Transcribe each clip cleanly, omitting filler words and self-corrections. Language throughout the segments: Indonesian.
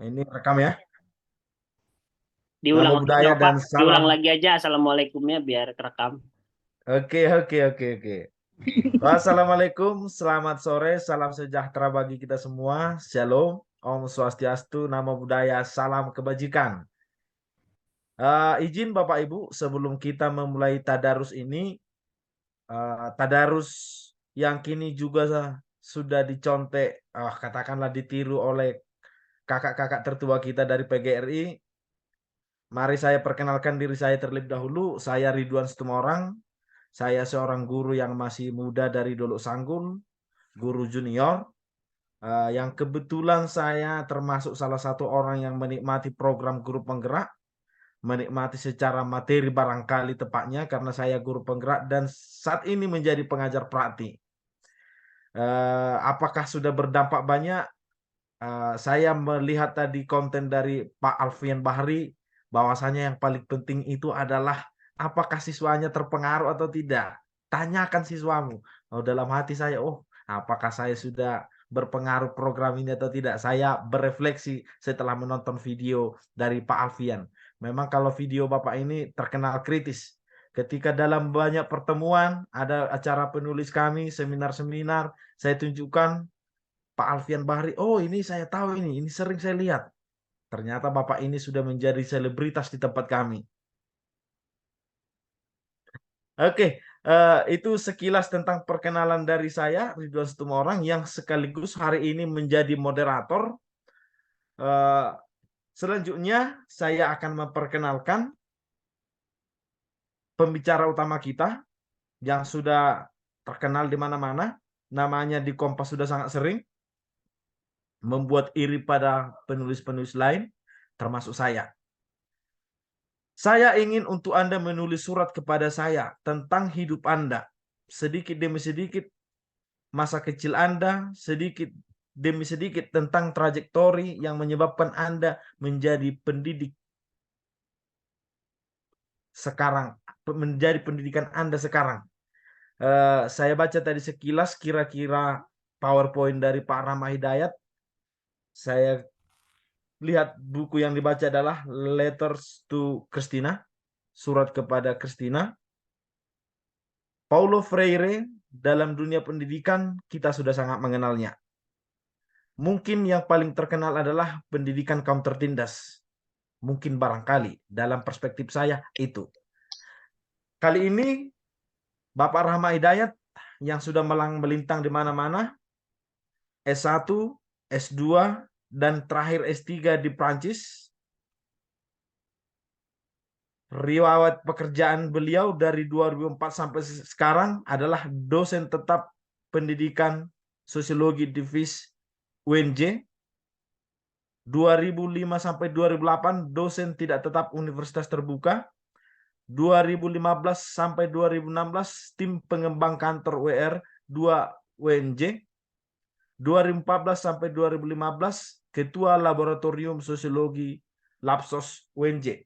Ini rekam ya. Nama Diulang lagi budaya dong, Pak. dan Diulang salam. lagi aja assalamualaikumnya biar kerekam. Oke, oke, oke, oke. Wassalamualaikum, selamat sore, salam sejahtera bagi kita semua. Shalom, Om Swastiastu, Namo Buddhaya, salam kebajikan. Izin Bapak Ibu, sebelum kita memulai tadarus ini, tadarus yang kini juga sudah dicontek, katakanlah ditiru oleh kakak-kakak tertua kita dari PGRI. Mari saya perkenalkan diri saya terlebih dahulu. Saya Ridwan Situmorang. Saya seorang guru yang masih muda dari Dolok Sanggul, guru junior, yang kebetulan saya termasuk salah satu orang yang menikmati program guru penggerak, menikmati secara materi barangkali tepatnya karena saya guru penggerak dan saat ini menjadi pengajar praktik. Apakah sudah berdampak banyak? Saya melihat tadi konten dari Pak Alfian Bahri, bahwasanya yang paling penting itu adalah apakah siswanya terpengaruh atau tidak. Tanyakan siswamu. Oh, dalam hati saya, oh, apakah saya sudah berpengaruh program ini atau tidak? Saya berefleksi setelah menonton video dari Pak Alfian. Memang kalau video Bapak ini terkenal kritis. Ketika dalam banyak pertemuan, ada acara penulis kami, seminar-seminar, saya tunjukkan Pak Alfian Bahri, oh ini saya tahu ini sering saya lihat. Ternyata Bapak ini sudah menjadi selebritas di tempat kami. Oke, itu sekilas tentang perkenalan dari saya, Ridwan Situmorang, yang sekaligus hari ini menjadi moderator. Eh, Selanjutnya, saya akan memperkenalkan pembicara utama kita yang sudah terkenal di mana-mana. Namanya di Kompas sudah sangat sering membuat iri pada penulis-penulis lain, termasuk saya. Saya ingin untuk Anda menulis surat kepada saya tentang hidup Anda. Sedikit demi sedikit masa kecil Anda, sedikit demi sedikit tentang trajektori yang menyebabkan Anda menjadi pendidik sekarang, menjadi pendidikan Anda sekarang. Saya baca tadi sekilas kira-kira PowerPoint dari Pak Rama Hidayat. Saya lihat buku yang dibaca adalah Letters to Christina, surat kepada Christina. Paulo Freire dalam dunia pendidikan kita sudah sangat mengenalnya. Mungkin yang paling terkenal adalah pendidikan kaum tertindas. Mungkin barangkali dalam perspektif saya itu. Kali ini Bapak Rahma Hidayat yang sudah melintang di mana-mana, S1, S2, dan terakhir S3 di Prancis. Riwayat pekerjaan beliau dari 2004 sampai sekarang adalah dosen tetap pendidikan sosiologi divis UNJ. 2005 sampai 2008 dosen tidak tetap Universitas Terbuka. 2015 sampai 2016 tim pengembang kantor WR 2 UNJ. 2014 sampai 2015 ketua laboratorium sosiologi Lapsos UNJ.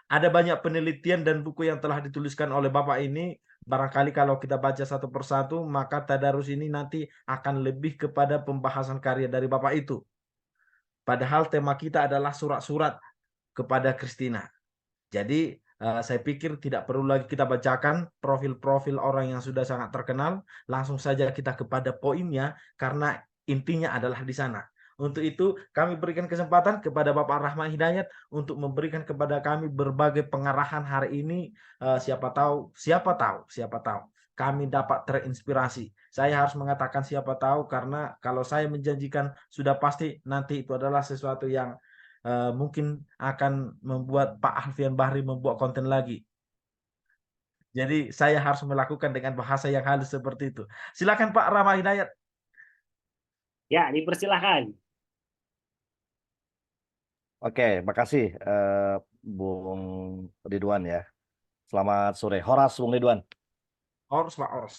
Ada banyak penelitian dan buku yang telah dituliskan oleh Bapak ini. Barangkali kalau kita baca satu persatu, maka tadarus ini nanti akan lebih kepada pembahasan karya dari Bapak itu. Padahal tema kita adalah surat-surat kepada Christina. Jadi saya pikir tidak perlu lagi kita bacakan profil-profil orang yang sudah sangat terkenal. Langsung saja kita kepada poinnya karena intinya adalah di sana. Untuk itu kami berikan kesempatan kepada Bapak Rahma Hidayat untuk memberikan kepada kami berbagai pengarahan hari ini. Siapa tahu, siapa tahu, siapa tahu kami dapat terinspirasi. Saya harus mengatakan siapa tahu karena kalau saya menjanjikan sudah pasti nanti itu adalah sesuatu yang mungkin akan membuat Pak Alfian Bahri membuat konten lagi. Jadi saya harus melakukan dengan bahasa yang halus seperti itu. Silakan Pak Rama Hidayat. Ya, dipersilahkan. Oke, makasih Bung Ridwan ya. Selamat sore. Horas Bung Ridwan. Ors Pak Ors.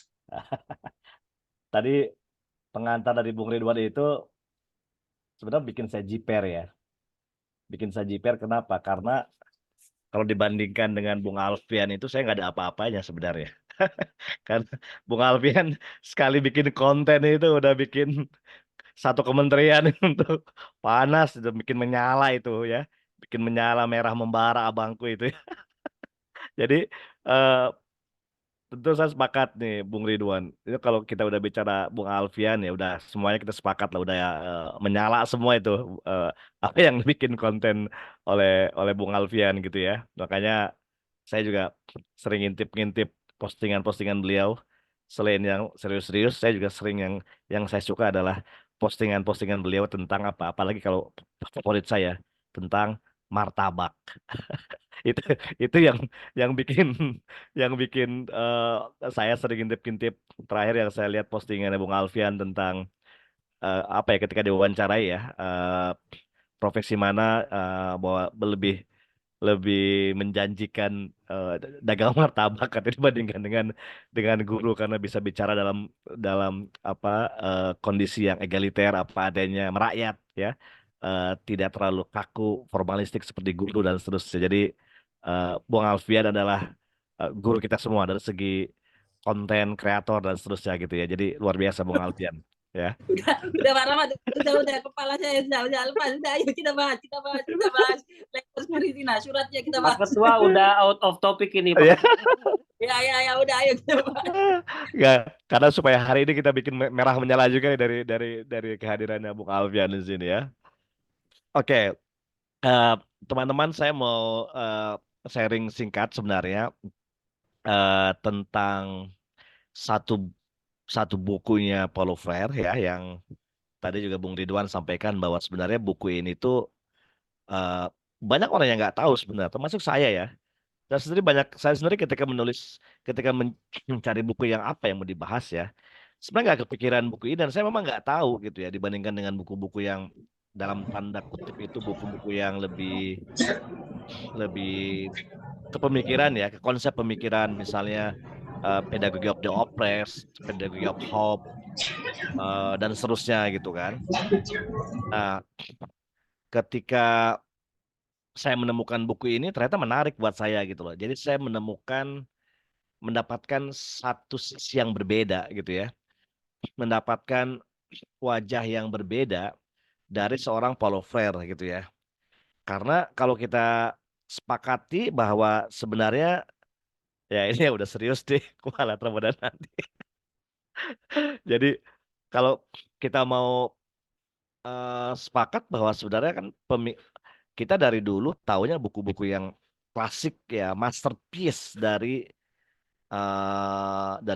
Tadi pengantar dari Bung Ridwan itu sebenarnya bikin saya jiper ya. Bikin saya jiper kenapa? Karena kalau dibandingkan dengan Bung Alfian itu saya nggak ada apa-apanya sebenarnya. Kan Bung Alfian sekali bikin konten itu udah bikin satu kementerian untuk panas itu bikin menyala itu ya, bikin menyala merah membara abangku itu ya. Jadi eh, tentu saya sepakat nih Bung Ridwan. Itu kalau kita udah bicara Bung Alfian ya udah semuanya kita sepakat lah udah ya menyala semua itu eh, apa yang bikin konten oleh Bung Alfian gitu ya. Makanya saya juga sering ngintip-ngintip postingan-postingan beliau. Selain yang serius-serius, saya juga sering yang saya suka adalah postingan-postingan beliau tentang apa, apalagi kalau favorit saya tentang martabak. Itu itu yang bikin saya sering intip-intip. Terakhir yang saya lihat postingannya Bung Alfian tentang apa ya ketika diwawancarai ya profesi mana bahwa lebih lebih menjanjikan dagang martabak katanya dibandingkan dengan guru karena bisa bicara dalam dalam apa kondisi yang egaliter apa adanya merakyat ya. Tidak terlalu kaku formalistik seperti guru dan seterusnya. Jadi Bung Alfian adalah guru kita semua dari segi konten kreator dan seterusnya gitu ya. Jadi luar biasa Bung Alfian ya. Udah Pak Rahmat, udah kepala saya udah lepas, udah ayo kita bahas lektor Kristina, suratnya kita Pak bahas. Ketua udah out of topic ini, Ya. Pak. Ya, udah ayo kita bahas. Nggak, karena supaya hari ini kita bikin merah menyala juga nih dari kehadirannya Bung Alfian di sini ya. Oke, eh, teman-teman saya mau sharing singkat sebenarnya tentang satu satu bukunya Paulo Freire ya yang tadi juga Bung Ridwan sampaikan bahwa sebenarnya buku ini tuh eh, banyak orang yang nggak tahu sebenarnya, termasuk saya ya. Saya sendiri ketika mencari buku yang apa yang mau dibahas ya, sebenarnya nggak kepikiran buku ini dan saya memang nggak tahu gitu ya dibandingkan dengan buku-buku yang dalam tanda kutip itu buku-buku yang lebih lebih ke pemikiran ya, ke konsep pemikiran misalnya Pedagogy of the Oppressed, Pedagogy of Hope dan seterusnya gitu kan. Nah, ketika saya menemukan buku ini ternyata menarik buat saya gitu loh. Jadi saya mendapatkan satu sisi yang berbeda gitu ya. Mendapatkan wajah yang berbeda dari seorang Paulo Freire gitu ya. Karena kalau kita sepakati bahwa sebenarnya ya ini ya udah serius deh kualat Ramadan nanti. Jadi kalau kita mau sepakat bahwa sebenarnya kan kita dari dulu taunya buku-buku yang klasik ya, masterpiece dari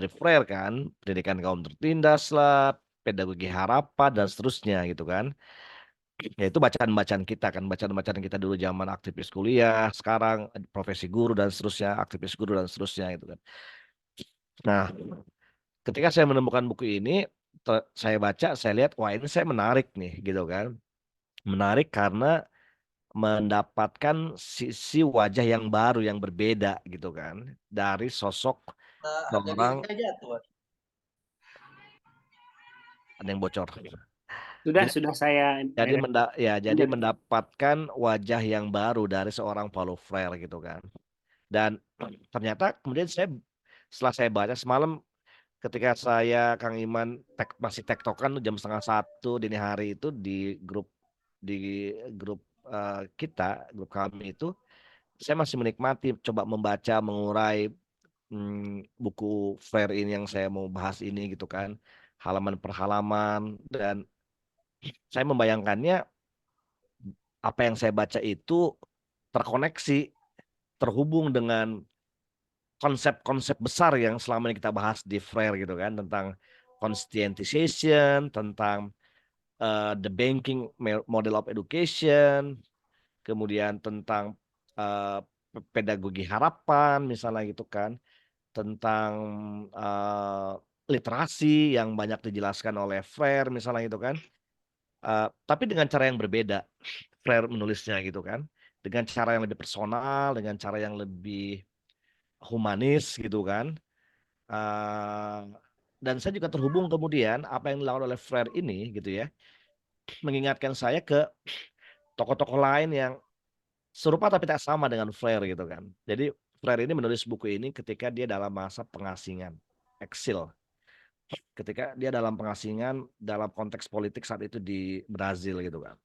Freire kan, pendidikan kaum tertindas lah, pedagogi harapan dan seterusnya gitu kan. Ya itu bacaan-bacaan kita kan, bacaan-bacaan kita dulu zaman aktivis kuliah, sekarang profesi guru dan seterusnya, aktivis guru dan seterusnya gitu kan. Nah, ketika saya menemukan buku ini, saya baca, saya lihat, wah ini saya menarik nih gitu kan. Menarik karena mendapatkan sisi wajah yang baru, yang berbeda gitu kan. Dari sosok seorang, ada yang bocor. Sudah saya Jadi mendapatkan wajah yang baru dari seorang Paulo Freire gitu kan. Dan ternyata kemudian setelah saya baca semalam ketika saya Kang Iman masih tektokan jam 12:30 dini hari itu di grup kita, grup kami itu, saya masih menikmati coba membaca, mengurai buku Freire ini yang saya mau bahas ini gitu kan, halaman per halaman, dan saya membayangkannya apa yang saya baca itu terkoneksi, terhubung dengan konsep-konsep besar yang selama ini kita bahas di Freire gitu kan, tentang conscientization, tentang the banking model of education, kemudian tentang pedagogi harapan misalnya gitu kan, tentang literasi yang banyak dijelaskan oleh Freire misalnya gitu kan. Tapi dengan cara yang berbeda, Freire menulisnya gitu kan, dengan cara yang lebih personal, dengan cara yang lebih humanis gitu kan. Uh, dan saya juga terhubung kemudian apa yang dilakukan oleh Freire ini gitu ya, mengingatkan saya ke tokoh-tokoh lain yang serupa tapi tak sama dengan Freire gitu kan. Jadi Freire ini menulis buku ini ketika dia dalam masa pengasingan, eksil. ketika dia dalam pengasingan dalam konteks politik saat itu di Brazil gitu kan.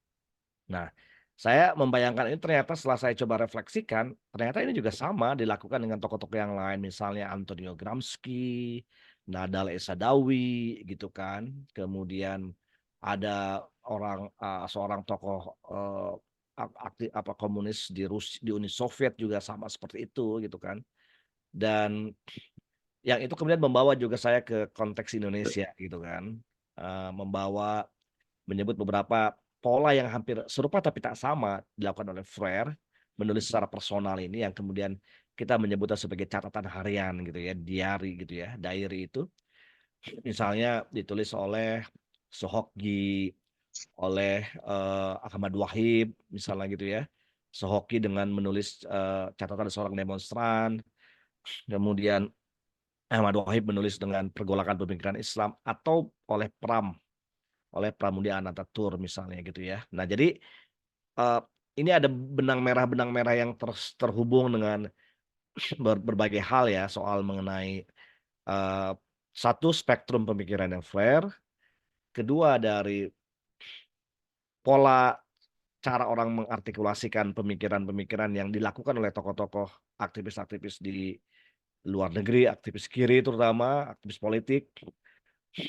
Nah, saya membayangkan ini ternyata setelah saya coba refleksikan, ternyata ini juga sama dilakukan dengan tokoh-tokoh yang lain, misalnya Antonio Gramsci, Nadal Esa-Dawi gitu kan. Kemudian ada seorang tokoh komunis di di Uni Soviet juga sama seperti itu gitu kan. Dan yang itu kemudian membawa juga saya ke konteks Indonesia gitu kan. Menyebut beberapa pola yang hampir serupa tapi tak sama dilakukan oleh Freire, menulis secara personal ini yang kemudian kita menyebutnya sebagai catatan harian gitu ya, diary gitu ya, diary itu misalnya ditulis oleh Sohoki, oleh Ahmad Wahid misalnya gitu ya. Sohoki dengan menulis catatan seorang demonstran, kemudian Ahmad Wahid menulis dengan pergolakan pemikiran Islam, atau oleh Pramudia Anantatur misalnya gitu ya. Nah, jadi ini ada benang merah yang terhubung dengan berbagai hal ya, soal mengenai satu, spektrum pemikiran yang Freire, kedua dari pola cara orang mengartikulasikan pemikiran-pemikiran yang dilakukan oleh tokoh-tokoh aktivis-aktivis di luar negeri, aktivis kiri terutama, aktivis politik,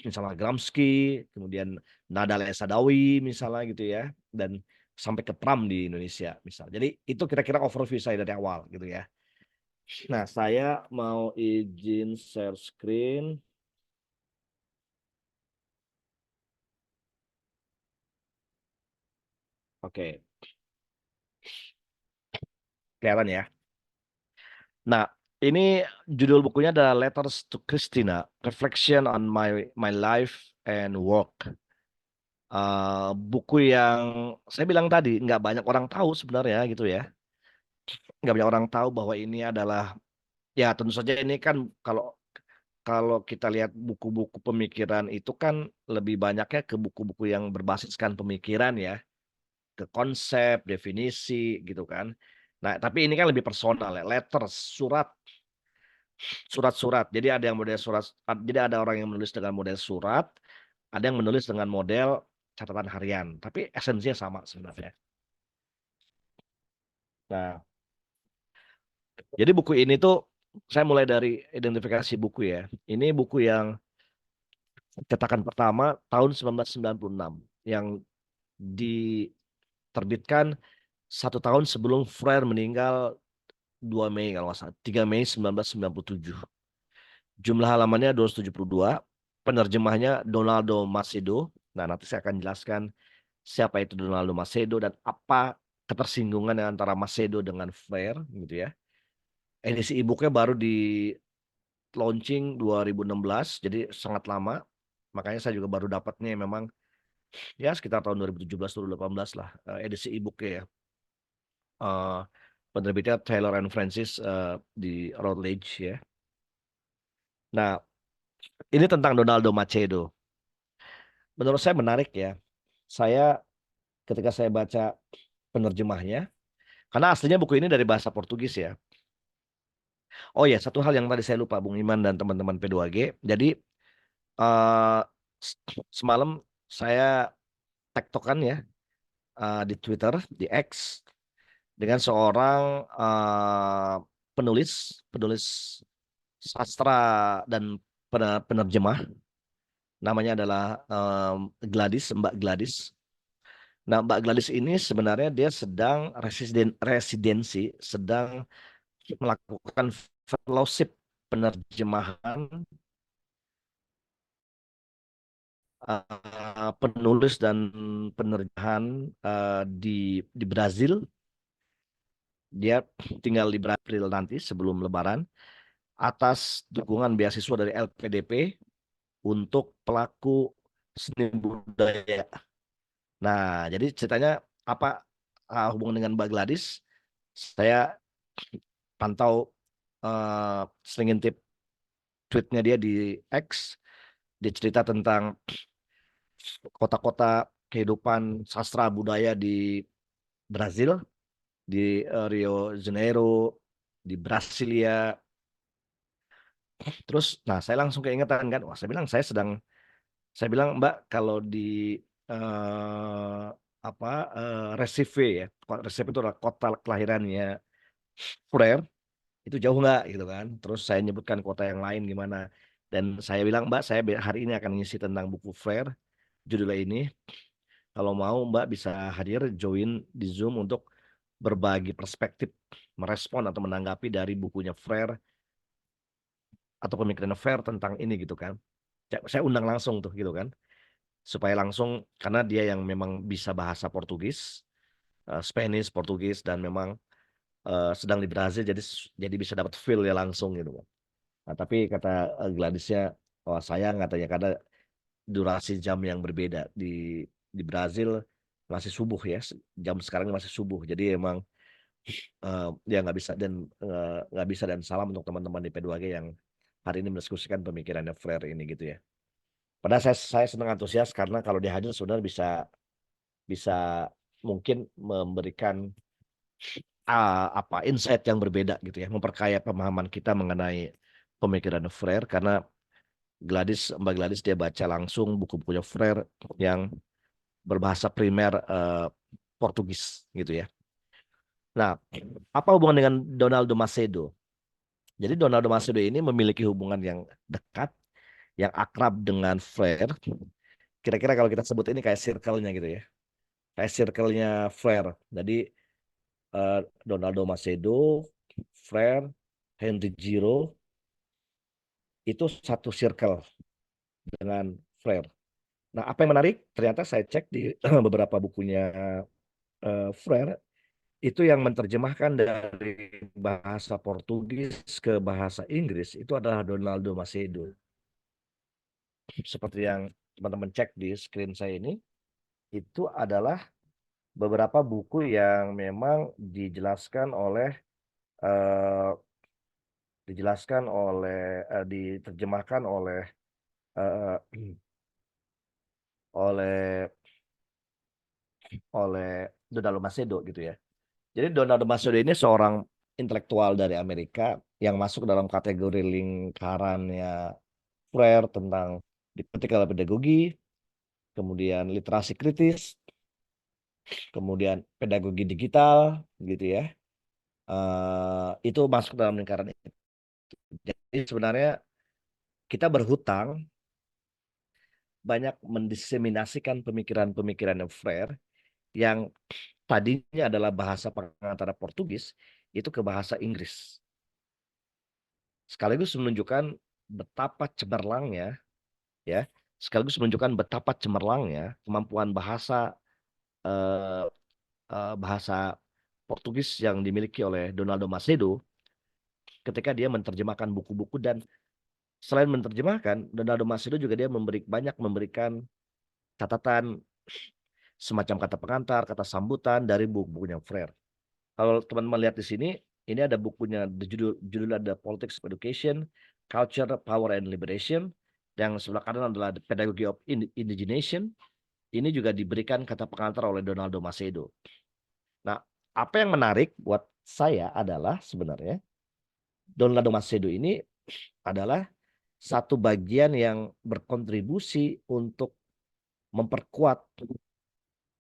misalnya Gramsci, kemudian Nadal Esa-Dawi misalnya gitu ya, dan sampai ke Pram di Indonesia misal. Jadi itu kira-kira overview saya dari awal gitu ya. Nah, saya mau izin share screen. Oke. Kelihatan ya. Nah, ini judul bukunya adalah Letters to Christina, Reflection on My Life and Work. Buku yang saya bilang tadi nggak banyak orang tahu sebenarnya gitu ya. Nggak banyak orang tahu bahwa ini adalah, ya tentu saja ini kan kalau kalau kita lihat buku-buku pemikiran itu kan lebih banyaknya ke buku-buku yang berbasiskan pemikiran ya, ke konsep, definisi gitu kan. Nah, tapi ini kan lebih personal ya, letters, surat-surat. Jadi ada yang model surat, jadi ada orang yang menulis dengan model surat, ada yang menulis dengan model catatan harian, tapi esensinya sama sebenarnya. Nah, jadi buku ini tuh saya mulai dari identifikasi buku ya. Ini buku yang cetakan pertama tahun 1996 yang diterbitkan 1 tahun sebelum Freire meninggal 2 Mei kalau nggak salah, 3 Mei 1997. Jumlah halamannya 272, penerjemahnya Donaldo Macedo. Nah, nanti saya akan jelaskan siapa itu Donaldo Macedo dan apa ketersinggungan antara Macedo dengan Freire gitu ya. Edisi e-booknya baru di launching 2016, jadi sangat lama. Makanya saya juga baru dapatnya memang ya sekitar tahun 2017-2018 lah, edisi e-booknya ya. Penerbitnya Taylor and Francis di Routledge ya. Nah, ini tentang Donaldo Macedo. Menurut saya menarik ya. Saya ketika saya baca penerjemahnya, karena aslinya buku ini dari bahasa Portugis ya. Oh ya, satu hal yang tadi saya lupa, Bung Iman dan teman-teman P2G. Jadi eh, semalam saya tektokan ya di Twitter, di X, dengan seorang penulis sastra dan penerjemah, namanya adalah Mbak Gladys. Nah, Mbak Gladys ini sebenarnya dia sedang residensi, sedang melakukan fellowship penerjemahan penulis dan penerjemahan di Brazil. Dia tinggal di Brazil nanti sebelum Lebaran atas dukungan beasiswa dari LPDP untuk pelaku seni budaya. Nah, jadi ceritanya apa hubungan dengan Mbak Gladys? Saya pantau sering ngintip tweetnya dia di X. Dia cerita tentang kota-kota kehidupan sastra budaya di Brazil, di Rio Janeiro, di Brasilia. Terus, nah saya langsung keingetan kan, wah saya bilang saya sedang Saya bilang Mbak kalau di Recife ya, Recife itu adalah kota kelahirannya Freire, itu jauh nggak gitu kan. Terus saya nyebutkan kota yang lain gimana. Dan saya bilang Mbak, saya hari ini akan ngisi tentang buku Freire, judulnya ini. Kalau mau Mbak bisa hadir, join di Zoom untuk berbagi perspektif, merespon atau menanggapi dari bukunya Freire atau pemikiran Freire tentang ini gitu kan. Saya undang langsung tuh gitu kan. Supaya langsung, karena dia yang memang bisa bahasa Portugis, Spanish, Portugis, dan memang sedang di Brazil, jadi bisa dapat feel ya langsung gitu kan. Nah, tapi kata Gladysnya, oh sayang katanya karena durasi jam yang berbeda di Brazil masih subuh ya, jam sekarang masih subuh, jadi emang dia nggak bisa, dan salam untuk teman-teman di P2G yang hari ini mendiskusikan pemikirannya Freire ini gitu ya. Padahal saya senang antusias karena kalau dia hadir sebenarnya bisa mungkin memberikan insight yang berbeda gitu ya, memperkaya pemahaman kita mengenai pemikiran Freire, karena Mbak Gladys dia baca langsung buku-bukunya Freire yang berbahasa primer Portugis gitu ya. Nah, apa hubungan dengan Donaldo Macedo? Jadi Donaldo Macedo ini memiliki hubungan yang dekat, yang akrab dengan Freire. Kira-kira kalau kita sebut ini kayak circle-nya gitu ya. Kayak circle-nya Freire. Jadi Donaldo Macedo, Freire, Henry Giraud itu satu circle dengan Freire. Nah, apa yang menarik? Ternyata saya cek di beberapa bukunya Freire itu yang menerjemahkan dari bahasa Portugis ke bahasa Inggris itu adalah Donaldo Macedo. Seperti yang teman-teman cek di screen saya ini, itu adalah beberapa buku yang memang eh, diterjemahkan eh, oleh Donaldo Macedo gitu ya. Jadi Donaldo Macedo ini seorang intelektual dari Amerika yang masuk dalam kategori lingkarannya Freire tentang critical pedagogi, kemudian literasi kritis, kemudian pedagogi digital gitu ya. Itu masuk dalam lingkaran itu. Jadi sebenarnya kita berhutang banyak mendiseminasikan pemikiran-pemikiran Freire yang tadinya adalah bahasa pengantar Portugis itu ke bahasa Inggris. Sekaligus menunjukkan betapa cemerlangnya ya, kemampuan eh, bahasa Portugis yang dimiliki oleh Donaldo Macedo ketika dia menerjemahkan buku-buku. Dan selain menerjemahkan, Donaldo Macedo juga dia banyak memberikan catatan semacam kata pengantar, kata sambutan dari buku-bukunya Freire. Kalau teman-teman lihat di sini, ini ada bukunya, judulnya ada Politics of Education, Culture, Power and Liberation. Yang sebelah kanan adalah The Pedagogy of Indigenation. Ini juga diberikan kata pengantar oleh Donaldo Macedo. Nah, apa yang menarik buat saya adalah sebenarnya Donaldo Macedo ini adalah satu bagian yang berkontribusi untuk memperkuat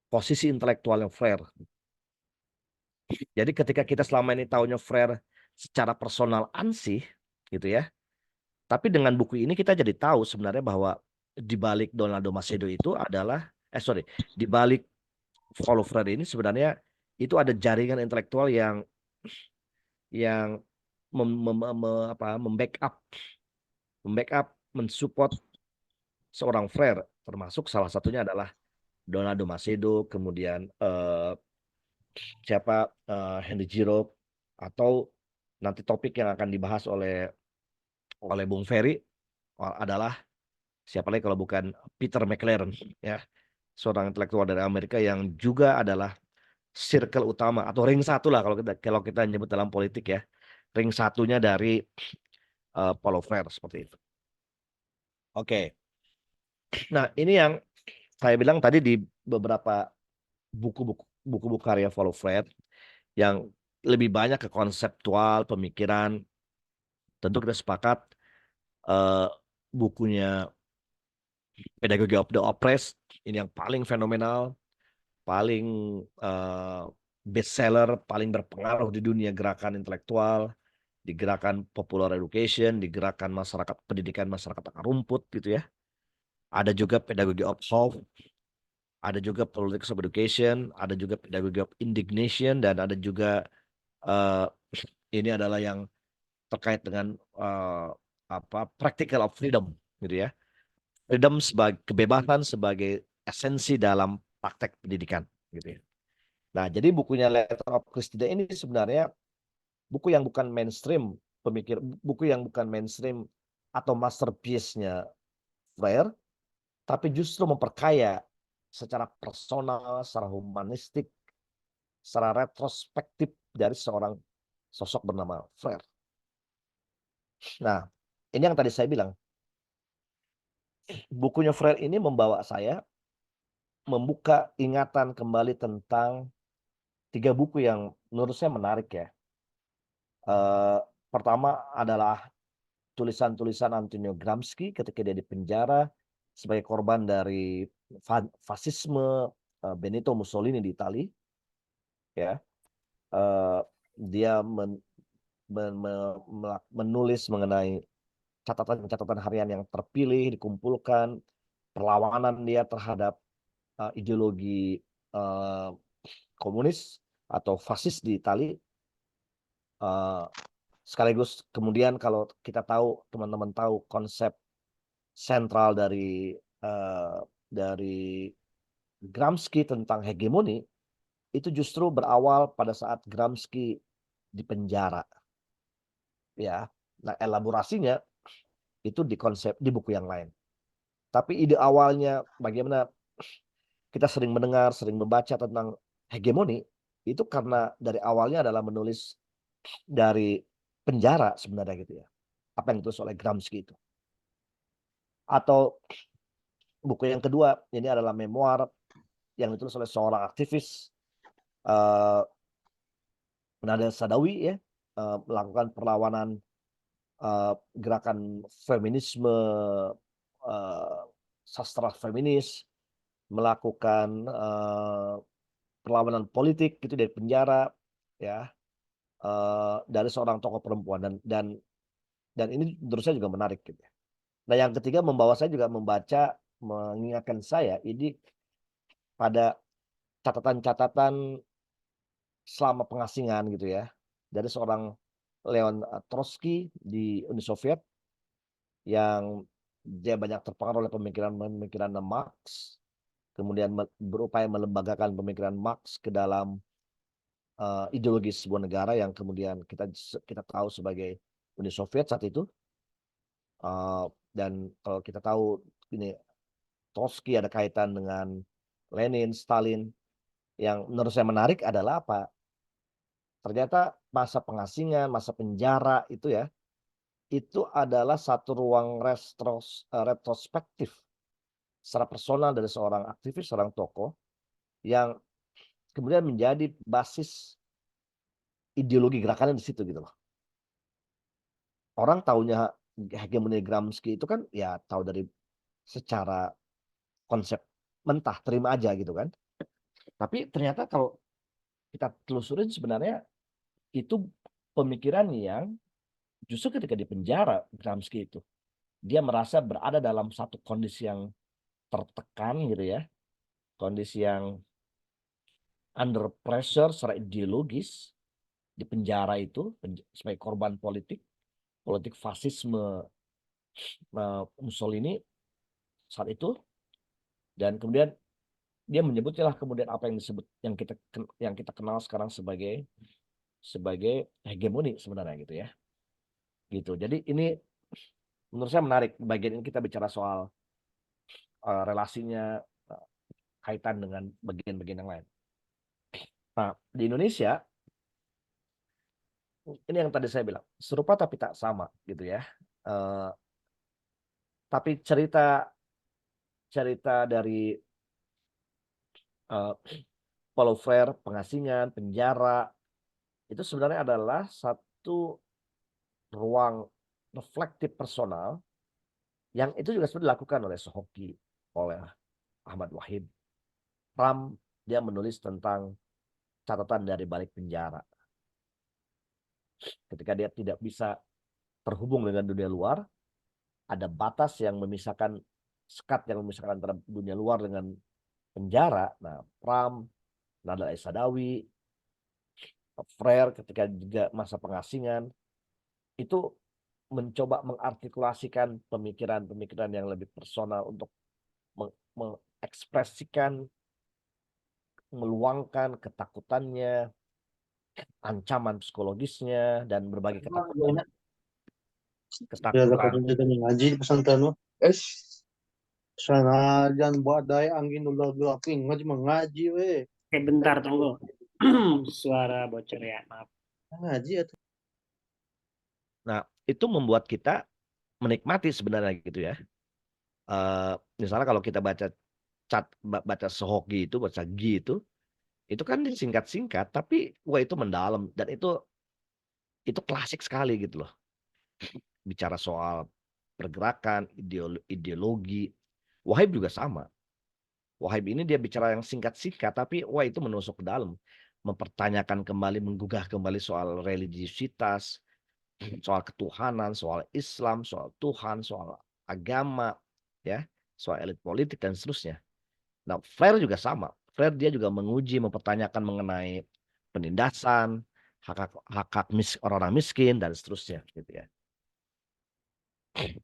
posisi intelektualnya Freire. Jadi ketika kita selama ini tahunya Freire secara personal ansih gitu ya. Tapi dengan buku ini kita jadi tahu sebenarnya bahwa di balik Donaldo Macedo itu adalah di balik Paulo Freire ini sebenarnya itu ada jaringan intelektual yang membackup, mensupport seorang Freire, termasuk salah satunya adalah Donaldo Macedo, kemudian Henry Giraud, atau nanti topik yang akan dibahas oleh Bung Ferry adalah siapa lagi kalau bukan Peter McLaren ya, seorang intelektual dari Amerika yang juga adalah circle utama atau ring satu lah kalau kita nyebut dalam politik ya, ring satunya dari Paulo Freire seperti itu. Oke. Nah, ini yang saya bilang tadi di beberapa buku-buku karya Paulo Freire yang lebih banyak ke konseptual pemikiran. Tentu kita sepakat bukunya Pedagogy of the Oppressed, ini yang paling fenomenal, paling bestseller, paling berpengaruh di dunia gerakan intelektual, di gerakan popular education, di gerakan masyarakat pendidikan masyarakat akar rumput gitu ya. Ada juga Pedagogy of Hope, ada juga Politics of Education, ada juga Pedagogy of Indignation, dan ada juga ini adalah yang terkait dengan Practical of Freedom gitu ya. Freedom sebagai kebebasan sebagai esensi dalam praktek pendidikan gitu ya. Nah, jadi bukunya Letter of Christine ini sebenarnya buku yang bukan mainstream buku yang bukan mainstream atau masterpiece-nya Freire, tapi justru memperkaya secara personal, secara humanistik, secara retrospektif dari seorang sosok bernama Freire. Nah, ini yang tadi saya bilang. Bukunya Freire ini membawa saya membuka ingatan kembali tentang 3 buku yang menurut saya menarik ya. Pertama adalah tulisan-tulisan Antonio Gramsci ketika dia di penjara sebagai korban dari fasisme Benito Mussolini di Italia. Ya, dia menulis mengenai catatan-catatan harian yang terpilih, dikumpulkan, perlawanan dia terhadap ideologi komunis atau fasis di Italia. Sekaligus kemudian kalau kita tahu, teman-teman tahu konsep sentral dari Gramsci tentang hegemoni, itu justru berawal pada saat Gramsci di penjara. Ya, nah elaborasinya itu di buku yang lain. Tapi ide awalnya bagaimana kita sering mendengar, sering membaca tentang hegemoni, itu karena dari awalnya adalah menulis dari penjara sebenarnya gitu ya. Apa yang ditulis oleh Gramsci itu. Atau buku yang kedua, ini adalah memoir yang ditulis oleh seorang aktivis Nadia Sadawi ya, melakukan perlawanan gerakan feminisme, sastra feminis, melakukan perlawanan politik gitu dari penjara ya, dari seorang tokoh perempuan, dan ini menurut saya juga menarik gitu. Nah, yang ketiga membawa saya juga mengingatkan saya ini pada catatan-catatan selama pengasingan gitu ya, dari seorang Leon Trotsky di Uni Soviet yang dia banyak terpengaruh oleh pemikiran Marx, kemudian berupaya melembagakan pemikiran Marx ke dalam ideologi sebuah negara yang kemudian kita tahu sebagai Uni Soviet saat itu. Dan kalau kita tahu ini Trotsky ada kaitan dengan Lenin, Stalin. Yang menurut saya menarik adalah apa? Ternyata masa pengasingan, masa penjara itu ya, itu adalah satu ruang retrospektif secara personal dari seorang aktivis, seorang tokoh yang kemudian menjadi basis ideologi gerakannya di situ gitu loh. Orang taunya hegemoni Gramsci itu kan ya tahu dari secara konsep mentah, terima aja gitu kan. Tapi ternyata kalau kita telusurin sebenarnya itu pemikiran yang justru ketika di penjara Gramsci itu dia merasa berada dalam satu kondisi yang tertekan gitu ya, kondisi yang under pressure secara ideologis di penjara itu sebagai korban politik fasisme Mussolini saat itu, dan kemudian dia menyebutnya kemudian apa yang kita kenal sekarang sebagai hegemoni sebenarnya gitu ya. Gitu. Jadi ini menurut saya menarik, bagian ini kita bicara soal relasinya kaitan dengan bagian-bagian yang lain. Nah, di Indonesia ini yang tadi saya bilang, serupa tapi tak sama gitu ya. Tapi cerita dari Paulo Freire, pengasingan, penjara, itu sebenarnya adalah satu ruang reflektif personal yang itu juga sudah dilakukan oleh Sohoki, oleh Ahmad Wahid. Pram dia menulis tentang catatan dari balik penjara. Ketika dia tidak bisa terhubung dengan dunia luar, ada batas yang memisahkan, sekat yang memisahkan antara dunia luar dengan penjara. Nah, Pram, Nadal Sadawi, Frere ketika juga masa pengasingan, itu mencoba mengartikulasikan pemikiran-pemikiran yang lebih personal untuk mengekspresikan, meluangkan ketakutannya, ancaman psikologisnya, dan berbagai ketakutan. Ya, dapat kita ngaji di pesantren mah. Sanajan badai angin ulah aking ngaji we. Bentar tunggu. Suara bocor ya, maaf. Ngaji atuh. Nah, itu membuat kita menikmati sebenarnya gitu ya. Misalnya kalau kita baca baca Sehoki itu, baca Gi itu kan singkat-singkat, tapi wah itu mendalam dan itu klasik sekali gitu loh. Bicara soal pergerakan, ideologi. Wahib juga sama. Wahib ini dia bicara yang singkat-singkat, tapi wah itu menusuk ke dalam. Mempertanyakan kembali, menggugah kembali soal religiusitas, soal ketuhanan, soal Islam, soal Tuhan, soal agama, ya, soal elit politik dan seterusnya. Nah, Frere juga sama. Frere dia juga menguji, mempertanyakan mengenai penindasan, hak-hak orang-orang miskin dan seterusnya, gitu ya.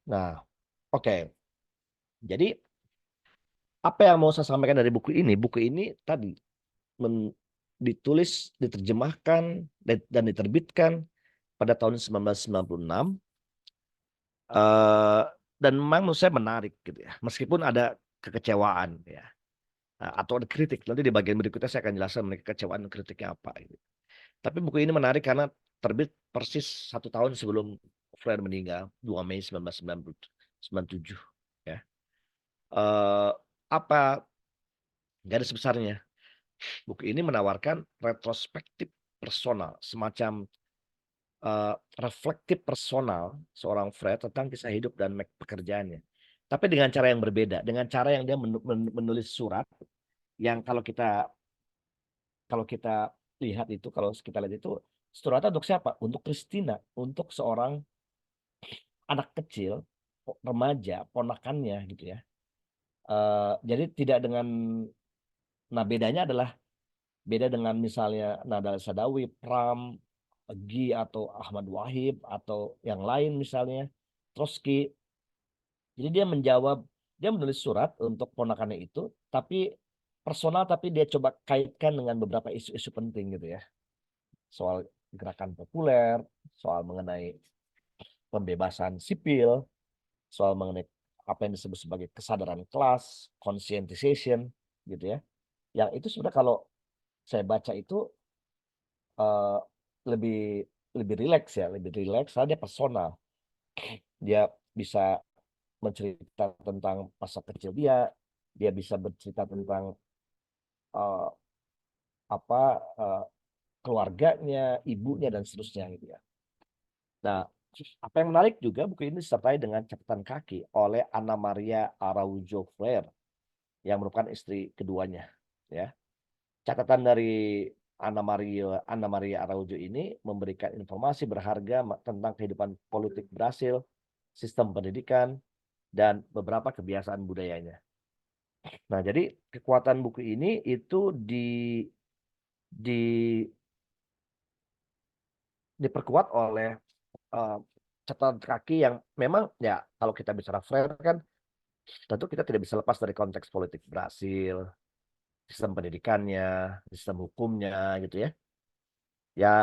Nah, oke. Jadi apa yang mau saya sampaikan dari buku ini? Buku ini tadi ditulis, diterjemahkan dan diterbitkan pada tahun 1996. Dan memang menurut saya menarik gitu ya. Meskipun ada kekecewaan ya. Atau ada kritik. Nanti di bagian berikutnya saya akan jelaskan mengenai kekecewaan dan kritiknya apa. Gitu. Tapi buku ini menarik karena terbit persis 1 tahun sebelum Frere meninggal, 2 Mei 1997. Ya. Apa garis besarnya? Buku ini menawarkan retrospektif personal, semacam reflektif personal seorang Frere tentang kisah hidup dan pekerjaannya. Tapi dengan cara yang berbeda, dengan cara yang dia menulis surat yang kalau kita lihat itu, kalau kita lihat itu suratnya untuk siapa? Untuk Christina, untuk seorang anak kecil, remaja, ponakannya gitu ya. Jadi tidak dengan, nah bedanya adalah beda dengan misalnya Nadal Sadawi, Pram, Gi atau Ahmad Wahid atau yang lain misalnya Trotsky. Jadi dia menulis surat untuk ponakannya itu, tapi personal, tapi dia coba kaitkan dengan beberapa isu-isu penting gitu ya. Soal gerakan populer, soal mengenai pembebasan sipil, soal mengenai apa yang disebut sebagai kesadaran kelas, conscientization gitu ya. Yang itu sudah kalau saya baca itu lebih rileks ya, karena dia personal. Dia bisa mencerita tentang masa kecil dia bisa bercerita tentang keluarganya, ibunya dan seterusnya gitu ya. Nah, apa yang menarik juga buku ini disertai dengan catatan kaki oleh Ana Maria Araújo Freire yang merupakan istri keduanya ya. Catatan dari Ana Maria Araújo ini memberikan informasi berharga tentang kehidupan politik Brasil, sistem pendidikan, dan beberapa kebiasaan budayanya. Nah, jadi kekuatan buku ini itu diperkuat oleh catatan kaki yang memang ya kalau kita bicara Freire kan tentu kita tidak bisa lepas dari konteks politik Brasil, sistem pendidikannya, sistem hukumnya gitu ya. Ya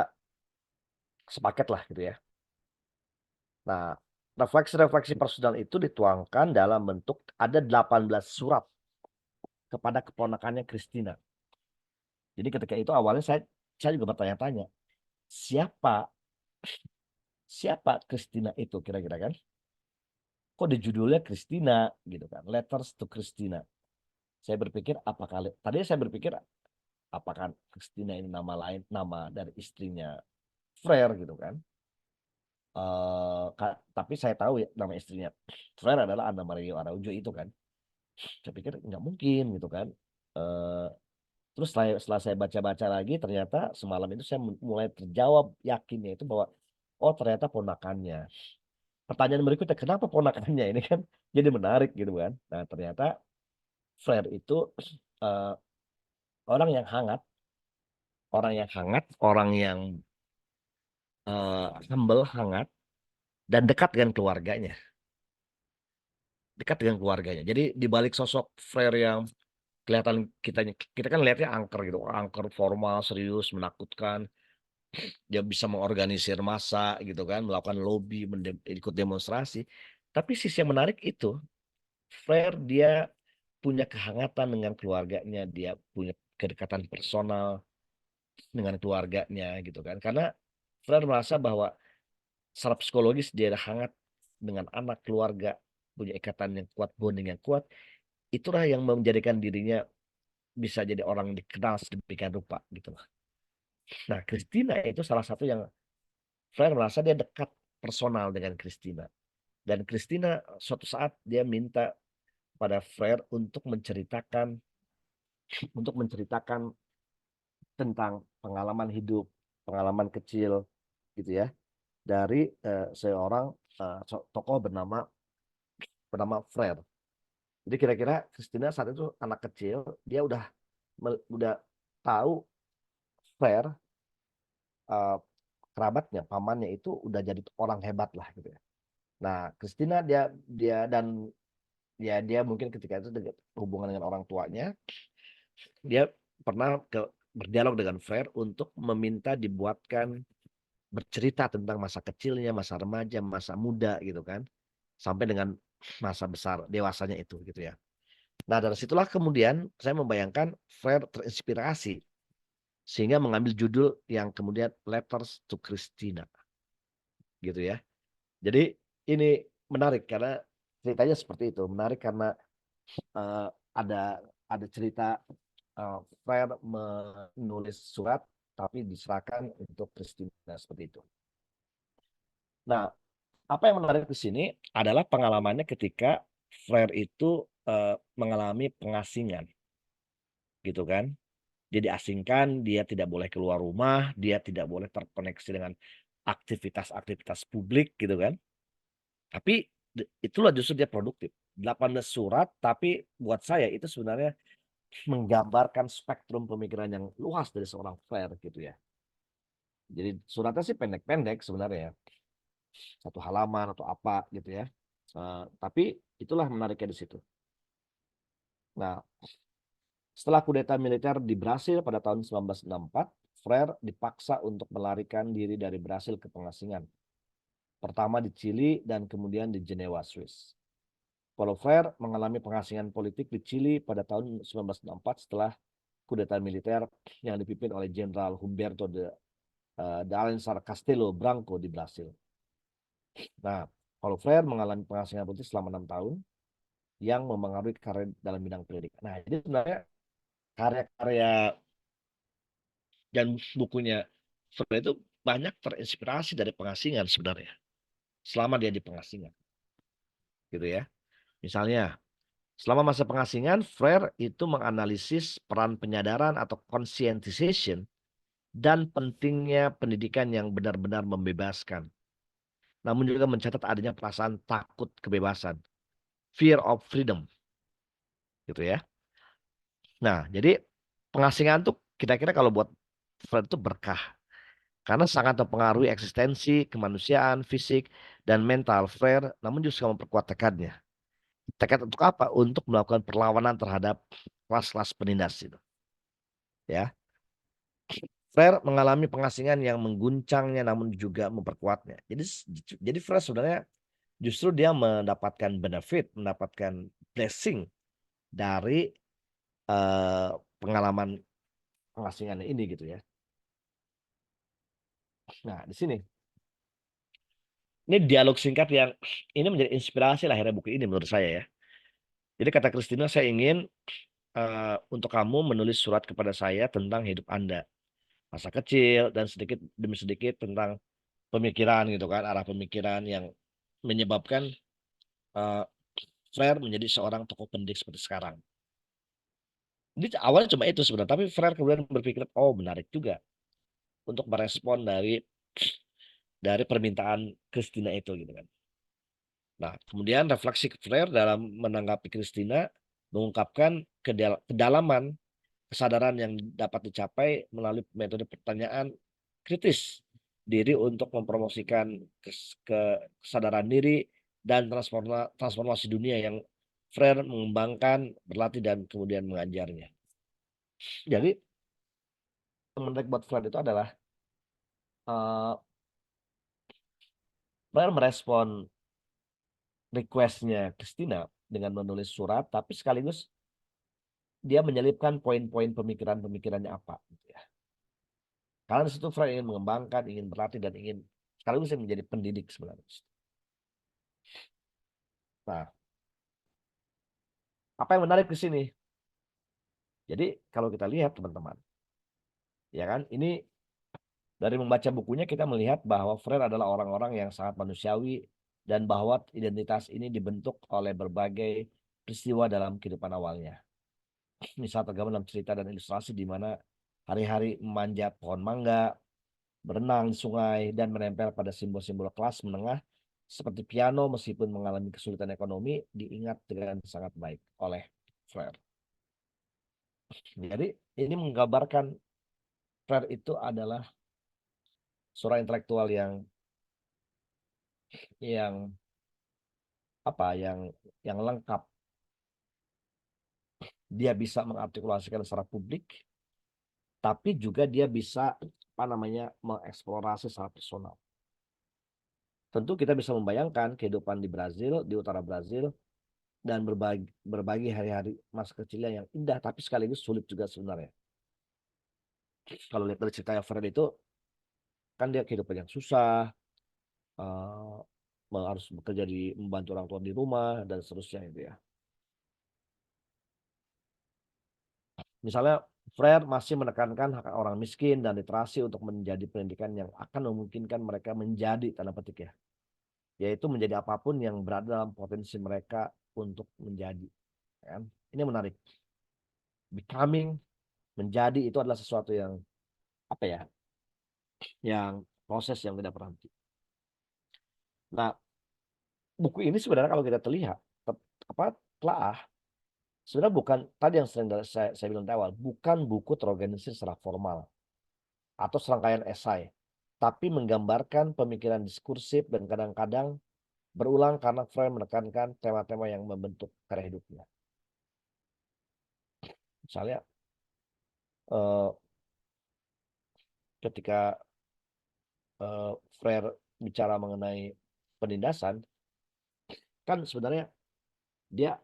sepaket lah gitu ya. Nah, refleksi-refleksi personal itu dituangkan dalam bentuk ada 18 surat kepada keponakannya Christina. Jadi ketika itu awalnya saya juga bertanya-tanya, siapa Christina itu kira-kira kan? Kok di judulnya Christina gitu kan? Letters to Christina. Saya berpikir tadi saya berpikir apakah Christina ini nama lain, nama dari istrinya Frere gitu kan? Tapi saya tahu ya nama istrinya Frere adalah Ana Maria Araújo itu kan. Saya pikir nggak mungkin gitu kan. Eh, Terus setelah saya baca-baca lagi, ternyata semalam itu saya mulai terjawab yakinnya itu bahwa oh ternyata ponakannya. Pertanyaan berikutnya, kenapa ponakannya ini kan jadi menarik gitu kan. Nah ternyata Frere itu eh, orang yang hangat, orang yang humble, hangat, dan dekat dengan keluarganya. Dekat dengan keluarganya. Jadi di balik sosok Frere yang kelihatan kita kan lihatnya angker gitu, angker formal, serius, menakutkan. Dia bisa mengorganisir massa gitu kan, melakukan lobby, ikut demonstrasi. Tapi sisi yang menarik itu, Frere dia punya kehangatan dengan keluarganya, dia punya kedekatan personal dengan keluarganya gitu kan. Karena Frere merasa bahwa secara psikologis dia hangat dengan anak keluarga, punya ikatan yang kuat, bonding yang kuat. Itulah yang menjadikan dirinya bisa jadi orang dikenal sedemikian rupa gitu loh. Nah, Christina itu salah satu yang Frere merasa dia dekat personal dengan Christina. Dan Christina suatu saat dia minta pada Frere untuk menceritakan tentang pengalaman hidup, pengalaman kecil gitu ya dari seorang tokoh bernama Frere. Jadi kira-kira Christina saat itu anak kecil, dia udah tahu Frere, eh, kerabatnya, pamannya itu udah jadi orang hebat lah gitu ya. Nah, Christina dia dia dan ya dia mungkin ketika itu hubungan dengan orang tuanya, dia pernah berdialog dengan Frere untuk meminta dibuatkan bercerita tentang masa kecilnya, masa remaja, masa muda gitu kan, sampai dengan masa besar dewasanya itu gitu ya. Nah dari situlah kemudian saya membayangkan Frere terinspirasi sehingga mengambil judul yang kemudian Letters to Christina gitu ya. Jadi ini menarik karena ceritanya seperti itu, menarik karena eh, ada ada cerita Frere menulis surat tapi diserahkan untuk Christina seperti itu. Nah, apa yang menarik di sini adalah pengalamannya ketika Frere itu mengalami pengasingan, gitu kan? Dia diasingkan, dia tidak boleh keluar rumah, dia tidak boleh terkoneksi dengan aktivitas-aktivitas publik, gitu kan? Tapi itulah justru dia produktif. 18 surat, tapi buat saya itu sebenarnya menggambarkan spektrum pemikiran yang luas dari seorang Frere, gitu ya. Jadi suratnya sih pendek-pendek sebenarnya ya. Satu halaman atau apa gitu ya. Tapi itulah menariknya di situ. Nah, setelah kudeta militer di Brasil pada tahun 1964, Frere dipaksa untuk melarikan diri dari Brasil ke pengasingan. Pertama di Chili dan kemudian di Jenewa, Swiss. Paulo Frere mengalami pengasingan politik di Chili pada tahun 1964 setelah kudeta militer yang dipimpin oleh Jenderal Humberto de Alenzar Castelo Branco di Brasil. Nah, Paulo Frere mengalami pengasingan politik selama 6 tahun yang memengaruhi karir dalam bidang pendidikan. Nah, jadi sebenarnya karya-karya dan bukunya Frere itu banyak terinspirasi dari pengasingan sebenarnya. Selama dia di pengasingan. Gitu ya. Misalnya, selama masa pengasingan, Frere itu menganalisis peran penyadaran atau conscientization dan pentingnya pendidikan yang benar-benar membebaskan. Namun juga mencatat adanya perasaan takut kebebasan. Fear of freedom. Gitu ya. Nah, jadi pengasingan tuh kira-kira kalau buat Frere itu berkah. Karena sangat mempengaruhi eksistensi, kemanusiaan, fisik, dan mental Frere, namun justru memperkuat tekadnya. Tekad untuk apa? Untuk melakukan perlawanan terhadap kelas-kelas penindas itu. Ya. Frere mengalami pengasingan yang mengguncangnya namun juga memperkuatnya. Jadi Frere sebenarnya justru dia mendapatkan benefit, mendapatkan blessing dari pengalaman pengasingannya ini gitu ya. Nah, di sini ini dialog singkat yang ini menjadi inspirasi lahirnya buku ini menurut saya ya. Jadi kata Christina, saya ingin untuk kamu menulis surat kepada saya tentang hidup Anda, masa kecil dan sedikit demi sedikit tentang pemikiran gitu kan, arah pemikiran yang menyebabkan uh, Freire menjadi seorang tokoh pendidik seperti sekarang. Jadi awalnya cuma itu sebenarnya, tapi Freire kemudian berpikir, oh menarik juga untuk merespon dari permintaan Christina itu gitu kan. Nah, kemudian refleksi Freire dalam menanggapi Christina mengungkapkan kedalaman kesadaran yang dapat dicapai melalui metode pertanyaan kritis diri untuk mempromosikan kesadaran diri dan transformasi dunia yang Freire mengembangkan, berlatih, dan kemudian mengajarnya. Jadi, yang menarik buat Freire itu adalah Freire merespon request-nya Christina dengan menulis surat, tapi sekaligus dia menyelipkan poin-poin pemikirannya apa. Gitu ya. Karena di situ Freire ingin mengembangkan, ingin berlatih, dan ingin sekaligus menjadi pendidik sebenarnya. Nah, apa yang menarik di sini? Jadi kalau kita lihat teman-teman, ya kan, ini dari membaca bukunya kita melihat bahwa Freire adalah orang-orang yang sangat manusiawi dan bahwa identitas ini dibentuk oleh berbagai peristiwa dalam kehidupan awalnya. Misal tergambar dalam cerita dan ilustrasi di mana hari-hari memanjat pohon mangga, berenang di sungai, dan menempel pada simbol-simbol kelas menengah seperti piano meskipun mengalami kesulitan ekonomi diingat dengan sangat baik oleh Freire. Jadi ini menggambarkan Freire itu adalah seorang intelektual yang lengkap. Dia bisa mengartikulasikan secara publik, tapi juga dia bisa mengeksplorasi secara personal. Tentu kita bisa membayangkan kehidupan di Brazil, di utara Brazil, dan berbagi hari-hari masa kecilnya yang indah, tapi sekaligus sulit juga sebenarnya. Kalau lihat dari cerita Freire itu, kan dia kehidupan yang susah, harus bekerja membantu orang tua di rumah, dan seterusnya itu ya. Misalnya, Freire masih menekankan hak orang miskin dan literasi untuk menjadi pendidikan yang akan memungkinkan mereka menjadi, tanda petik ya, yaitu menjadi apapun yang berada dalam potensi mereka untuk menjadi. Kan? Ini menarik. Becoming, menjadi itu adalah sesuatu yang yang proses yang tidak berhenti. Nah, buku ini sebenarnya kalau kita telah sebenarnya bukan tadi yang sering saya bilang di awal, bukan buku terorganisir secara formal atau serangkaian esai, tapi menggambarkan pemikiran diskursif dan kadang-kadang berulang karena Freire menekankan tema-tema yang membentuk karya hidupnya. Misalnya ketika Freire bicara mengenai penindasan, kan sebenarnya dia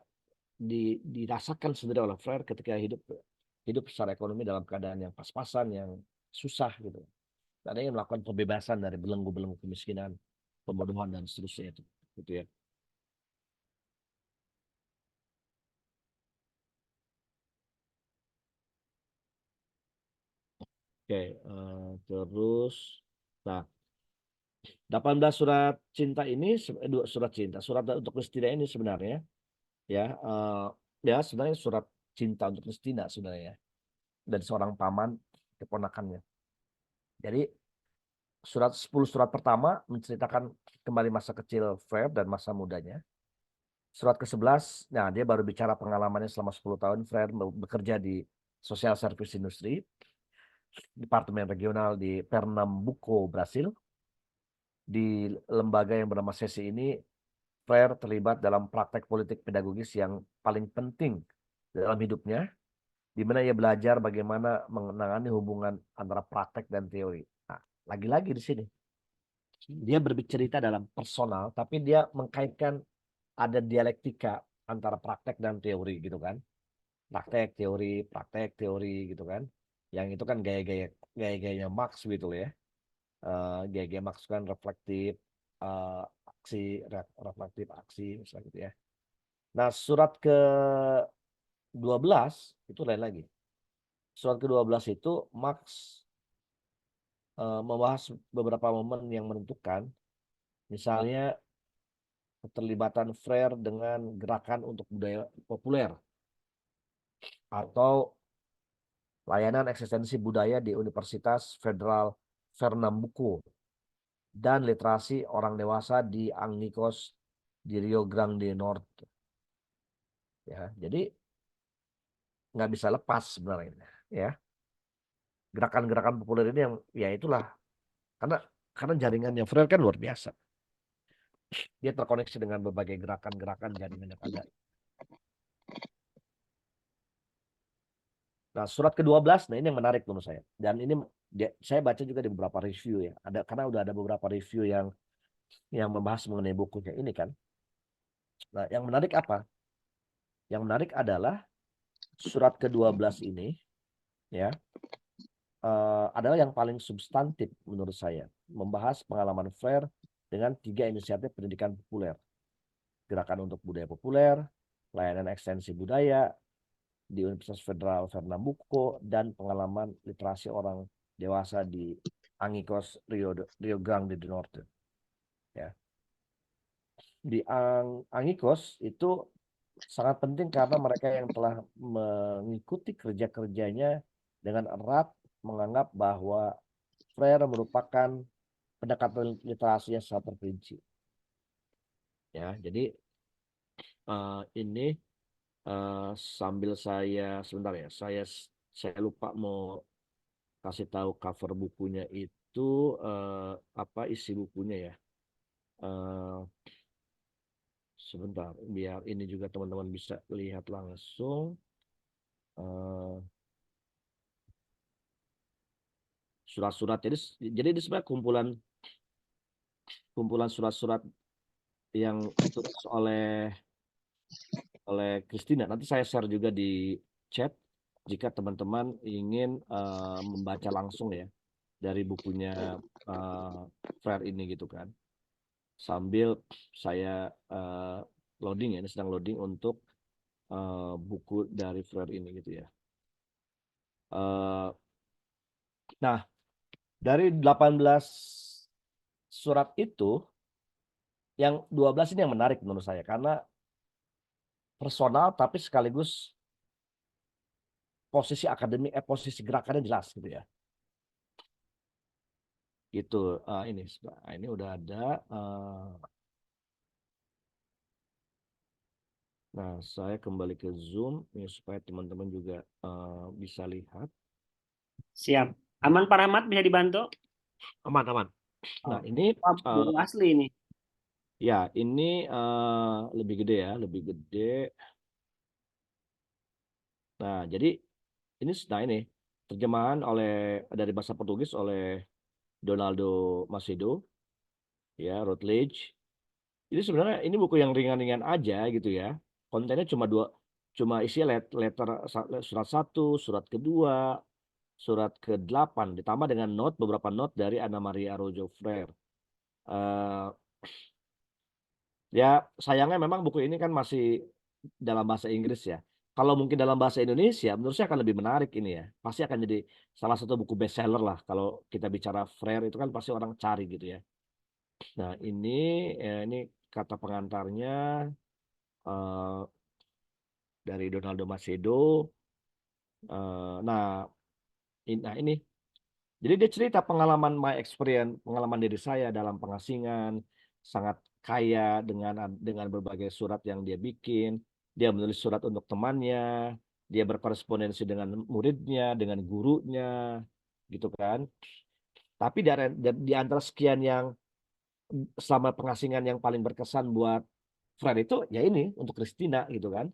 dirasakan sendiri oleh Freire ketika hidup secara ekonomi dalam keadaan yang pas-pasan, yang susah gitu. Dan dia melakukan pembebasan dari belenggu-belenggu kemiskinan, pembunuhan, dan seterusnya itu. Gitu ya. Oke, terus, nah, 18 surat cinta ini, surat untuk Christina ini sebenarnya, ya, sebenarnya surat cinta untuk Christina sebenarnya, dari seorang paman keponakannya. Jadi 10 surat pertama menceritakan kembali masa kecil Freire dan masa mudanya. Surat ke-11, nah dia baru bicara pengalamannya selama 10 tahun Freire bekerja di Social Service Industry, Departemen Regional di Pernambuco, Brasil. Di lembaga yang bernama Sesi ini, Freire terlibat dalam praktek politik pedagogis yang paling penting dalam hidupnya, di mana ia belajar bagaimana menangani hubungan antara praktek dan teori. Nah, lagi-lagi di sini dia berbicara dalam personal, tapi dia mengkaitkan ada dialektika antara praktek dan teori gitu kan. Praktek teori gitu kan. Yang itu kan gaya-gayanya Marx gitu ya. Gaya-gaya Marx kan reflektif aksi misalnya gitu ya. Nah, surat ke-12 itu lain lagi. Surat ke-12 itu Marx membahas beberapa momen yang menentukan. Misalnya keterlibatan Frere dengan gerakan untuk budaya populer atau layanan eksistensi budaya di Universitas Federal Pernambuco dan literasi orang dewasa di Angicos di Rio Grande Norte. Ya, jadi nggak bisa lepas sebenarnya, ya. Gerakan-gerakan populer ini yang ya itulah karena jaringannya Frere kan luar biasa. Dia terkoneksi dengan berbagai gerakan-gerakan jaringan yang ada. Nah, surat ke-12, nah ini yang menarik menurut saya. Dan ini saya baca juga di beberapa review ya. Karena udah ada beberapa review yang membahas mengenai bukunya ini kan. Nah, yang menarik apa? Yang menarik adalah surat ke-12 ini ya adalah yang paling substantif menurut saya. Membahas pengalaman Frere dengan 3 inisiatif pendidikan populer. Gerakan untuk budaya populer, layanan ekstensi budaya di Universitas Federal Pernambuco, dan pengalaman literasi orang dewasa di Angicos Rio Grande do Norte. Ya. Di Angicos itu sangat penting karena mereka yang telah mengikuti kerja-kerjanya dengan erat menganggap bahwa Frere merupakan pendekatan literasi yang sangat terperinci. Ya, jadi ini sambil saya sebentar ya, saya lupa mau kasih tahu cover bukunya itu apa isi bukunya ya. Sebentar, biar ini juga teman-teman bisa lihat langsung. Surat-surat, jadi ini sebenarnya kumpulan surat-surat yang ditulis oleh Christina. Nanti saya share juga di chat jika teman-teman ingin membaca langsung ya dari bukunya Frere ini gitu kan. Sambil saya loading ya, ini sedang loading untuk buku dari Frere ini gitu ya. Nah, dari 18 surat itu, yang 12 ini yang menarik menurut saya karena personal tapi sekaligus posisi akademik, posisi gerakannya jelas gitu ya. Gitu. Ini udah ada. Nah, saya kembali ke Zoom ya, supaya teman-teman juga bisa lihat. Siap. Aman Pak Rahmat, bisa dibantu? Aman. Nah, ini buku asli ini. ya, ini lebih gede ya, lebih gede. Nah, jadi ini terjemahan dari bahasa Portugis oleh Donaldo Macedo, ya, Routledge. Jadi sebenarnya ini buku yang ringan-ringan aja gitu ya. Kontennya cuma isi surat 1, surat kedua, surat ke-8, ditambah dengan beberapa note dari Ana Maria Araújo Freire. Ya sayangnya memang buku ini kan masih dalam bahasa Inggris ya. Kalau mungkin dalam bahasa Indonesia, menurut saya akan lebih menarik ini ya. Pasti akan jadi salah satu buku bestseller lah. Kalau kita bicara Frere itu kan pasti orang cari gitu ya. Nah ini kata pengantarnya dari Donaldo Macedo. Nah ini. Jadi dia cerita pengalaman pengalaman diri saya dalam pengasingan, sangat kaya dengan berbagai surat yang dia bikin. Dia menulis surat untuk temannya, dia berkorespondensi dengan muridnya, dengan gurunya, gitu kan. Tapi di antara sekian yang selama pengasingan yang paling berkesan buat Frere itu ya ini untuk Christina gitu kan.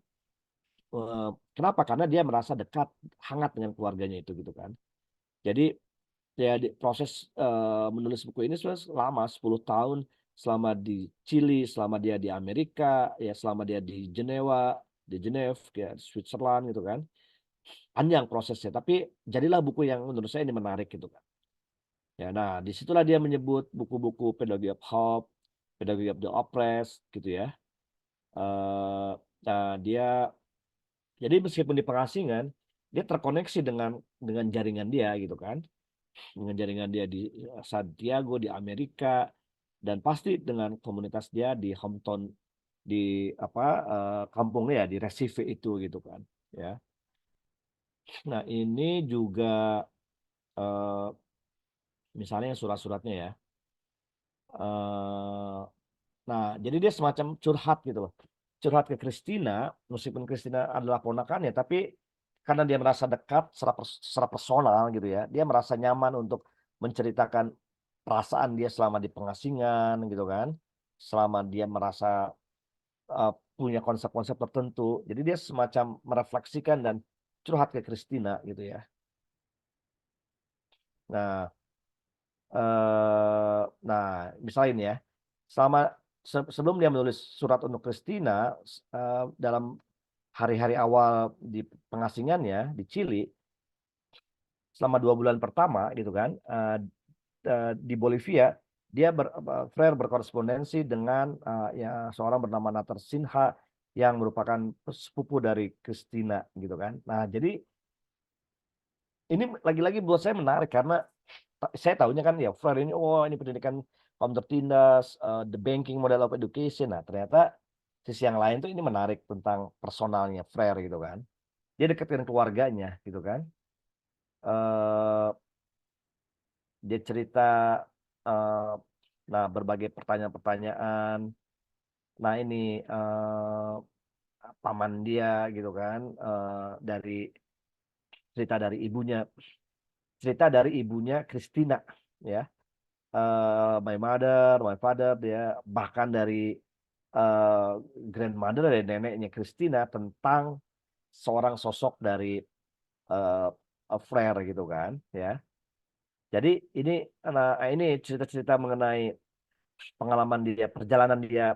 Kenapa? Karena dia merasa dekat, hangat dengan keluarganya itu gitu kan. Jadi ya proses menulis buku ini sudah lama, 10 tahun, selama di Chili, selama dia di Amerika, ya selama dia di Geneva, ya Switzerland gitu kan. Panjang prosesnya, tapi jadilah buku yang menurut saya ini menarik gitu kan. Ya, nah disitulah dia menyebut buku-buku Pedagogy of Hope, Pedagogy of the Oppressed gitu ya. Nah, jadi meskipun di pengasingan, dia terkoneksi dengan jaringan dia gitu kan. Dengan jaringan dia di Santiago, di Amerika, dan pasti dengan komunitas dia di hometown, di kampungnya ya di Recife itu gitu kan ya. Nah ini juga eh, misalnya surat-suratnya ya. Eh, nah jadi dia semacam curhat gitu loh, curhat ke Christina, meskipun Christina adalah ponakannya, tapi karena dia merasa dekat secara personal gitu ya, dia merasa nyaman untuk menceritakan perasaan dia selama di pengasingan gitu kan, selama dia merasa punya konsep-konsep tertentu. Jadi dia semacam merefleksikan dan curhat ke Christina gitu ya. Nah, nah misalnya ini ya, selama sebelum dia menulis surat untuk Christina, dalam hari-hari awal di pengasingannya di Chili, selama 2 bulan pertama gitu kan, di Bolivia, dia Frere berkorespondensi dengan ya seorang bernama Natar Sinha yang merupakan sepupu dari Christina gitu kan. Nah jadi ini lagi-lagi buat saya menarik karena saya tahunya kan ya Frere ini, oh ini pendidikan kaum tertindas, the banking model of education. Nah ternyata sisi yang lain tuh ini menarik tentang personalnya Frere gitu kan. Dia dekat dengan keluarganya gitu kan. Eh, dia cerita eh, nah berbagai pertanyaan-pertanyaan. Nah ini paman dia gitu kan, dari cerita dari ibunya Christina ya. My mother, my father, dia bahkan dari eh, grandmother, dari neneknya Christina, tentang seorang sosok dari eh, Frere gitu kan ya. Jadi ini cerita-cerita mengenai pengalaman dia, perjalanan dia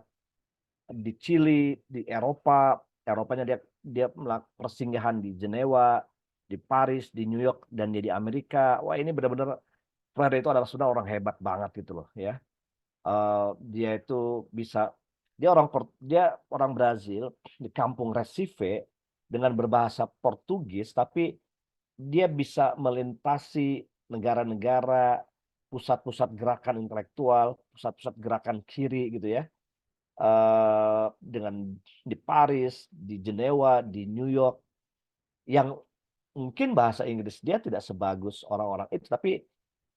di Chili, di Eropanya dia dia persinggahan di Jenewa, di Paris, di New York, dan dia di Amerika. Wah ini benar-benar Frere itu adalah sudah orang hebat banget gitu loh ya. Dia itu bisa, dia orang Brazil di kampung Recife dengan berbahasa Portugis, tapi dia bisa melintasi negara-negara, pusat-pusat gerakan intelektual, pusat-pusat gerakan kiri gitu ya, dengan di Paris, di Jenewa, di New York, yang mungkin bahasa Inggris dia tidak sebagus orang-orang itu, tapi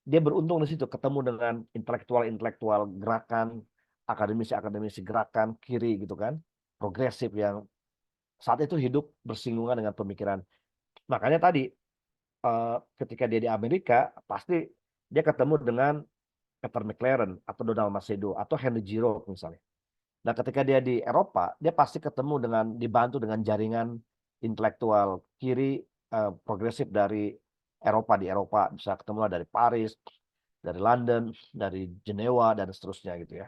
dia beruntung di situ ketemu dengan intelektual-intelektual gerakan, akademisi-akademisi gerakan kiri gitu kan, progresif yang saat itu hidup bersinggungan dengan pemikiran. Makanya tadi ketika dia di Amerika pasti dia ketemu dengan Peter McLaren atau Donald Macedo atau Henry Giraud misalnya. Nah, ketika dia di Eropa, dia pasti ketemu dibantu dengan jaringan intelektual kiri progresif dari Eropa. Di Eropa bisa ketemu dari Paris, dari London, dari Jenewa dan seterusnya gitu ya.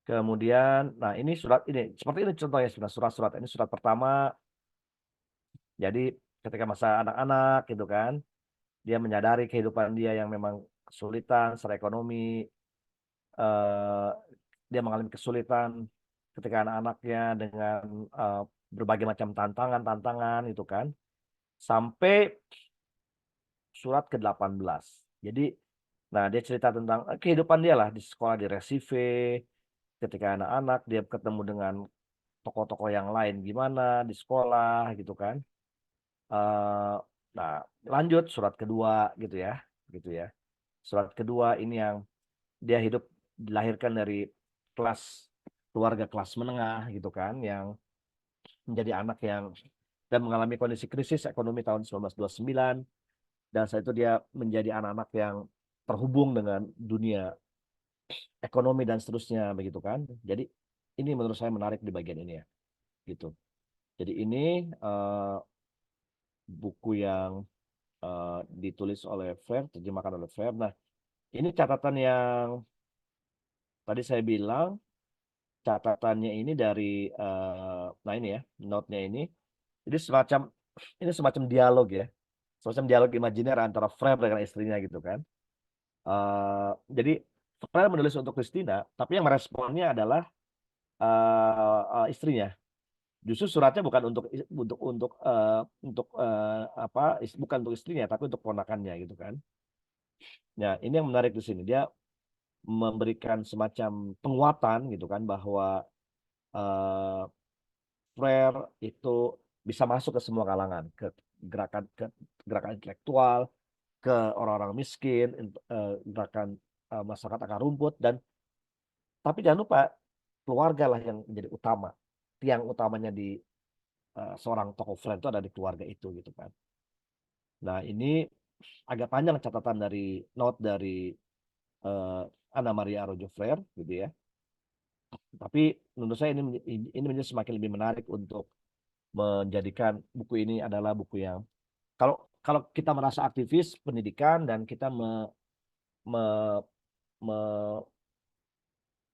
Kemudian, nah ini surat ini seperti ini contohnya, surat-surat ini surat pertama. Jadi ketika masa anak-anak gitu kan, dia menyadari kehidupan dia yang memang kesulitan secara ekonomi. eh, Dia mengalami kesulitan ketika anak-anaknya dengan eh, berbagai macam tantangan itu kan, sampai surat ke-18. Jadi nah dia cerita tentang kehidupan dia lah di sekolah di Recife, ketika anak-anak dia ketemu dengan tokoh-tokoh yang lain gimana di sekolah gitu kan. Eh, nah lanjut surat kedua gitu ya, gitu ya. Surat kedua ini yang dia hidup dilahirkan dari keluarga kelas menengah gitu kan, yang menjadi anak yang dan mengalami kondisi krisis ekonomi tahun 1929, dan saat itu dia menjadi anak-anak yang terhubung dengan dunia ekonomi dan seterusnya begitu kan. Jadi ini menurut saya menarik di bagian ini ya gitu. Jadi ini buku yang ditulis oleh Frere, terjemahkan oleh Frere. Nah ini catatan yang tadi saya bilang, catatannya ini dari nah ini ya, note-nya ini. Jadi semacam dialog ya, semacam dialog imajiner antara Frere dengan istrinya gitu kan. Jadi Frere menulis untuk Christina, tapi yang meresponnya adalah istrinya. Justru suratnya bukan bukan untuk istrinya, tapi untuk ponakannya gitu kan. Ya, ini yang menarik di sini. Dia memberikan semacam penguatan gitu kan bahwa Frere itu bisa masuk ke semua kalangan, ke gerakan intelektual, ke orang-orang miskin, gerakan masyarakat akar rumput, dan tapi jangan lupa keluarga lah yang menjadi utama. Tiang utamanya di seorang tokoh Frere itu ada di keluarga itu gitu kan. Nah, ini agak panjang catatan dari note dari Anna Maria Arroyo Frere gitu ya. Tapi menurut saya ini menjadi semakin lebih menarik untuk menjadikan buku ini adalah buku yang kalau kita merasa aktivis pendidikan dan kita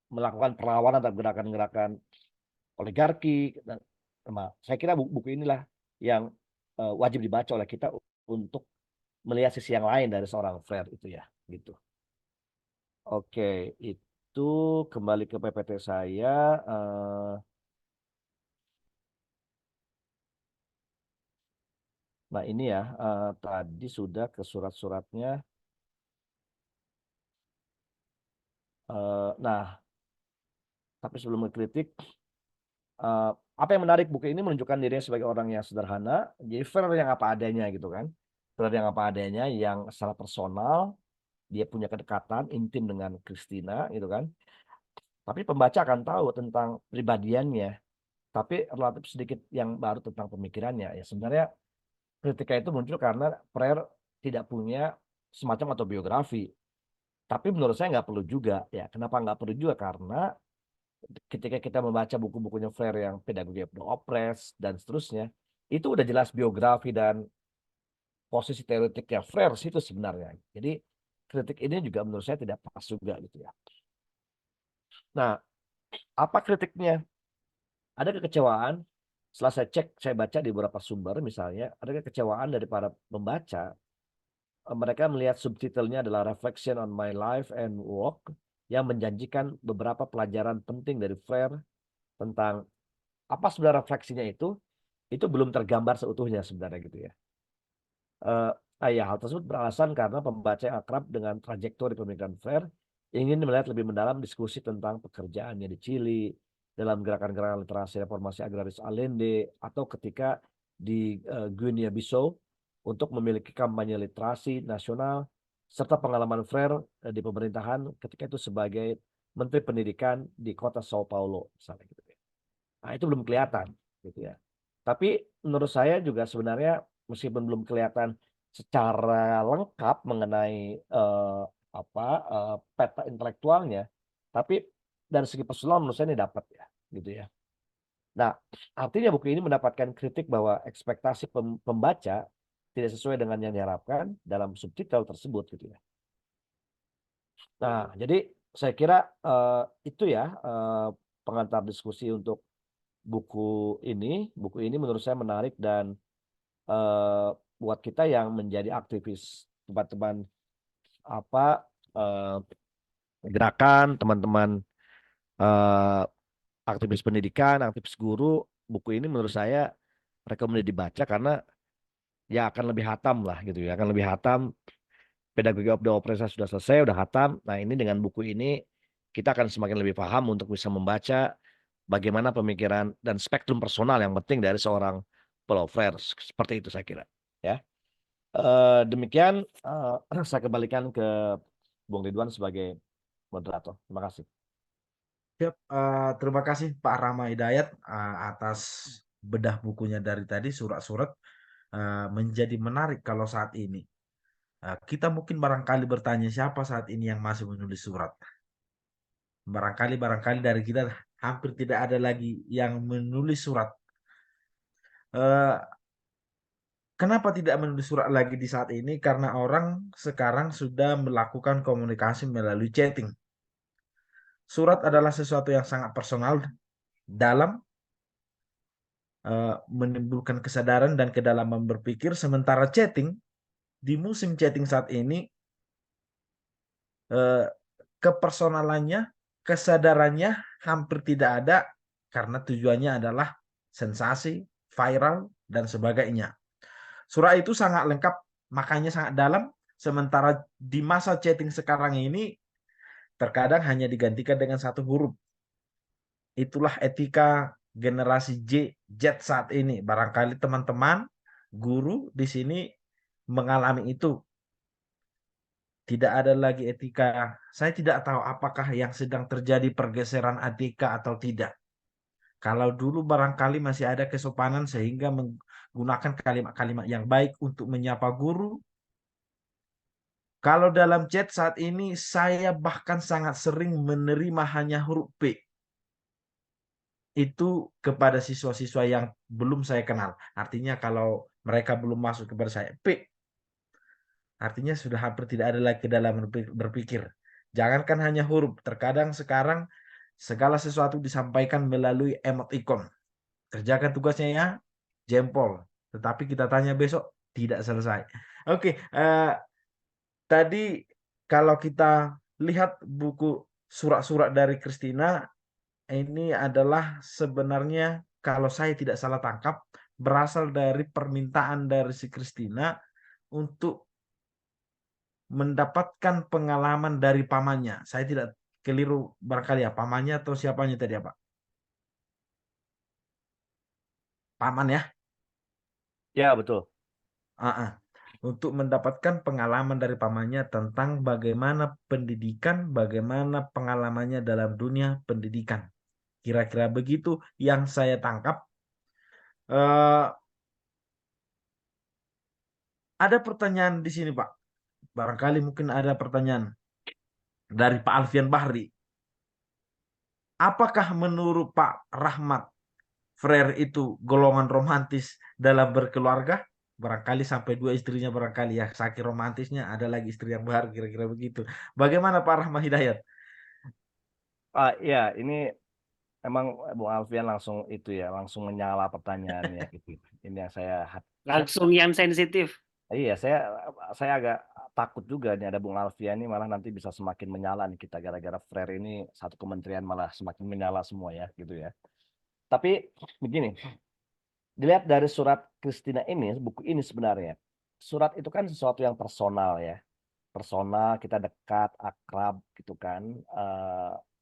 melakukan perlawanan terhadap gerakan-gerakan oligarki, saya kira buku inilah yang wajib dibaca oleh kita untuk melihat sisi yang lain dari seorang Frere itu ya, gitu. Oke, itu kembali ke PPT saya. Nah ini ya, tadi sudah ke surat-suratnya. Nah, tapi sebelum mengkritik, apa yang menarik buku ini menunjukkan dirinya sebagai orang yang sederhana, jadi Frere yang apa adanya gitu kan. Frere yang apa adanya, yang secara personal, dia punya kedekatan intim dengan Christina gitu kan. Tapi pembaca akan tahu tentang pribadiannya, tapi relatif sedikit yang baru tentang pemikirannya. Ya sebenarnya kritika itu muncul karena Frere tidak punya semacam autobiografi. Tapi menurut saya nggak perlu juga. Ya, kenapa nggak perlu juga? Karena ketika kita membaca buku-bukunya Frere yang Pedagogy of the Oppressed dan seterusnya, itu udah jelas biografi dan posisi teoretiknya Frere itu sebenarnya. Jadi kritik ini juga menurut saya tidak pas juga gitu ya. Nah, apa kritiknya? Ada kekecewaan. Setelah saya baca di beberapa sumber misalnya, ada kekecewaan dari para pembaca. Mereka melihat subtitlenya adalah Reflection on My Life and Work yang menjanjikan beberapa pelajaran penting dari Frere tentang apa sebenarnya refleksinya itu belum tergambar seutuhnya sebenarnya gitu ya. Ya, hal tersebut beralasan karena pembaca yang akrab dengan trajektori pemikiran Frere ingin melihat lebih mendalam diskusi tentang pekerjaannya di Chili, dalam gerakan-gerakan literasi reformasi agraris Allende, atau ketika di Guinea-Bissau untuk memiliki kampanye literasi nasional, serta pengalaman Frere di pemerintahan ketika itu sebagai Menteri Pendidikan di kota Sao Paulo misalnya gitu ya. Nah, itu belum kelihatan gitu ya. Tapi menurut saya juga sebenarnya meskipun belum kelihatan secara lengkap mengenai peta intelektualnya, tapi dari segi personal menurut saya ini dapat ya, gitu ya. Nah, artinya buku ini mendapatkan kritik bahwa ekspektasi pembaca tidak sesuai dengan yang diharapkan dalam subtitle tersebut, gitu ya. Nah, jadi saya kira itu ya pengantar diskusi untuk buku ini. Buku ini menurut saya menarik dan buat kita yang menjadi aktivis teman-teman gerakan, teman-teman aktivis pendidikan, aktivis guru, buku ini menurut saya rekomendasi dibaca karena ya akan lebih hatam lah gitu ya, akan lebih hatam. Pedagogy of the Oppressed sudah selesai, udah hatam. Nah ini dengan buku ini kita akan semakin lebih paham untuk bisa membaca bagaimana pemikiran dan spektrum personal yang penting dari seorang Paulo Freire. Seperti itu saya kira. Ya. Demikian saya kembalikan ke Bung Ridwan sebagai moderator. Terima kasih. Siap, terima kasih Pak Rama Hidayat atas bedah bukunya dari tadi, surat-surat menjadi menarik kalau saat ini. Kita mungkin barangkali bertanya siapa saat ini yang masih menulis surat. Barangkali dari kita hampir tidak ada lagi yang menulis surat. Kenapa tidak menulis surat lagi di saat ini? Karena orang sekarang sudah melakukan komunikasi melalui chatting. Surat adalah sesuatu yang sangat personal, dalam, menimbulkan kesadaran dan kedalaman berpikir. Sementara chatting, di musim chatting saat ini, kepersonalannya, kesadarannya hampir tidak ada karena tujuannya adalah sensasi, viral, dan sebagainya. Surat itu sangat lengkap, makanya sangat dalam, Sementara di masa chatting sekarang ini terkadang hanya digantikan dengan satu huruf. Itulah etika generasi Z saat ini. Barangkali teman-teman guru di sini mengalami itu. Tidak ada lagi etika. Saya tidak tahu apakah yang sedang terjadi pergeseran etika atau tidak. Kalau dulu barangkali masih ada kesopanan sehingga menggunakan kalimat-kalimat yang baik untuk menyapa guru. Kalau dalam chat saat ini saya bahkan sangat sering menerima hanya huruf P. Itu kepada siswa-siswa yang belum saya kenal. Artinya kalau mereka belum masuk kepada saya, P. Artinya sudah hampir tidak ada lagi dalam berpikir. Jangankan hanya huruf, terkadang sekarang segala sesuatu disampaikan melalui emoticon. Kerjakan tugasnya ya, jempol. Tetapi kita tanya besok, tidak selesai. Oke, tadi kalau kita lihat buku surat-surat dari Christina, ini adalah sebenarnya kalau saya tidak salah tangkap, berasal dari permintaan dari si Christina untuk mendapatkan pengalaman dari pamannya. Saya tidak keliru barangkali ya, pamannya atau siapanya tadi ya Pak? Paman ya? Ya, betul. Untuk mendapatkan pengalaman dari pamannya tentang bagaimana pendidikan, bagaimana pengalamannya dalam dunia pendidikan. Kira-kira begitu yang saya tangkap. Ada pertanyaan di sini Pak. Barangkali mungkin ada pertanyaan dari Pak Alfian Bahri. Apakah menurut Pak Rahmat, Frere itu golongan romantis dalam berkeluarga? Barangkali sampai 2 istrinya barangkali ya. Saking romantisnya ada lagi istri yang baru kira-kira begitu. Bagaimana Pak Rahmat Hidayat? Ya, ini emang Bung Alfian langsung itu ya, langsung menyala pertanyaannya gitu. Ini yang Langsung yang sensitif. iya, saya agak takut juga nih ada Bung Alfian ini malah nanti bisa semakin menyala nih kita gara-gara Frere ini satu kementerian malah semakin menyala semua ya gitu ya. Tapi begini, dilihat dari surat Christina ini, buku ini sebenarnya, surat itu kan sesuatu yang personal ya. Personal, kita dekat, akrab gitu kan.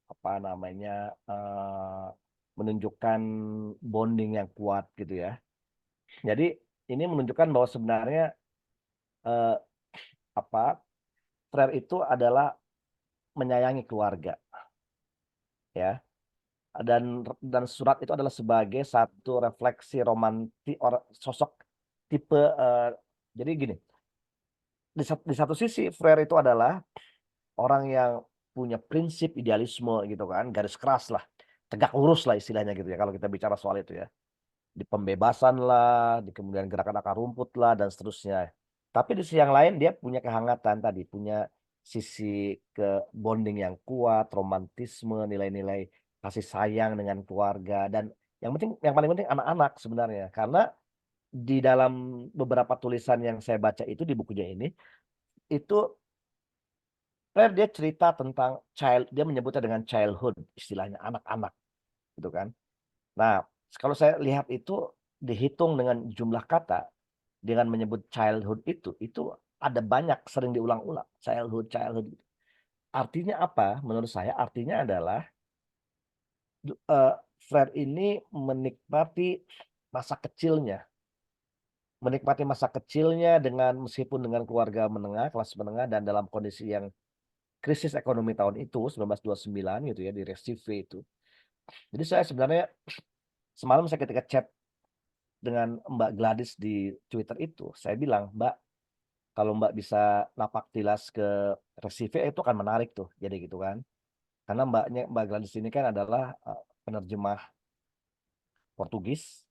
Apa namanya, menunjukkan bonding yang kuat gitu ya. Jadi ini menunjukkan bahwa sebenarnya Frere itu adalah menyayangi keluarga ya. Dan surat itu adalah sebagai satu refleksi romantis sosok tipe jadi gini, di satu sisi Frere itu adalah orang yang punya prinsip idealisme gitu kan, garis keras lah, tegak lurus lah istilahnya gitu ya kalau kita bicara soal itu ya. Di pembebasan lah, di kemudian gerakan akar rumput lah dan seterusnya. Tapi di sisi yang lain dia punya kehangatan tadi, punya sisi ke bonding yang kuat, romantisme, nilai-nilai kasih sayang dengan keluarga dan yang paling penting anak-anak sebenarnya. Karena di dalam beberapa tulisan yang saya baca itu di bukunya ini itu dia cerita tentang dia menyebutnya dengan childhood, istilahnya anak-anak gitu kan. Nah, kalau saya lihat itu dihitung dengan jumlah kata dengan menyebut childhood itu ada banyak sering diulang-ulang childhood. Artinya apa? Menurut saya artinya adalah Frere ini menikmati masa kecilnya. Menikmati masa kecilnya meskipun dengan keluarga menengah, kelas menengah dan dalam kondisi yang krisis ekonomi tahun itu 1929 gitu ya di Recife itu. Jadi saya sebenarnya semalam saya ketika chat dengan Mbak Gladys di Twitter itu, saya bilang, Mbak, kalau Mbak bisa napak tilas ke Recife itu akan menarik tuh, jadi gitu kan. Karena Mbak Gladys ini kan adalah penerjemah Portugis,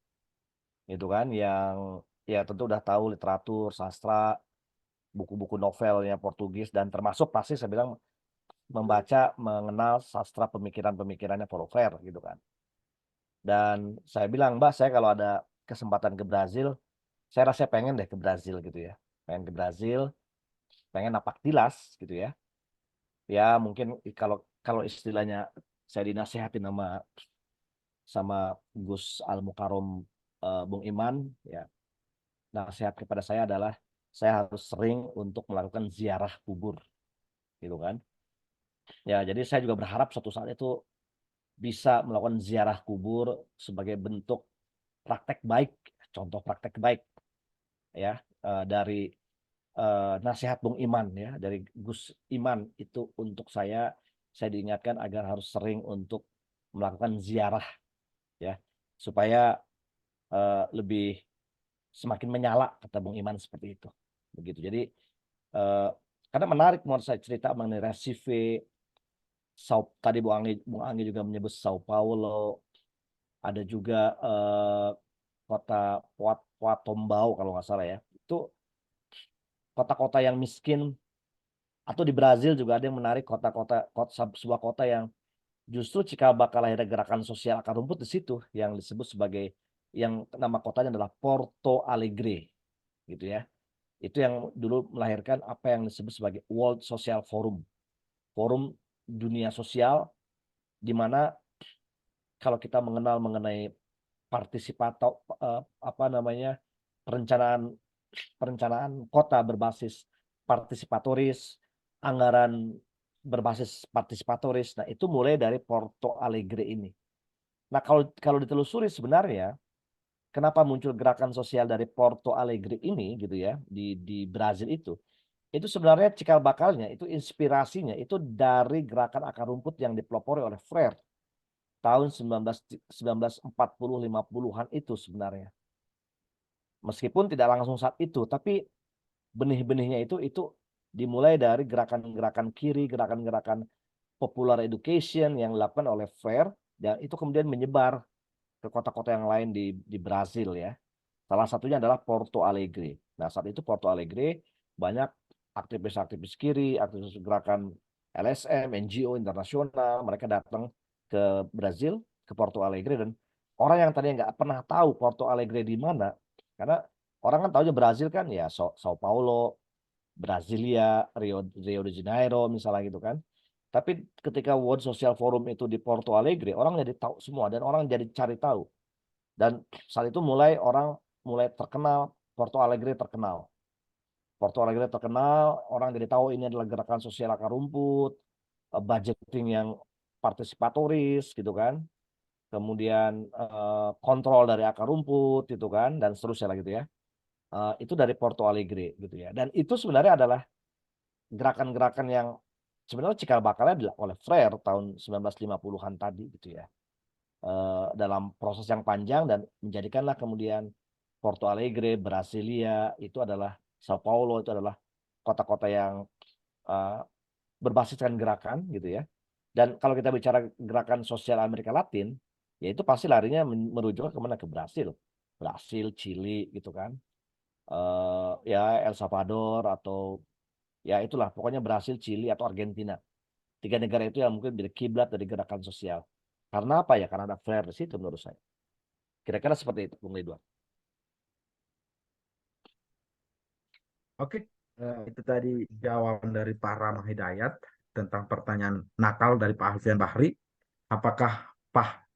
gitu kan, yang ya tentu udah tahu literatur, sastra, buku-buku novelnya Portugis dan termasuk pasti saya bilang mengenal sastra pemikirannya Paulo Freire gitu kan. Dan saya bilang, Mbak, saya kalau ada kesempatan ke Brazil, saya rasa pengen deh ke Brazil gitu ya. Pengen ke Brazil, pengen napak tilas gitu ya. Ya mungkin kalau istilahnya saya dinasehatin sama Gus Al Mukarrom Bung Iman ya. Nasihat kepada saya adalah saya harus sering untuk melakukan ziarah kubur, gitu kan. Ya, jadi saya juga berharap suatu saat itu bisa melakukan ziarah kubur sebagai bentuk praktek baik, contoh praktek baik ya, dari nasihat Bung Iman ya, dari Gus Iman itu untuk saya diingatkan agar harus sering untuk melakukan ziarah ya, supaya lebih semakin menyala, kata Bung Iman seperti itu. Begitu. Jadi karena menarik menurut saya cerita mengenai Recife, tadi Bung Anggi juga menyebut Sao Paulo, ada juga kota Poitombao kalau nggak salah ya. Itu kota-kota yang miskin, atau di Brazil juga ada yang menarik sebuah kota yang justru cikal bakal lahirnya gerakan sosial akar rumput di situ, yang disebut sebagai, yang nama kotanya adalah Porto Alegre gitu ya. Itu yang dulu melahirkan apa yang disebut sebagai World Social Forum, forum dunia sosial, di mana kalau kita mengenal mengenai partisipator perencanaan kota berbasis partisipatoris, anggaran berbasis partisipatoris. Nah, itu mulai dari Porto Alegre ini. Nah, kalau ditelusuri sebenarnya kenapa muncul gerakan sosial dari Porto Alegre ini gitu ya, di Brazil itu sebenarnya cikal bakalnya, itu inspirasinya itu dari gerakan akar rumput yang dipelopori oleh Freire tahun 1940-50-an itu sebenarnya. Meskipun tidak langsung saat itu, tapi benih-benihnya itu dimulai dari gerakan-gerakan kiri, gerakan-gerakan popular education yang dilakukan oleh Freire, dan itu kemudian menyebar ke kota-kota yang lain di Brazil ya. Salah satunya adalah Porto Alegre. Nah, saat itu Porto Alegre banyak aktivis-aktivis kiri, aktivis gerakan LSM, NGO internasional, mereka datang ke Brazil, ke Porto Alegre, dan orang yang tadinya nggak pernah tahu Porto Alegre di mana, karena orang kan tahunya Brazil kan ya Sao Paulo, Brasilia, Rio de Janeiro misalnya gitu kan. Tapi ketika World Social Forum itu di Porto Alegre, orang jadi tahu semua dan orang jadi cari tahu. Dan saat itu mulai terkenal, Porto Alegre terkenal. Porto Alegre terkenal, orang jadi tahu ini adalah gerakan sosial akar rumput, budgeting yang partisipatoris gitu kan. Kemudian kontrol dari akar rumput gitu kan, dan seterusnya lah gitu ya. Itu dari Porto Alegre gitu ya. Dan itu sebenarnya adalah gerakan-gerakan yang sebenarnya cikal bakalnya dilakukan oleh Freire tahun 1950-an tadi gitu ya. Dalam proses yang panjang, dan menjadikanlah kemudian Porto Alegre, Brasilia itu adalah, Sao Paulo itu adalah kota-kota yang berbasiskan gerakan gitu ya. Dan kalau kita bicara gerakan sosial Amerika Latin, ya itu pasti larinya merujuk kemana? Ke Brasil, Chili gitu kan. Ya El Salvador, atau ya itulah pokoknya Brasil, Chili atau Argentina. 3 negara itu yang mungkin menjadi kiblat dari gerakan sosial. Karena apa ya? Karena ada Freire di situ menurut saya. Kira-kira seperti itu, Bung Ridwan. Oke, itu tadi jawaban dari Pak Rahmat Hidayat tentang pertanyaan nakal dari Pak Alfian Bahri. Apakah Pak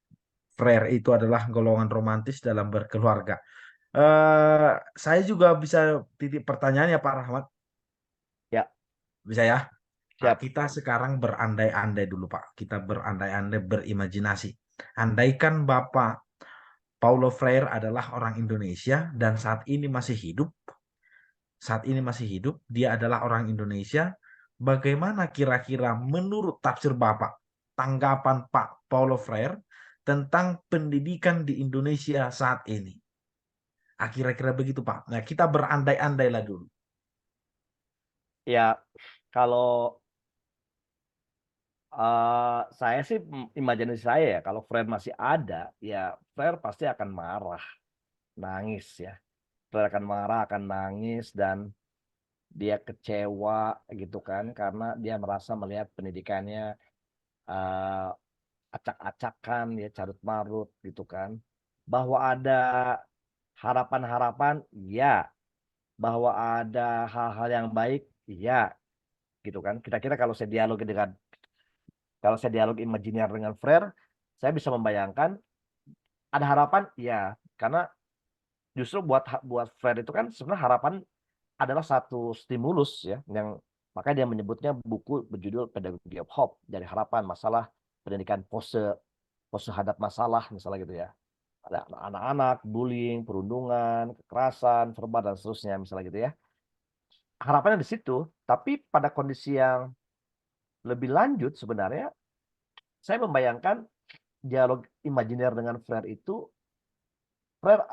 Freire itu adalah golongan romantis dalam berkeluarga? Saya juga bisa titik pertanyaan ya Pak Rahmat. Ya, Bisa ya? Pak, siap. kita sekarang berandai-andai dulu Pak. Kita berandai-andai, berimajinasi. Andaikan Bapak Paulo Freire adalah orang Indonesia dan saat ini masih hidup. Saat ini masih hidup, dia adalah orang Indonesia. Bagaimana kira-kira menurut tafsir Bapak, tanggapan Pak Paulo Freire tentang pendidikan di Indonesia saat ini? Kira-kira begitu Pak. Nah, kita berandai-andai lah dulu. Ya, kalau saya sih, imajinasi saya ya, kalau Freire masih ada, ya Freire pasti akan marah, nangis ya. Freire akan marah, akan nangis, dan dia kecewa gitu kan, karena dia merasa melihat pendidikannya uh, acak-acakan, ya carut marut gitu kan. Bahwa ada harapan-harapan, ya. Bahwa ada hal-hal yang baik, ya gitu kan. Kira-kira kalau saya dialog imajiner dengan Freire, saya bisa membayangkan ada harapan, ya, karena justru buat Freire itu kan sebenarnya harapan adalah satu stimulus ya, yang makanya dia menyebutnya buku berjudul Pedagogy of Hope, dari harapan, masalah pendidikan pose hadap masalah misalnya gitu ya. Ada anak-anak, bullying, perundungan, kekerasan, verbal dan seterusnya misalnya gitu ya. Harapannya di situ, tapi pada kondisi yang lebih lanjut sebenarnya saya membayangkan dialog imajiner dengan Freire itu, Freire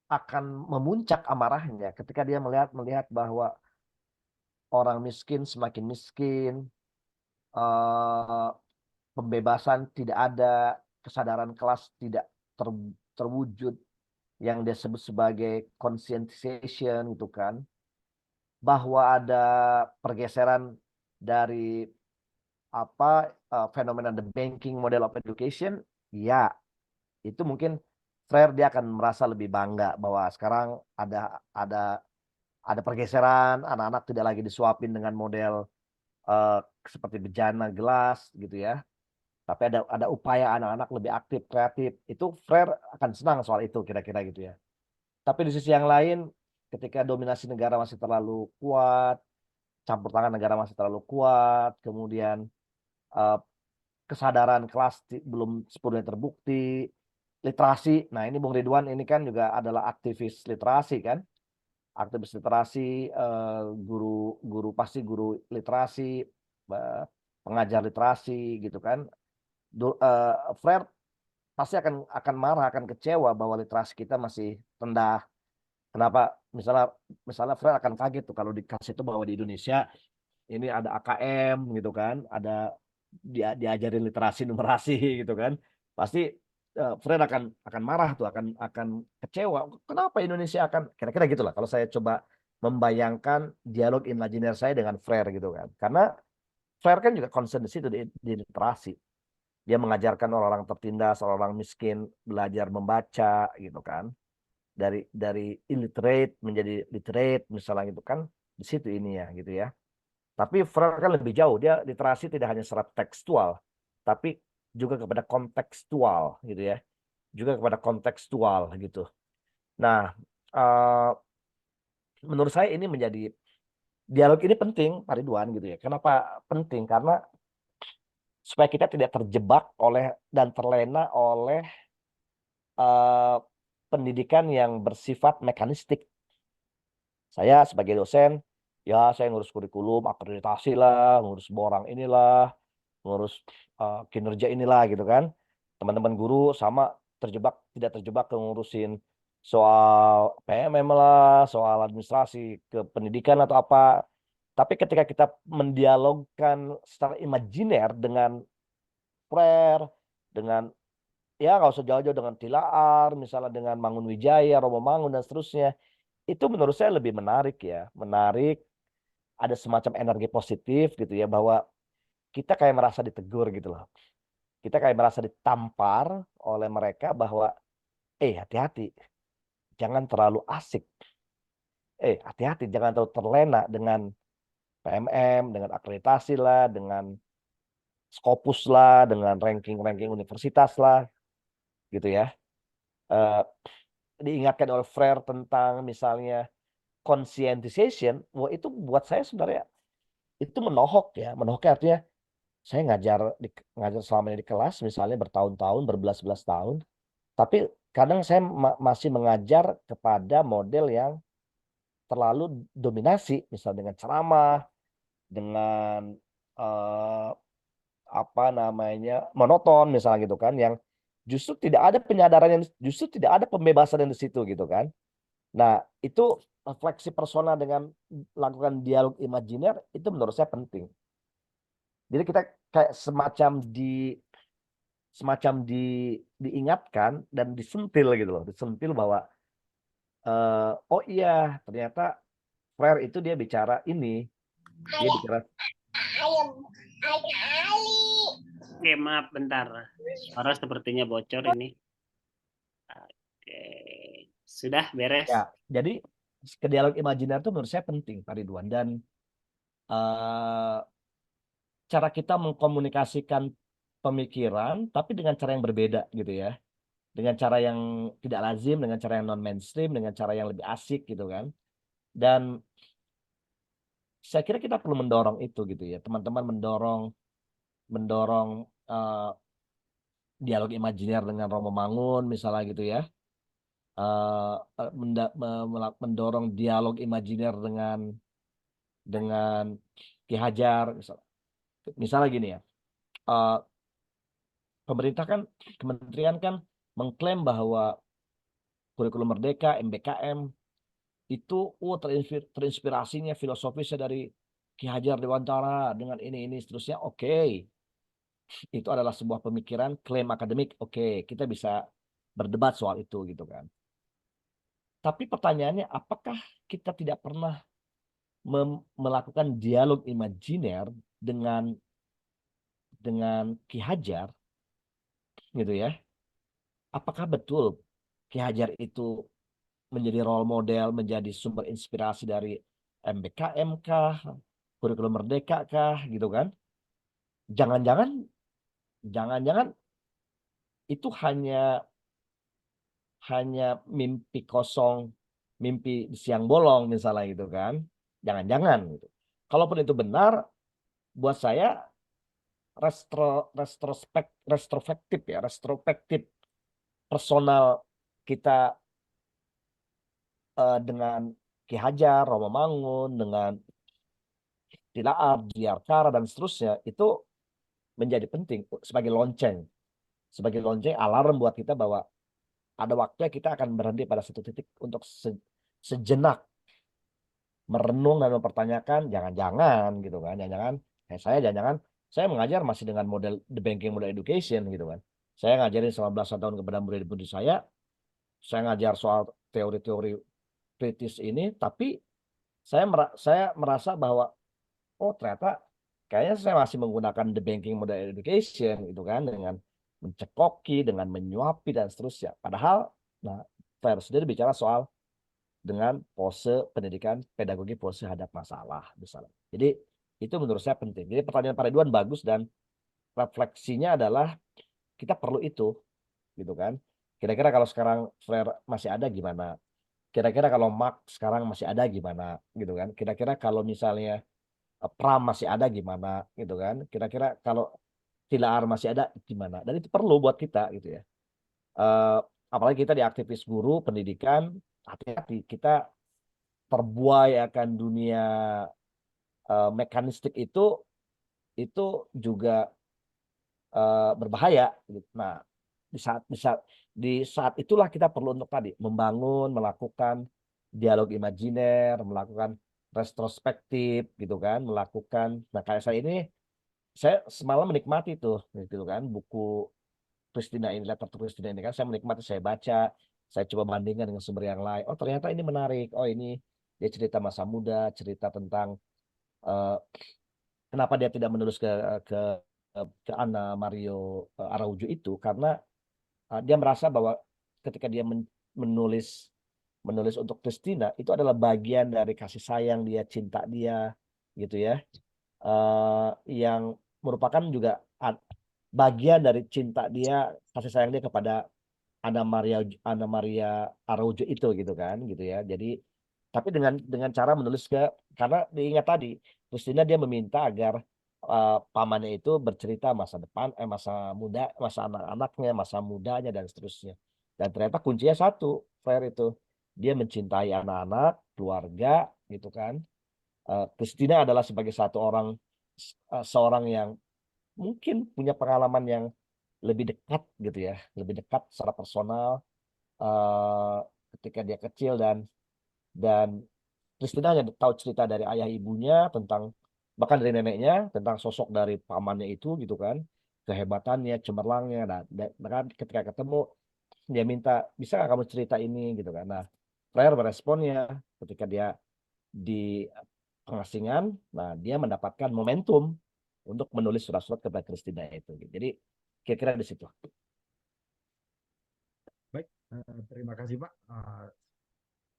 akan memuncak amarahnya ketika dia melihat bahwa orang miskin semakin miskin, pembebasan tidak ada, kesadaran kelas tidak terwujud, yang dia sebut sebagai conscientization gitu kan, bahwa ada pergeseran dari fenomena the banking model of education, ya itu mungkin Freire dia akan merasa lebih bangga bahwa sekarang ada pergeseran, anak-anak tidak lagi disuapin dengan model seperti bejana gelas gitu ya. Tapi ada upaya anak-anak lebih aktif, kreatif. Itu Freire akan senang soal itu kira-kira gitu ya. Tapi di sisi yang lain, ketika dominasi negara masih terlalu kuat, campur tangan negara masih terlalu kuat, kemudian kesadaran kelas belum sepenuhnya terbukti, literasi. Nah, ini Bung Ridwan ini kan juga adalah aktivis literasi kan. Aktivis literasi, guru pasti guru literasi, pengajar literasi gitu kan. Freire pasti akan marah, akan kecewa bahwa literasi kita masih rendah. Kenapa? Misalnya Freire akan kaget tuh kalau dikasih itu bahwa di Indonesia ini ada AKM gitu kan, ada diajarin literasi numerasi gitu kan. Pasti Freire akan marah tuh, akan kecewa. Kenapa Indonesia akan kira-kira gitulah kalau saya coba membayangkan dialog imajiner saya dengan Freire gitu kan. Karena Freire kan juga concern di situ di literasi. Dia mengajarkan orang-orang tertindas, orang-orang miskin belajar membaca gitu kan. Dari illiterate menjadi literate misalnya gitu kan. Di situ ini ya gitu ya. Tapi Freire kan lebih jauh, dia literasi tidak hanya secara tekstual, tapi juga kepada kontekstual gitu ya. Juga kepada kontekstual gitu. Nah, menurut saya ini menjadi dialog ini penting, Pak Ridwan gitu ya. Kenapa penting? Karena supaya kita tidak terjebak oleh dan terlena oleh pendidikan yang bersifat mekanistik. Saya sebagai dosen, ya saya ngurus kurikulum, akreditasi lah, ngurus borang inilah, ngurus kinerja inilah gitu kan. Teman-teman guru sama tidak terjebak ke ngurusin soal PMM lah, soal administrasi ke pendidikan atau apa. Tapi ketika kita mendialogkan secara imajiner dengan Freire, dengan ya nggak usah jauh-jauh dengan Tilaar, misalnya dengan Mangunwijaya, Romo Mangun dan seterusnya, itu menurut saya lebih menarik ya, menarik. Ada semacam energi positif gitu ya, bahwa kita kayak merasa ditegur gitu loh. Kita kayak merasa ditampar oleh mereka bahwa hati-hati, jangan terlalu asik. Hati-hati, jangan terlalu terlena dengan PMM, dengan akreditasi lah, dengan Scopus lah, dengan ranking-ranking universitas lah, gitu ya. Diingatkan oleh Freire tentang misalnya conscientization, wah itu buat saya sebenarnya itu menohok ya. Menohoknya artinya saya ngajar selama ini di kelas misalnya bertahun-tahun, berbelas-belas tahun, tapi kadang saya masih mengajar kepada model yang terlalu dominasi, misalnya dengan ceramah, dengan monoton misalnya gitu kan, yang justru tidak ada penyadaran, yang justru tidak ada pembebasan yang di situ gitu kan. Nah, itu refleksi persona dengan lakukan dialog imajiner itu menurut saya penting. Jadi kita kayak semacam diingatkan dan disentil gitu loh, disentil bahwa oh iya ternyata Freire itu dia bicara ini, dia bicara. Oke, maaf bentar. Suara sepertinya bocor ini. Oke, sudah beres. Ya, jadi ke dialog imajiner itu menurut saya penting, Pak Ridwan, dan cara kita mengkomunikasikan pemikiran tapi dengan cara yang berbeda gitu ya. Dengan cara yang tidak lazim, dengan cara yang non mainstream, dengan cara yang lebih asik gitu kan. Dan saya kira kita perlu mendorong itu gitu ya, teman-teman mendorong dialog imajiner dengan Romo Mangun misalnya gitu ya. Mendorong dialog imajiner dengan Ki Hajar misalnya gini ya. Pemerintah kan, kementerian kan mengklaim bahwa kurikulum merdeka, MBKM itu terinspirasinya filosofisnya dari Ki Hajar Dewantara dengan ini seterusnya. Oke. Itu adalah sebuah pemikiran, klaim akademik. Oke, kita bisa berdebat soal itu gitu kan. Tapi pertanyaannya, apakah kita tidak pernah melakukan dialog imajiner dengan Ki Hajar gitu ya? Apakah betul Ki Hajar itu menjadi role model, menjadi sumber inspirasi dari MBKM kah, kurikulum merdeka kah, gitu kan? Jangan-jangan itu hanya mimpi kosong, mimpi siang bolong misalnya gitu kan? Jangan-jangan gitu. Kalaupun itu benar, buat saya retrospektif personal kita dengan Ki Hajar, Romo Mangun, dengan Tilaar, Diarkara dan seterusnya itu menjadi penting sebagai lonceng alarm buat kita bahwa ada waktunya kita akan berhenti pada satu titik untuk sejenak merenung dan mempertanyakan jangan-jangan gitu kan, jangan-jangan saya mengajar masih dengan model the banking model education gitu kan. Saya ngajarin selama belasan tahun kepada murid-murid saya ngajar soal teori-teori kritis ini, tapi saya merasa bahwa oh ternyata kayaknya saya masih menggunakan the banking model education itu kan, dengan mencekoki, dengan menyuapi dan seterusnya. Padahal, nah, saya sendiri bicara soal dengan pose pendidikan pedagogi pose hadap masalah misalnya. Jadi itu menurut saya penting. Jadi pertanyaan Pak Ridwan bagus dan refleksinya adalah kita perlu itu gitu kan. Kira-kira kalau sekarang Flair masih ada gimana? Kira-kira kalau Mark sekarang masih ada gimana gitu kan? Kira-kira kalau misalnya Pram masih ada gimana gitu kan? Kira-kira kalau Tilaar masih ada gimana? Dan itu perlu buat kita gitu ya. Apalagi kita di aktivis guru pendidikan, hati-hati kita terbuai akan dunia mekanistik itu juga berbahaya. Nah, di saat itulah kita perlu untuk tadi membangun, melakukan dialog imajiner, melakukan retrospektif gitu kan, nah kayak saya semalam menikmati tuh gitu kan buku Christina ini, letter to Christina ini kan saya menikmati, saya baca, saya coba bandingkan dengan sumber yang lain. Oh ternyata ini menarik. Oh ini dia cerita masa muda, cerita tentang kenapa dia tidak menulis ke Ana Mario Araujo itu karena dia merasa bahwa ketika dia menulis untuk Christina itu adalah bagian dari kasih sayang dia, cinta dia gitu ya, yang merupakan juga bagian dari cinta dia, kasih sayang dia kepada Ana Maria Araujo itu gitu kan gitu ya. Jadi tapi dengan cara menulis karena diingat tadi Christina dia meminta agar pamannya itu bercerita masa depan, masa muda, masa anak-anaknya, masa mudanya dan seterusnya. Dan ternyata kuncinya satu, Claire itu dia mencintai anak-anak, keluarga gitu kan. Christina adalah sebagai seorang yang mungkin punya pengalaman yang lebih dekat gitu ya, lebih dekat secara personal ketika dia kecil dan Christina hanya tahu cerita dari ayah ibunya tentang bahkan dari neneknya tentang sosok dari pamannya itu gitu kan, kehebatannya, cemerlangnya. Nah, ketika ketemu dia minta bisa nggak kamu cerita ini gitu kan. Nah, Claire meresponnya ketika dia di pengasingan, nah dia mendapatkan momentum untuk menulis surat-surat kepada Christina itu. Jadi kira-kira di situ. Baik, terima kasih Pak.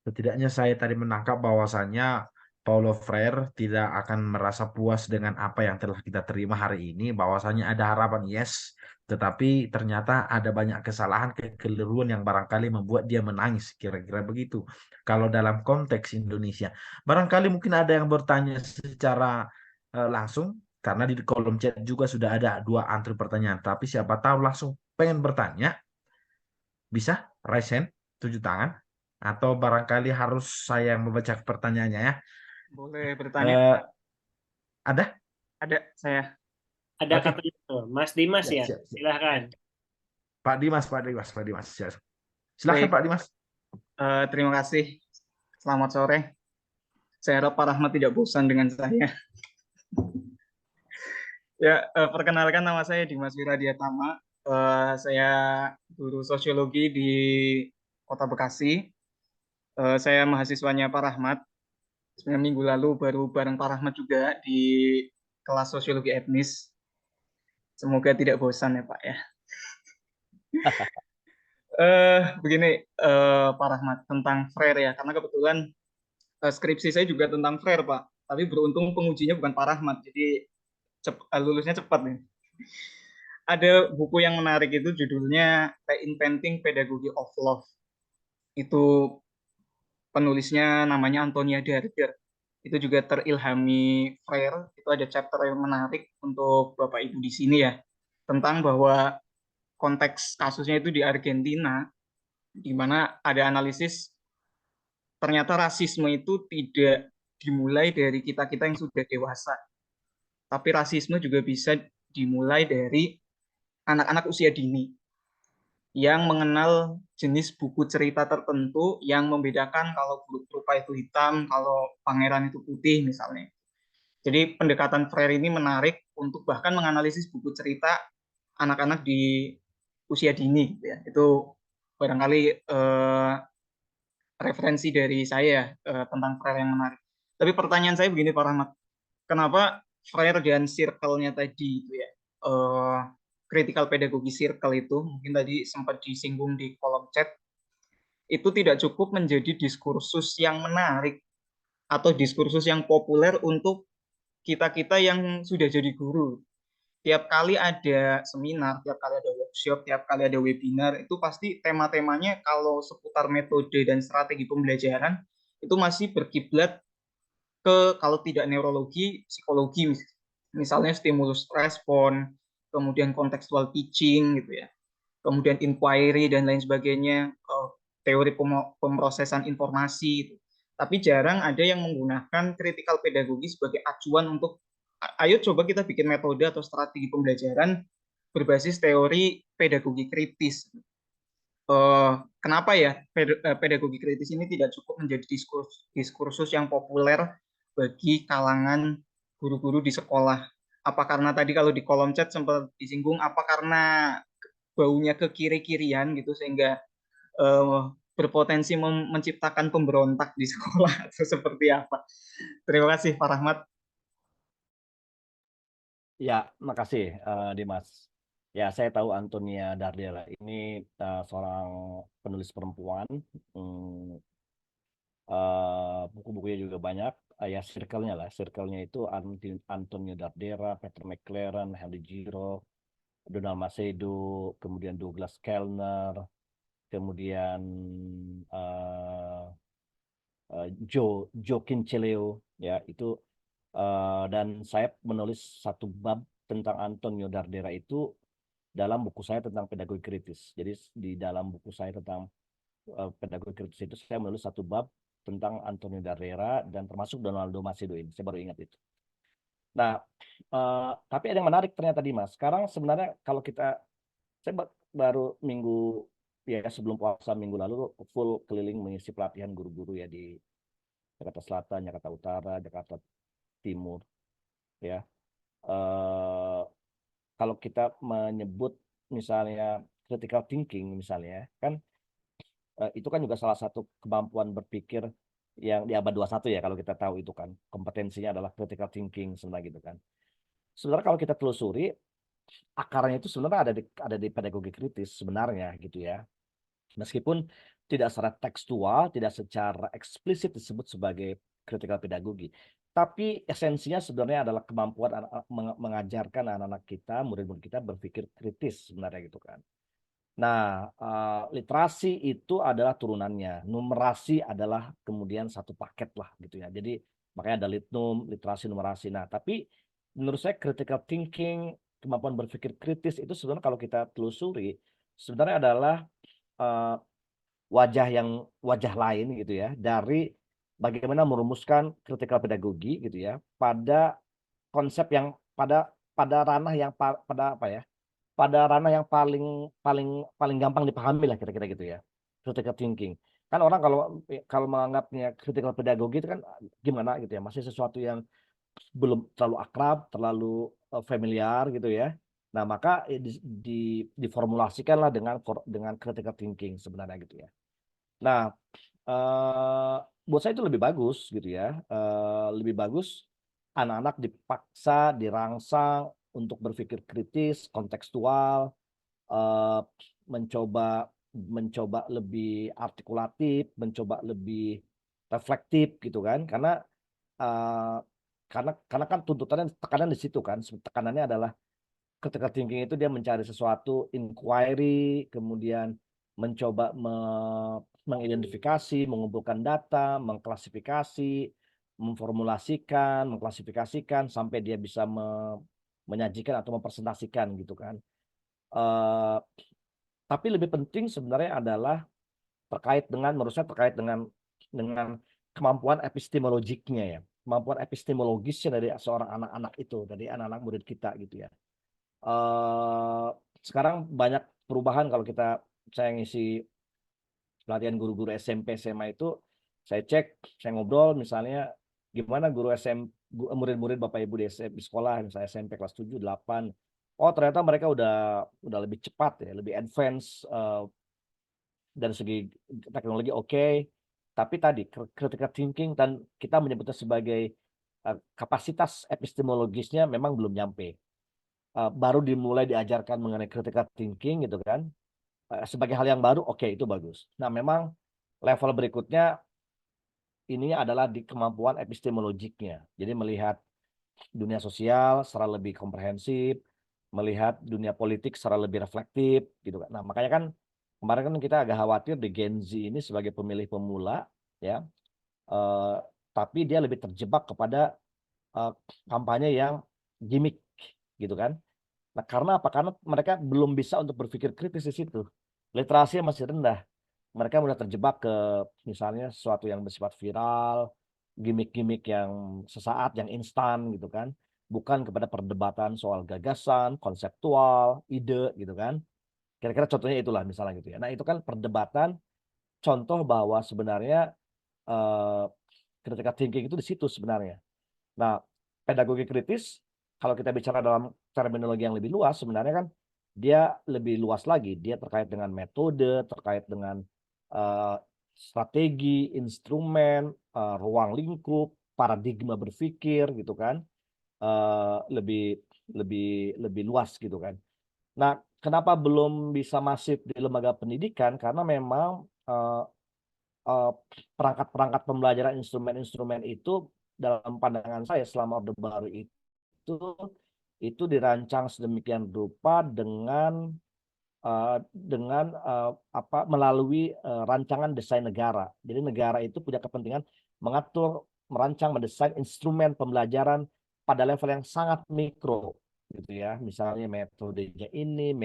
Setidaknya saya tadi menangkap bahwasannya Paulo Freire tidak akan merasa puas dengan apa yang telah kita terima hari ini, bahwasanya ada harapan, yes, tetapi ternyata ada banyak kesalahan, kekeliruan yang barangkali membuat dia menangis, kira-kira begitu. Kalau dalam konteks Indonesia, barangkali mungkin ada yang bertanya secara langsung, karena di kolom chat juga sudah ada 2 antri pertanyaan, tapi siapa tahu langsung pengen bertanya, bisa raise hand, 7 tangan, atau barangkali harus saya yang membaca pertanyaannya ya. Boleh bertanya, Eh, Pak? ada? Ada saya. Ada Oke. katanya tuh, Mas Dimas Siap, ya. siap, siap. Silahkan. Pak Dimas. Silakan Baik. Pak Dimas. Terima kasih. Selamat sore. Saya harap Pak Rahmat tidak bosan dengan saya. Ya, perkenalkan, nama saya Dimas Wiradiatama. Saya guru sosiologi di Kota Bekasi. Saya mahasiswanya Pak Rahmat. Sebenarnya minggu lalu baru bareng Pak Rahmat juga di kelas sosiologi etnis. Semoga tidak bosan ya Pak ya. Begini, Pak Rahmat, tentang Freire ya, karena kebetulan skripsi saya juga tentang Freire Pak, tapi beruntung pengujinya bukan Pak Rahmat, jadi lulusnya cepat nih. Ada buku yang menarik itu judulnya Reinventing Pedagogy of Love. Itu penulisnya namanya Antonia Darder. Itu juga terilhami Freire. Itu ada chapter yang menarik untuk Bapak Ibu di sini ya, tentang bahwa konteks kasusnya itu di Argentina, di mana ada analisis ternyata rasisme itu tidak dimulai dari kita-kita yang sudah dewasa, tapi rasisme juga bisa dimulai dari anak-anak usia dini yang mengenal jenis buku cerita tertentu yang membedakan kalau buruk rupa itu hitam, kalau pangeran itu putih misalnya. Jadi pendekatan Freire ini menarik untuk bahkan menganalisis buku cerita anak-anak di usia dini gitu ya. Itu barangkali referensi dari saya tentang Freire yang menarik. Tapi pertanyaan saya begini Pak Rahmat, kenapa Freire dan circle-nya tadi itu ya, critical pedagogy circle itu mungkin tadi sempat disinggung di kolom chat, itu tidak cukup menjadi diskursus yang menarik atau diskursus yang populer untuk kita-kita yang sudah jadi guru. Tiap kali ada seminar, tiap kali ada workshop, tiap kali ada webinar, itu pasti tema-temanya kalau seputar metode dan strategi pembelajaran itu masih berkiblat ke, kalau tidak neurologi, psikologi, misalnya stimulus respon, kemudian contextual teaching gitu ya, kemudian inquiry dan lain sebagainya, teori pemrosesan informasi gitu. Tapi jarang ada yang menggunakan critical pedagogy sebagai acuan untuk ayo coba kita bikin metode atau strategi pembelajaran berbasis teori pedagogi kritis. Kenapa ya pedagogi kritis ini tidak cukup menjadi diskursus yang populer bagi kalangan guru-guru di sekolah? Apa karena tadi kalau di kolom chat sempat disinggung, apa karena baunya ke kiri-kirian gitu sehingga berpotensi menciptakan pemberontak di sekolah atau seperti apa? Terima kasih Pak Rahmat. Ya, makasih Dimas. Ya, saya tahu Antonia Dardera ini seorang penulis perempuan. Buku-bukunya juga banyak. Ya, circle-nya lah. Circle-nya itu Antonia Dardera, Peter McLaren, Henry Giro, Donald Macedo, kemudian Douglas Kellner, kemudian Joe Kincheleo, ya itu. Dan saya menulis satu bab tentang Antonio Dardera itu dalam buku saya tentang pedagogi kritis. Jadi di dalam buku saya tentang pedagogi kritis itu saya menulis satu bab tentang Antonio Dardera dan termasuk Donaldo Macedo ini. Saya baru ingat itu. Nah, tapi ada yang menarik ternyata Dimas. Sekarang sebenarnya kalau saya baru minggu ya sebelum puasa minggu lalu full keliling mengisi pelatihan guru-guru ya di Jakarta Selatan, Jakarta Utara, Jakarta Timur, ya. Kalau kita menyebut misalnya critical thinking misalnya, kan itu kan juga salah satu kemampuan berpikir yang di abad 21 ya, kalau kita tahu itu kan kompetensinya adalah critical thinking sebenarnya gitu kan. Sebenarnya kalau kita telusuri akarnya itu sebenarnya ada di pedagogi kritis sebenarnya gitu ya. Meskipun tidak secara tekstual, tidak secara eksplisit disebut sebagai critical pedagogy. Tapi esensinya sebenarnya adalah kemampuan mengajarkan anak-anak kita, murid-murid kita berpikir kritis sebenarnya gitu kan. Nah, literasi itu adalah turunannya, numerasi adalah kemudian satu paket lah gitu ya. Jadi makanya ada litnum, literasi, numerasi. Nah, tapi menurut saya critical thinking, kemampuan berpikir kritis itu sebenarnya kalau kita telusuri sebenarnya adalah wajah lain gitu ya dari bagaimana merumuskan critical pedagogi gitu ya pada konsep yang pada ranah yang pada apa ya? Pada ranah yang paling gampang dipahami lah kira-kira gitu ya. Critical thinking. Kan orang kalau menganggapnya critical pedagogi itu kan gimana gitu ya, masih sesuatu yang belum terlalu akrab, terlalu familiar gitu ya. Nah, maka diformulasikanlah dengan critical thinking sebenarnya gitu ya. Nah, buat saya itu lebih bagus gitu ya. Lebih bagus anak-anak dipaksa, dirangsang untuk berpikir kritis, kontekstual, mencoba lebih artikulatif, mencoba lebih reflektif gitu kan. Karena kan tuntutannya tekanan di situ kan. Tekanannya adalah critical thinking itu dia mencari sesuatu, inquiry, kemudian mencoba mengidentifikasi, mengumpulkan data, mengklasifikasi, memformulasikan, mengklasifikasikan sampai dia bisa menyajikan atau mempresentasikan gitu kan. Tapi lebih penting sebenarnya adalah menurut saya terkait dengan kemampuan epistemologiknya ya, kemampuan epistemologisnya dari seorang anak-anak itu, dari anak-anak murid kita gitu ya. Sekarang banyak perubahan kalau saya ngisi pelatihan guru-guru SMP SMA itu, saya ngobrol misalnya gimana guru murid-murid Bapak Ibu di sekolah misalnya SMP kelas 7, 8. Oh, ternyata mereka udah lebih cepat ya, lebih advance dari segi teknologi oke. Tapi tadi critical thinking dan kita menyebutnya sebagai kapasitas epistemologisnya memang belum nyampe. Baru dimulai diajarkan mengenai critical thinking gitu kan. Sebagai hal yang baru, oke, itu bagus. Nah, memang level berikutnya ini adalah di kemampuan epistemologiknya. Jadi melihat dunia sosial secara lebih komprehensif, melihat dunia politik secara lebih reflektif gitu kan. Nah, makanya kan kemarin kan kita agak khawatir di Gen Z ini sebagai pemilih pemula ya. Tapi dia lebih terjebak kepada kampanye yang gimmick gitu kan. Nah, karena apa? Karena mereka belum bisa untuk berpikir kritis di situ. Literasinya masih rendah. Mereka mudah terjebak ke misalnya sesuatu yang bersifat viral, gimmick-gimmick yang sesaat, yang instan gitu kan. Bukan kepada perdebatan soal gagasan, konseptual, ide gitu kan. Kira-kira contohnya itulah misalnya gitu ya. Nah, itu kan perdebatan contoh bahwa sebenarnya critical thinking itu di situ sebenarnya. Nah, pedagogi kritis kalau kita bicara dalam terminologi yang lebih luas sebenarnya kan dia lebih luas lagi. Dia terkait dengan metode, terkait dengan strategi, instrumen, ruang lingkup, paradigma berpikir gitu kan. Lebih luas gitu kan. Nah, kenapa belum bisa masif di lembaga pendidikan? Karena memang perangkat-perangkat pembelajaran, instrumen-instrumen itu dalam pandangan saya selama Orde Baru itu dirancang sedemikian rupa dengan melalui rancangan desain negara. Jadi negara itu punya kepentingan mengatur, merancang, mendesain instrumen pembelajaran pada level yang sangat mikro gitu ya. Misalnya metodenya ini,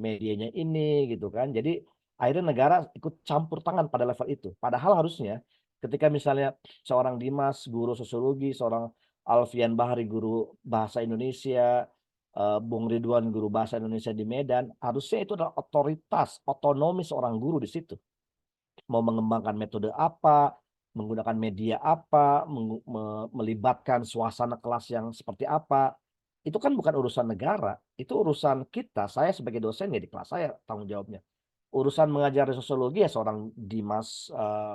medianya ini gitu kan. Jadi akhirnya negara ikut campur tangan pada level itu. Padahal harusnya ketika misalnya seorang Dimas guru sosiologi, seorang Alfian Bahri guru bahasa Indonesia, Bung Ridwan guru bahasa Indonesia di Medan, harusnya itu adalah otoritas, otonomi seorang guru di situ. Mau mengembangkan metode apa, menggunakan media apa, melibatkan suasana kelas yang seperti apa, itu kan bukan urusan negara, itu urusan kita. Saya sebagai dosen ya di kelas saya tanggung jawabnya. Urusan mengajar sosiologi ya seorang Dimas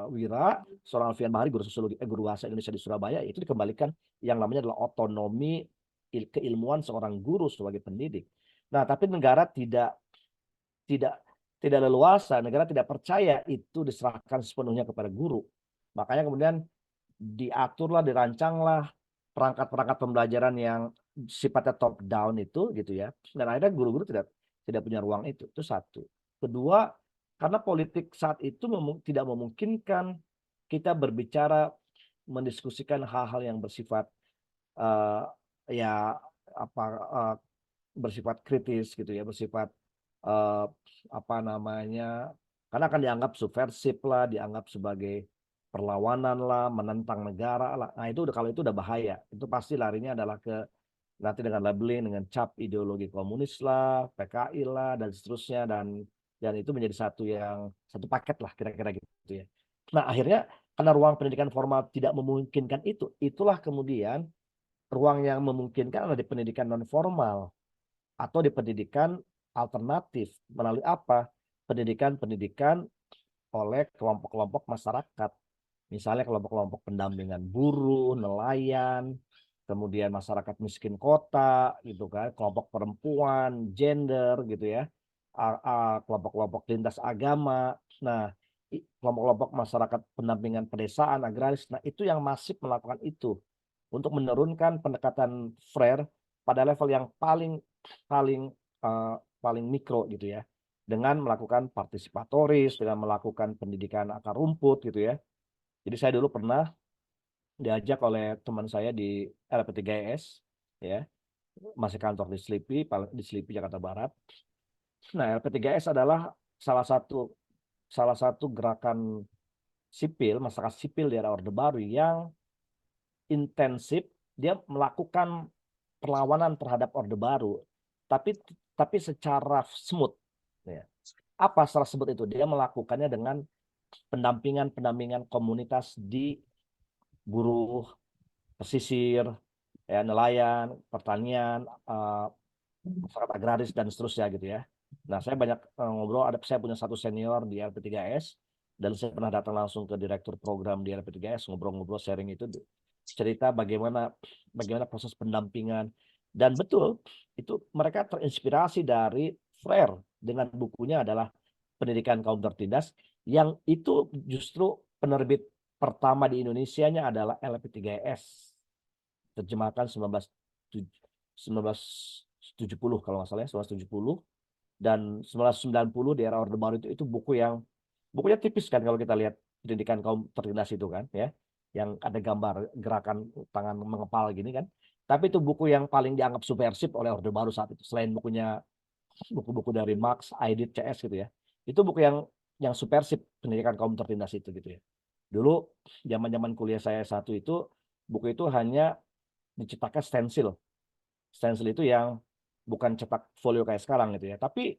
Wira, seorang Alfian Bahri guru sosiologi, guru bahasa Indonesia di Surabaya, itu dikembalikan yang namanya adalah otonomi keilmuan seorang guru sebagai pendidik. Nah, tapi negara tidak leluasa, negara tidak percaya itu diserahkan sepenuhnya kepada guru. Makanya kemudian diaturlah, dirancanglah perangkat-perangkat pembelajaran yang sifatnya top down itu gitu ya. Dan akhirnya guru-guru tidak punya ruang itu. Itu satu. Kedua, karena politik saat itu tidak memungkinkan kita berbicara, mendiskusikan hal-hal yang bersifat eh, ya apa bersifat kritis gitu ya, bersifat eh, apa namanya, karena akan dianggap subversif lah, dianggap sebagai perlawanan lah, menentang negara lah. Nah itu kalau itu udah bahaya, itu pasti larinya adalah ke nanti dengan labeling, dengan cap ideologi komunis lah, PKI lah, dan seterusnya, dan itu menjadi satu paket lah kira-kira gitu ya. Nah akhirnya karena ruang pendidikan formal tidak memungkinkan itu, itulah kemudian ruang yang memungkinkan adalah di pendidikan non formal atau di pendidikan alternatif melalui apa? Pendidikan oleh kelompok-kelompok masyarakat. Misalnya kelompok-kelompok pendampingan buruh, nelayan, kemudian masyarakat miskin kota, gitu kan, kelompok perempuan, gender, gitu ya, kelompok-kelompok lintas agama. Nah, kelompok-kelompok masyarakat pendampingan pedesaan, agraris. Nah, itu yang masif melakukan itu untuk menurunkan pendekatan Freire pada level yang paling mikro gitu ya, dengan melakukan partisipatoris, dengan melakukan pendidikan akar rumput gitu ya. Jadi saya dulu pernah diajak oleh teman saya di LP3S ya, masih kantor di Selipi Jakarta Barat. Nah, LP3S adalah salah satu gerakan sipil, masyarakat sipil di era Orde Baru yang intensif. Dia melakukan perlawanan terhadap Orde Baru, tapi secara smooth ya. Apa secara smooth itu? Dia melakukannya dengan pendampingan komunitas di buruh, pesisir, ya, nelayan, pertanian, masyarakat agraris dan seterusnya gitu ya. Nah, saya banyak ngobrol, saya punya satu senior di LP3S dan saya pernah datang langsung ke direktur program di LP3S, ngobrol-ngobrol, sharing itu, cerita bagaimana proses pendampingan. Dan betul, itu mereka terinspirasi dari Freire dengan bukunya adalah Pendidikan Kaum Tertindas, yang itu justru penerbit pertama di Indonesianya adalah LP3S. Terjemahkan 1970 kalau nggak salah ya, 1970. Dan 1990 di era Orde Baru itu bukunya tipis kan kalau kita lihat Pendidikan Kaum Tertindas itu kan ya, yang ada gambar gerakan tangan mengepal gini kan. Tapi itu buku yang paling dianggap subversif oleh Orde Baru saat itu, selain buku-buku dari Marx, Aidit, CS gitu ya. Itu buku yang subversif, Pendidikan Kaum Tertindas itu gitu ya. Dulu zaman-zaman kuliah saya satu itu, buku itu hanya dicetaknya stensil. Stensil itu yang bukan cetak folio kayak sekarang gitu ya. Tapi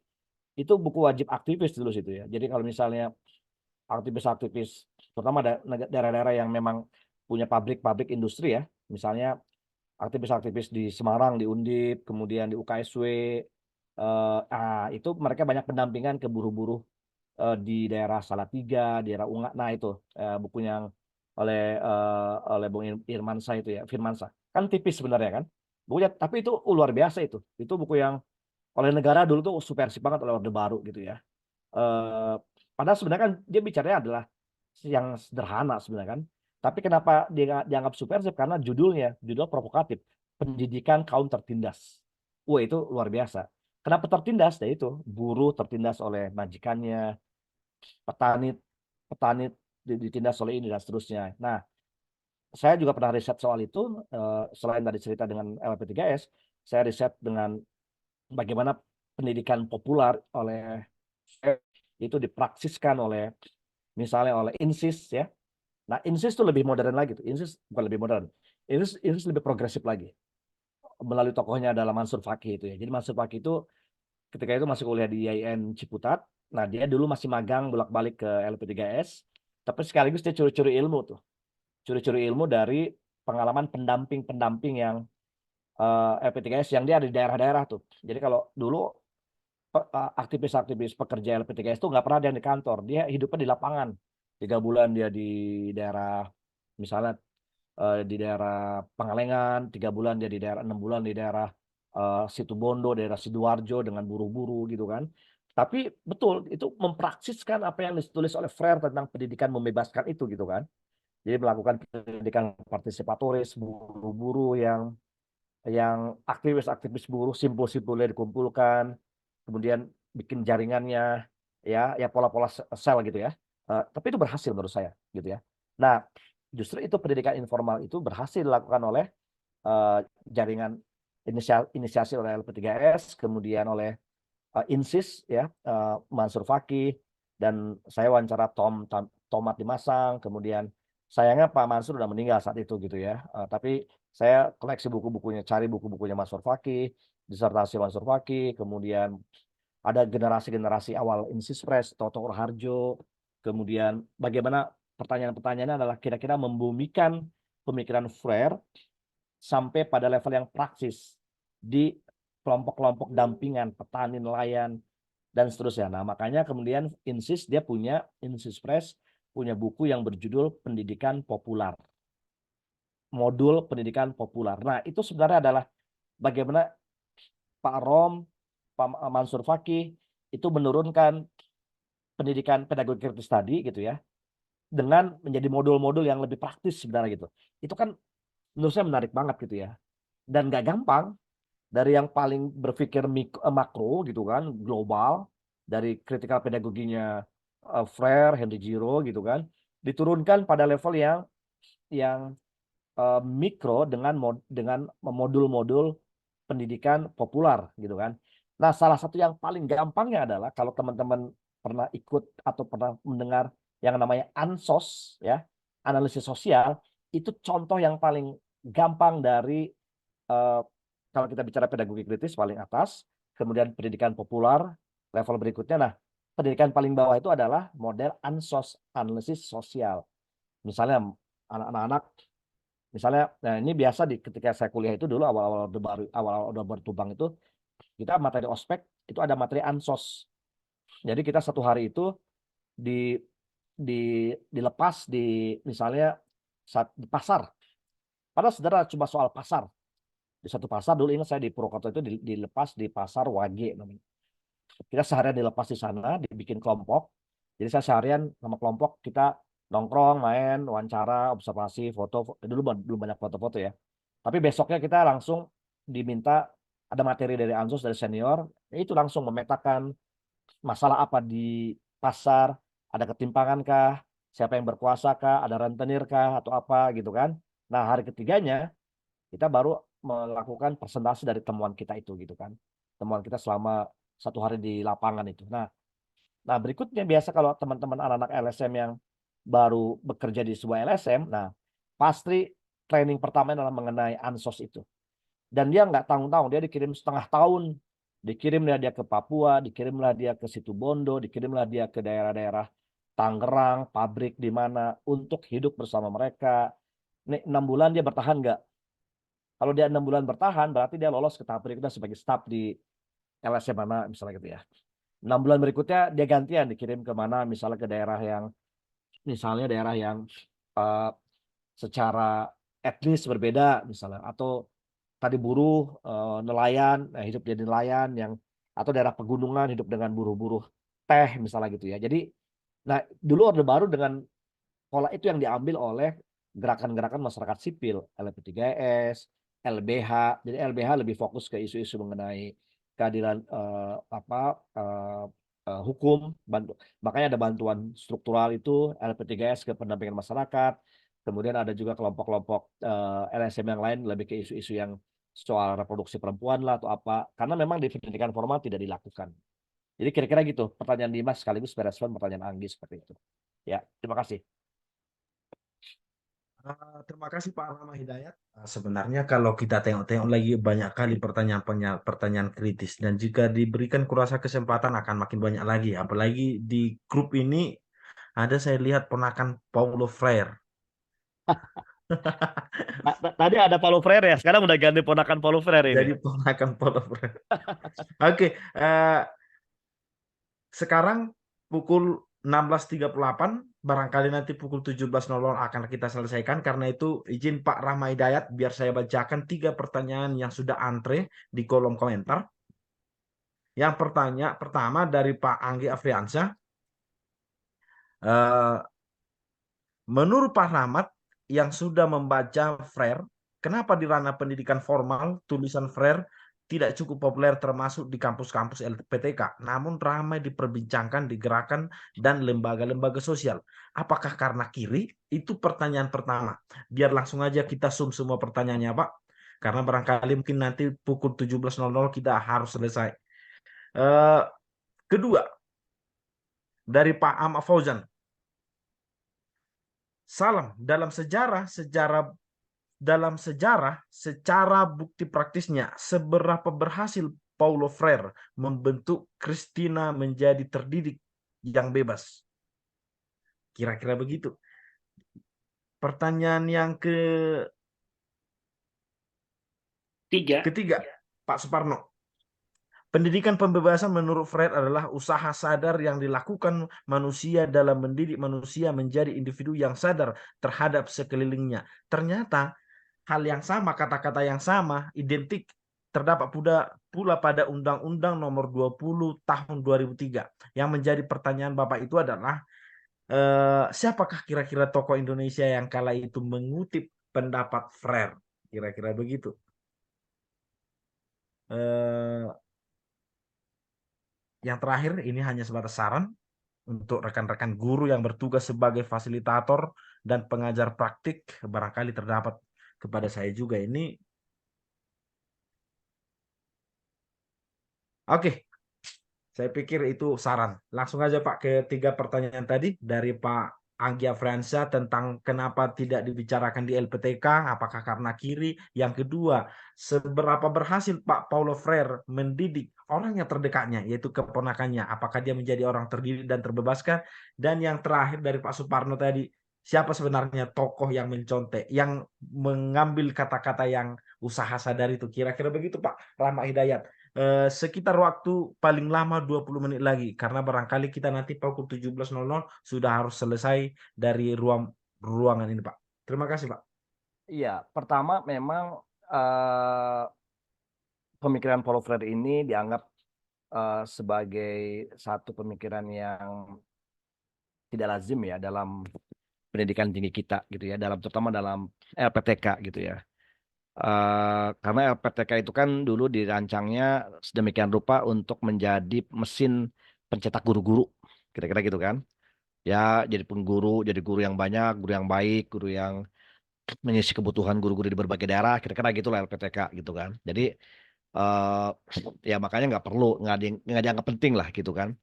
itu buku wajib aktivis dulu situ ya. Jadi kalau misalnya aktivis-aktivis, terutama daerah-daerah yang memang punya pabrik industri ya, misalnya aktivis-aktivis di Semarang, di Undip, kemudian di UKSW, itu mereka banyak pendampingan ke buruh-buruh di daerah Salatiga, di daerah Ungat. Nah itu bukunya oleh Bung Irmansyah itu ya, Firmansyah. Kan tipis sebenarnya kan bukunya, tapi itu luar biasa itu. Itu buku yang oleh negara dulu tuh subversif banget oleh Orde Baru gitu ya. Padahal sebenarnya kan dia bicaranya adalah yang sederhana sebenarnya kan. Tapi kenapa dia dianggap subversif? Karena judul provokatif, Pendidikan Kaum Tertindas. Wah itu luar biasa. Kenapa tertindas? Ya itu, buruh tertindas oleh majikannya, petani ditindas oleh ini dan seterusnya. Nah, saya juga pernah riset soal itu. Selain tadi cerita dengan LP3S, saya riset dengan bagaimana pendidikan populer itu dipraksiskan misalnya oleh INSIS ya. Nah, INSIS itu lebih modern lagi tuh. INSIS bukan lebih modern. INSIS lebih progresif lagi. Melalui tokohnya adalah Mansur Fakih itu ya. Jadi Mansur Fakih itu ketika itu masih kuliah di IAIN Ciputat. Nah, dia dulu masih magang bolak-balik ke LP3S, tapi sekaligus dia curi-curi ilmu tuh. Curi-curi ilmu dari pengalaman pendamping-pendamping yang LP3S yang dia ada di daerah-daerah tuh. Jadi kalau dulu aktivis-aktivis pekerja LP3S itu nggak pernah dia di kantor, dia hidupnya di lapangan. 3 bulan dia di daerah, misalnya di daerah Pangalengan, 3 bulan dia di daerah, 6 bulan di daerah Situbondo, daerah Sidoarjo dengan buru-buru gitu kan. Tapi betul itu mempraksiskan apa yang ditulis oleh Freire tentang pendidikan membebaskan itu gitu kan. Jadi melakukan pendidikan partisipatoris, buruh-buruh yang aktivis-aktivis buruh, simpul-simpulnya dikumpulkan, kemudian bikin jaringannya, ya pola-pola sel gitu ya. Tapi itu berhasil menurut saya gitu ya. Nah, justru itu pendidikan informal itu berhasil dilakukan oleh jaringan inisiasi oleh LP3S, kemudian oleh INSIS ya, Mansur Fakih, dan saya wawancara Tomat Dimasang, kemudian sayangnya Pak Mansur udah meninggal saat itu gitu ya. Tapi saya koleksi buku-bukunya, cari buku-bukunya Mansur Fakih, disertasi Mansur Fakih, kemudian ada generasi-generasi awal INSIS Press, Toto Raharjo, kemudian bagaimana pertanyaan-pertanyaannya adalah kira-kira membumikan pemikiran Freire sampai pada level yang praksis di kelompok-kelompok dampingan, petani, nelayan, dan seterusnya. Nah, makanya kemudian INSIS Press punya buku yang berjudul Pendidikan Populer. Modul Pendidikan Populer. Nah, itu sebenarnya adalah bagaimana Pak Rom, Pak Mansur Fakih itu menurunkan pendidikan pedagogi kritis tadi gitu ya, dengan menjadi modul-modul yang lebih praktis sebenarnya gitu. Itu kan menurut saya menarik banget gitu ya. Dan nggak gampang, dari yang paling berpikir makro gitu kan, global, dari kritikal pedagoginya Freire, Henry Giraud gitu kan, diturunkan pada level yang mikro dengan modul-modul pendidikan populer gitu kan. Nah, salah satu yang paling gampangnya adalah kalau teman-teman pernah ikut atau pernah mendengar yang namanya ANSOS ya, analisis sosial, itu contoh yang paling gampang dari kalau kita bicara pedagogi kritis paling atas, kemudian pendidikan populer level berikutnya. Nah, pendidikan paling bawah itu adalah model ANSOS, analisis sosial. Misalnya anak-anak, misalnya, nah ini biasa ketika saya kuliah itu dulu awal-awal udah bertubang itu, kita materi ospek itu ada materi ANSOS. Jadi kita satu hari itu dilepas di misalnya di pasar. Padahal saudara cuma soal pasar. Di satu pasar dulu ingat saya di Purwokerto itu dilepas di pasar Wage namanya. Kita seharian dilepas di sana, dibikin kelompok. Jadi saya seharian sama kelompok kita nongkrong, main, wawancara, observasi, foto. Dulu belum banyak foto-foto ya. Tapi besoknya kita langsung diminta ada materi dari ANSOS, dari senior, itu langsung memetakan masalah apa di pasar, ada ketimpangan kah, siapa yang berkuasa kah, ada rentenir kah, atau apa gitu kan. Nah, hari ketiganya kita baru melakukan presentasi dari temuan kita itu gitu kan. Temuan kita selama satu hari di lapangan itu. Nah berikutnya biasa kalau teman-teman anak-anak LSM yang baru bekerja di sebuah LSM, nah pasti training pertama adalah mengenai ANSOS itu. Dan dia nggak tanggung-tanggung, dia dikirim setengah tahun, dikirimlah dia ke Papua, dikirimlah dia ke Situbondo, dikirimlah dia ke daerah-daerah Tangerang, pabrik di mana untuk hidup bersama mereka. Nih 6 bulan dia bertahan nggak? Kalau dia 6 bulan bertahan, berarti dia lolos ke tahap berikutnya sebagai staf di LSM mana, misalnya gitu ya. 6 bulan berikutnya dia gantian dikirim ke mana, misalnya ke daerah yang secara etnis berbeda misalnya, atau tadi buruh, nelayan, hidup jadi nelayan atau daerah pegunungan hidup dengan buruh-buruh teh misalnya gitu ya. Jadi, nah dulu Orde Baru dengan pola itu yang diambil oleh gerakan-gerakan masyarakat sipil, LP3S, LBH. Jadi LBH lebih fokus ke isu-isu mengenai keadilan hukum. Makanya ada bantuan struktural itu LP3S ke pendampingan masyarakat. Kemudian ada juga kelompok-kelompok LSM yang lain lebih ke isu-isu yang soal reproduksi perempuan lah atau apa. Karena memang di pendidikan formal tidak dilakukan. Jadi kira-kira gitu pertanyaan Dimas sekaligus merespon pertanyaan Anggi seperti itu. Ya, terima kasih. Terima kasih Pak Rama Hidayat. Sebenarnya kalau kita tengok-tengok lagi banyak kali pertanyaan kritis, dan jika diberikan kurasa kesempatan akan makin banyak lagi. Apalagi di grup ini ada saya lihat ponakan Paulo Freire. Tadi ada Paulo Freire ya, sekarang udah ganti ponakan Paulo Freire ini. Jadi ponakan Paulo Freire. Oke, sekarang pukul 16.38, barangkali nanti pukul 17.00 akan kita selesaikan. Karena itu izin Pak Rahma Hidayat biar saya bacakan 3 pertanyaan yang sudah antre di kolom komentar. Yang pertama dari Pak Anggi Afriansyah. Menurut Pak Rahmat, yang sudah membaca Freire, kenapa di ranah pendidikan formal tulisan Freire tidak cukup populer termasuk di kampus-kampus LPTK, namun ramai diperbincangkan di gerakan dan lembaga-lembaga sosial? Apakah karena kiri? Itu pertanyaan pertama. Biar langsung aja kita zoom semua pertanyaannya, Pak. Karena barangkali mungkin nanti pukul 17.00 kita harus selesai. Kedua, dari Pak Ahmad Fauzan. Salam, dalam sejarah secara bukti praktisnya, seberapa berhasil Paulo Freire membentuk Christina menjadi terdidik yang bebas? Kira-kira begitu. Pertanyaan yang ketiga, Pak Suparno. Pendidikan pembebasan menurut Freire adalah usaha sadar yang dilakukan manusia dalam mendidik manusia menjadi individu yang sadar terhadap sekelilingnya. Ternyata hal yang sama, kata-kata yang sama, identik terdapat pula pada Undang-Undang Nomor 20 Tahun 2003. Yang menjadi pertanyaan Bapak itu adalah, siapakah kira-kira tokoh Indonesia yang kala itu mengutip pendapat Freire? Kira-kira begitu. Yang terakhir, ini hanya sebatas saran untuk rekan-rekan guru yang bertugas sebagai fasilitator dan pengajar praktik, barangkali terdapat kepada saya juga ini. Oke, saya pikir itu saran. Langsung aja Pak ke 3 pertanyaan tadi dari Pak Anggia Fransa tentang kenapa tidak dibicarakan di LPTK, apakah karena kiri? Yang kedua, seberapa berhasil Pak Paulo Freire mendidik orang yang terdekatnya, yaitu keponakannya, apakah dia menjadi orang terdidik dan terbebaskan? Dan yang terakhir dari Pak Suparno tadi, siapa sebenarnya tokoh yang mencontek, yang mengambil kata-kata yang usaha sadar itu? Kira-kira begitu Pak Rahmat Hidayat. Sekitar waktu paling lama 20 menit lagi, karena barangkali kita nanti pukul 17.00 sudah harus selesai dari ruangan ini Pak. Terima kasih Pak. Iya, pertama memang pemikiran Paulo Freire ini dianggap sebagai satu pemikiran yang tidak lazim ya dalam pendidikan tinggi kita gitu ya, terutama dalam LPTK gitu ya. Karena LPTK itu kan dulu dirancangnya sedemikian rupa untuk menjadi mesin pencetak guru-guru, kira-kira gitu kan. Ya, jadi pengguru, jadi guru yang banyak, guru yang baik, guru yang mengisi kebutuhan guru-guru di berbagai daerah, kira-kira gitulah LPTK gitu kan. Jadi ya makanya nggak dianggap penting lah gitu kan.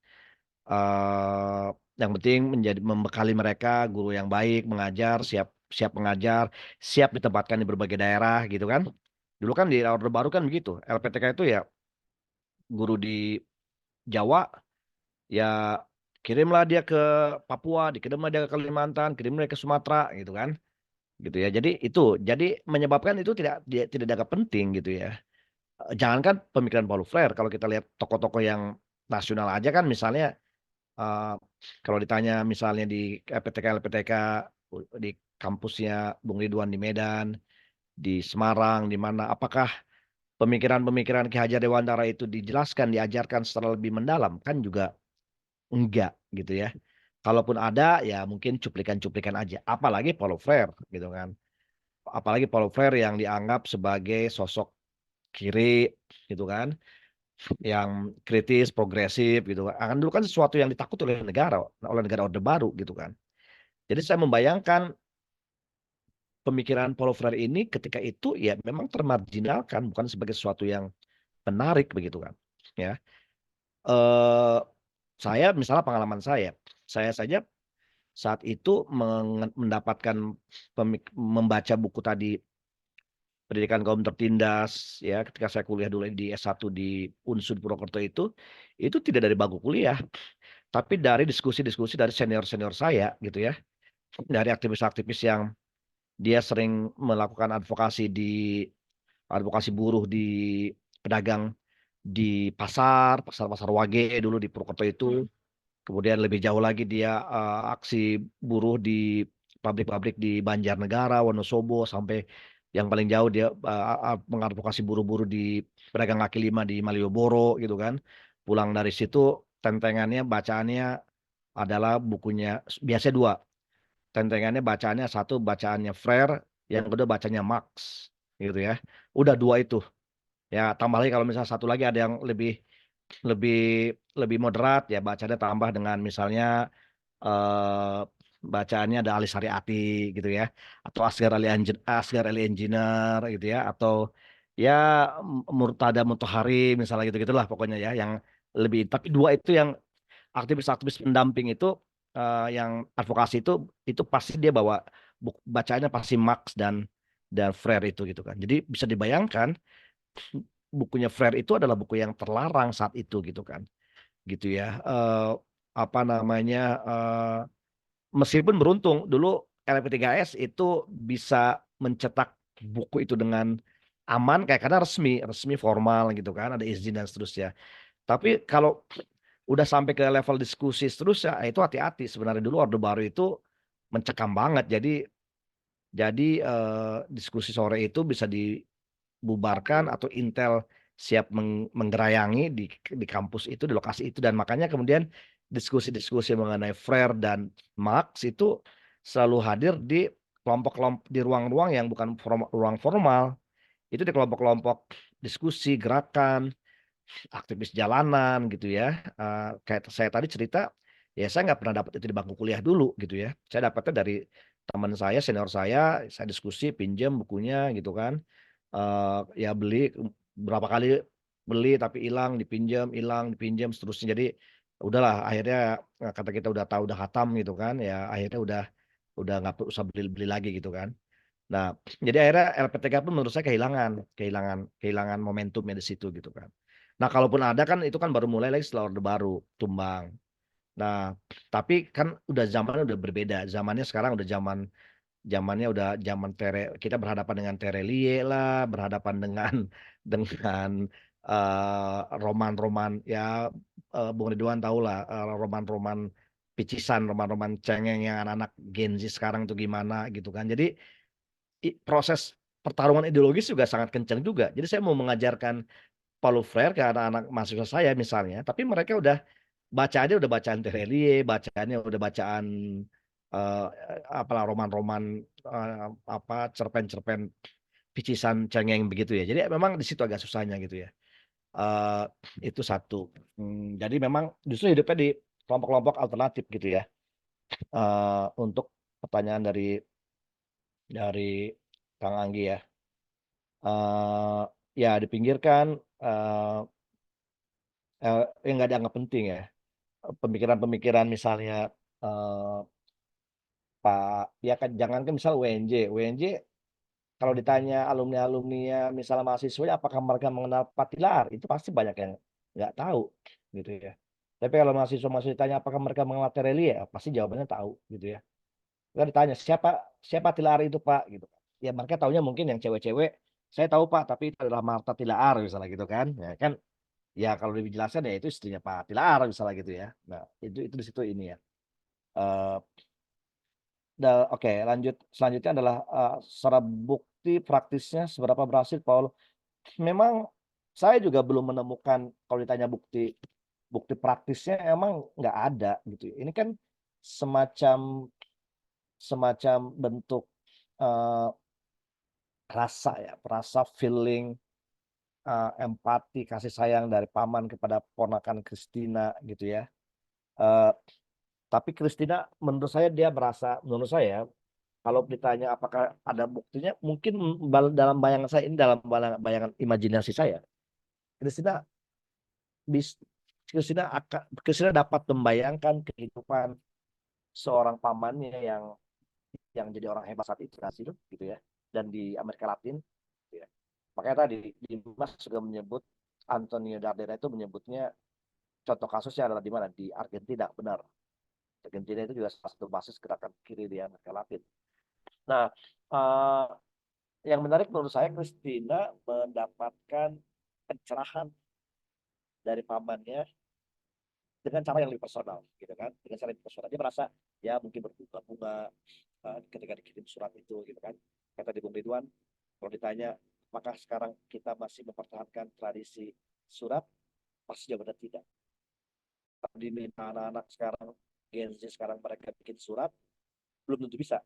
Yang penting membekali mereka guru yang baik, mengajar, siap mengajar, siap ditempatkan di berbagai daerah gitu kan. Dulu kan di Orde Baru kan begitu. LPTK itu ya guru di Jawa ya kirimlah dia ke Papua, dikirimlah dia ke Kalimantan, kirimlah ke Sumatera gitu kan. Gitu ya. Jadi menyebabkan itu tidak dianggap penting gitu ya. Jangankan pemikiran Paulo Freire, kalau kita lihat tokoh-tokoh yang nasional aja kan misalnya kalau ditanya misalnya di LPTK di kampusnya Bung Ridwan di Medan, di Semarang, di mana, apakah pemikiran-pemikiran Ki Hajar Dewantara itu dijelaskan, diajarkan secara lebih mendalam? Kan juga enggak gitu ya. Kalaupun ada ya mungkin cuplikan-cuplikan aja. Apalagi Paulo Freire gitu kan. Apalagi Paulo Freire yang dianggap sebagai sosok kiri gitu kan, yang kritis, progresif gitu kan. Dulu kan sesuatu yang ditakuti oleh negara Orde Baru gitu kan. Jadi saya membayangkan pemikiran Paulo Freire ini ketika itu ya memang termarginalkan, bukan sebagai sesuatu yang menarik begitu kan. Ya, saya misalnya pengalaman saya saja saat itu mendapatkan membaca buku tadi Pendidikan Kaum Tertindas ya ketika saya kuliah dulu di S1 di Unsud Purwokerto itu tidak dari bangku kuliah, tapi dari diskusi-diskusi dari senior-senior saya gitu ya, dari aktivis-aktivis yang dia sering melakukan advokasi buruh di pedagang di pasar Wage dulu di Purwokerto itu. Kemudian lebih jauh lagi dia aksi buruh di pabrik-pabrik di Banjarnegara, Wonosobo, sampai yang paling jauh dia mengadvokasi buruh-buruh di pedagang kaki lima di Malioboro gitu kan. Pulang dari situ tentengannya bacaannya adalah bukunya biasa 2. tentengannya bacaannya satu bacaannya Frere, yang kedua bacanya Marx gitu ya. Udah dua itu. Ya tambah lagi kalau misalnya satu lagi ada yang lebih lebih moderat ya bacanya tambah dengan misalnya eh bacaannya ada Ali Sariati gitu ya, atau Asgar Ali Engineer gitu ya, atau ya Murtada Mutahari misalnya gitu gitulah pokoknya ya, yang lebih. Tapi dua itu yang aktivis-aktivis pendamping itu, yang advokasi itu pasti dia bawa bacaannya pasti Marx dan Frere itu gitu kan. Jadi bisa dibayangkan bukunya Frere itu adalah buku yang terlarang saat itu gitu kan, gitu ya. Apa namanya? Meskipun beruntung dulu LP3S itu bisa mencetak buku itu dengan aman kayak karena resmi formal gitu kan, ada izin dan seterusnya. Tapi kalau udah sampai ke level diskusi seterusnya, itu hati-hati. Sebenarnya dulu Orde Baru itu mencekam banget. Jadi diskusi sore itu bisa dibubarkan atau Intel siap menggerayangi di kampus itu, di lokasi itu, dan makanya kemudian diskusi-diskusi mengenai Frere dan Marx itu selalu hadir di kelompok-kelompok, di ruang-ruang yang bukan ruang formal. Itu di kelompok-kelompok diskusi, gerakan, aktivis jalanan gitu ya. Kayak saya tadi cerita, ya saya nggak pernah dapat itu di bangku kuliah dulu gitu ya. Saya dapatnya dari teman saya, senior saya diskusi, pinjam bukunya gitu kan. Ya beli berapa kali beli tapi hilang, dipinjam seterusnya. Jadi udahlah akhirnya kata kita udah tahu udah hatam gitu kan. Ya akhirnya udah nggak usah beli lagi gitu kan. Nah, jadi akhirnya LP3 pun menurut saya kehilangan momentumnya di situ gitu kan. Nah, kalaupun ada kan itu kan baru mulai lagi setelah Orde Baru tumbang. Nah, tapi kan udah zamannya udah berbeda. Zamannya sekarang udah zamannya udah zaman kita berhadapan dengan Terelie lah, berhadapan dengan dengan roman-roman ya, Bung Ridwan tahu lah, roman-roman picisan, roman-roman cengeng yang anak-anak Gen Z sekarang tuh gimana gitu kan. Jadi proses pertarungan ideologis juga sangat kencang juga. Jadi saya mau mengajarkan Paulo Freire ke anak-anak mahasiswa saya misalnya, tapi mereka bacaannya udah bacaan Terelie, bacaannya udah bacaan eh, apalah roman-roman, apa cerpen-cerpen picisan cengeng begitu ya. Jadi memang di situ agak susahnya gitu ya. Eh, itu satu. Jadi memang justru hidupnya di kelompok-kelompok alternatif gitu ya. Untuk pertanyaan dari Kang Anggi ya. Ya dipinggirkan, yang nggak dianggap penting ya. Pemikiran-pemikiran misalnya, eh, Pak, ya kan jangan kan misal WNJ kalau ditanya alumni-alumninya misalnya mahasiswa apakah mereka mengenal Patilar, itu pasti banyak yang nggak tahu gitu ya. Tapi kalau mahasiswa ditanya apakah mereka mengenal Terelie, ya pasti jawabannya tahu gitu ya. Kita ditanya siapa siapa Tilaar itu Pak gitu. Ya mereka taunya mungkin yang cewek-cewek. Saya tahu Pak, tapi itu adalah Marta Tilaar misalnya gitu kan. Ya kan, ya kalau lebih jelaskan ya itu istrinya Pak Tilaar misalnya gitu ya. Nah, itu di situ ini ya. Eh, Oke, lanjut. Selanjutnya adalah secara bukti praktisnya seberapa berhasil Paul. Memang saya juga belum menemukan, kalau ditanya bukti bukti praktisnya emang nggak ada gitu. Ini kan semacam semacam bentuk eh, rasa feeling, empati, kasih sayang dari paman kepada ponakan Christina gitu ya. Eh, tapi Christina menurut saya dia merasa, menurut saya kalau ditanya apakah ada buktinya, mungkin dalam bayangan saya ini, dalam bayangan imajinasi saya, Christina bis Christina dapat membayangkan kehidupan seorang pamannya yang jadi orang hebat saat itu Brasil gitu ya, dan di Amerika Latin gitu ya. Makanya tadi Dimas juga menyebut, Antonio Dardera itu menyebutnya contoh kasusnya adalah di mana, di Argentina. Benar, Argentina itu juga salah satu basis gerakan kiri di Amerika Latin. Nah, uh, yang menarik menurut saya, Christina mendapatkan pencerahan dari pamannya dengan cara yang lebih personal gitu kan, dengan cara yang lebih personal. Dia merasa ya mungkin berbunga-bunga ketika dikirim surat itu gitu kan. Kata di Bung Ridwan, kalau ditanya apakah sekarang kita masih mempertahankan tradisi surat, pasti jawabannya tidak. Kalau diminta anak-anak sekarang, Gen Z sekarang mereka bikin surat, belum tentu bisa.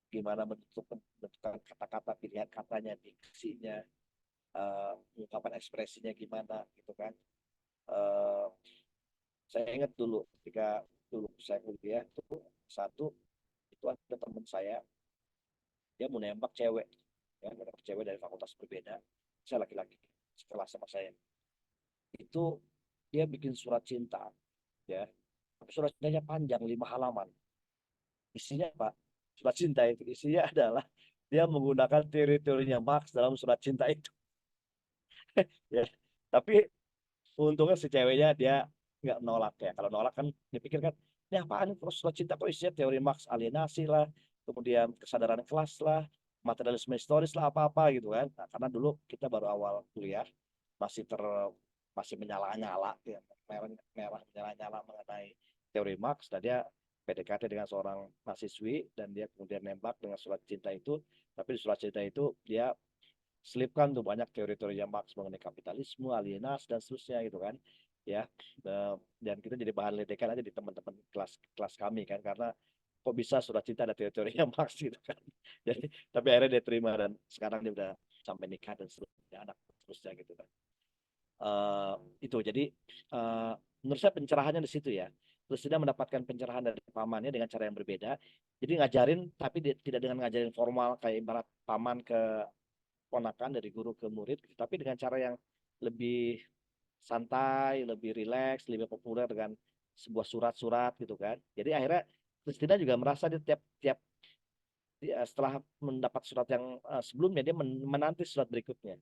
Gimana menentukan kata-kata, pilihan katanya, diksinya, ungkapan ekspresinya gimana gitu kan. Eh, saya ingat dulu ketika dulu saya kuliah tuh satu itu ada teman saya, dia mau nembak cewek, ya nembak cewek dari fakultas berbeda, saya laki-laki sekelas sama saya, itu dia bikin surat cinta, ya tapi surat cintanya panjang 5 halaman. Isinya apa? Surat cinta itu isinya adalah dia menggunakan teori-teorinya Marx dalam surat cinta itu. Ya. Tapi untungnya si ceweknya dia nggak nolak ya. Kalau nolak kan dipikir kan ini apaan nih, terus surat cinta kok isinya teori Marx, alienasi lah, kemudian kesadaran kelas lah, materialisme historis lah, apa-apa gitu kan. Nah, karena dulu kita baru awal kuliah, masih masih menyala-nyala ya, merah menyala-nyala mengenai teori Marx, dan dia PDKT dengan seorang mahasiswi dan dia kemudian nembak dengan surat cinta itu. Tapi di surat cinta itu dia selipkan tuh banyak teori-teori yang Marx mengenai kapitalisme, alienasi dan seterusnya gitu kan. Ya, dan kita jadi bahan ledekan aja di teman-teman kelas kami kan, karena kok bisa surat cinta ada teori-teorinya Marx gitu kan. Jadi tapi akhirnya dia terima dan sekarang dia udah sampai nikah dan seterusnya, anak terusnya gitu kan. Itu jadi menurut saya pencerahannya di situ ya. Terus dia mendapatkan pencerahan dari pamannya dengan cara yang berbeda. Jadi ngajarin tapi tidak dengan ngajarin formal kayak ibarat paman ke ponakan, dari guru ke murid, tapi dengan cara yang lebih santai, lebih rileks, lebih populer dengan sebuah surat-surat gitu kan. Jadi akhirnya Christina juga merasa dia tiap setelah mendapat surat yang sebelumnya, dia menanti surat berikutnya.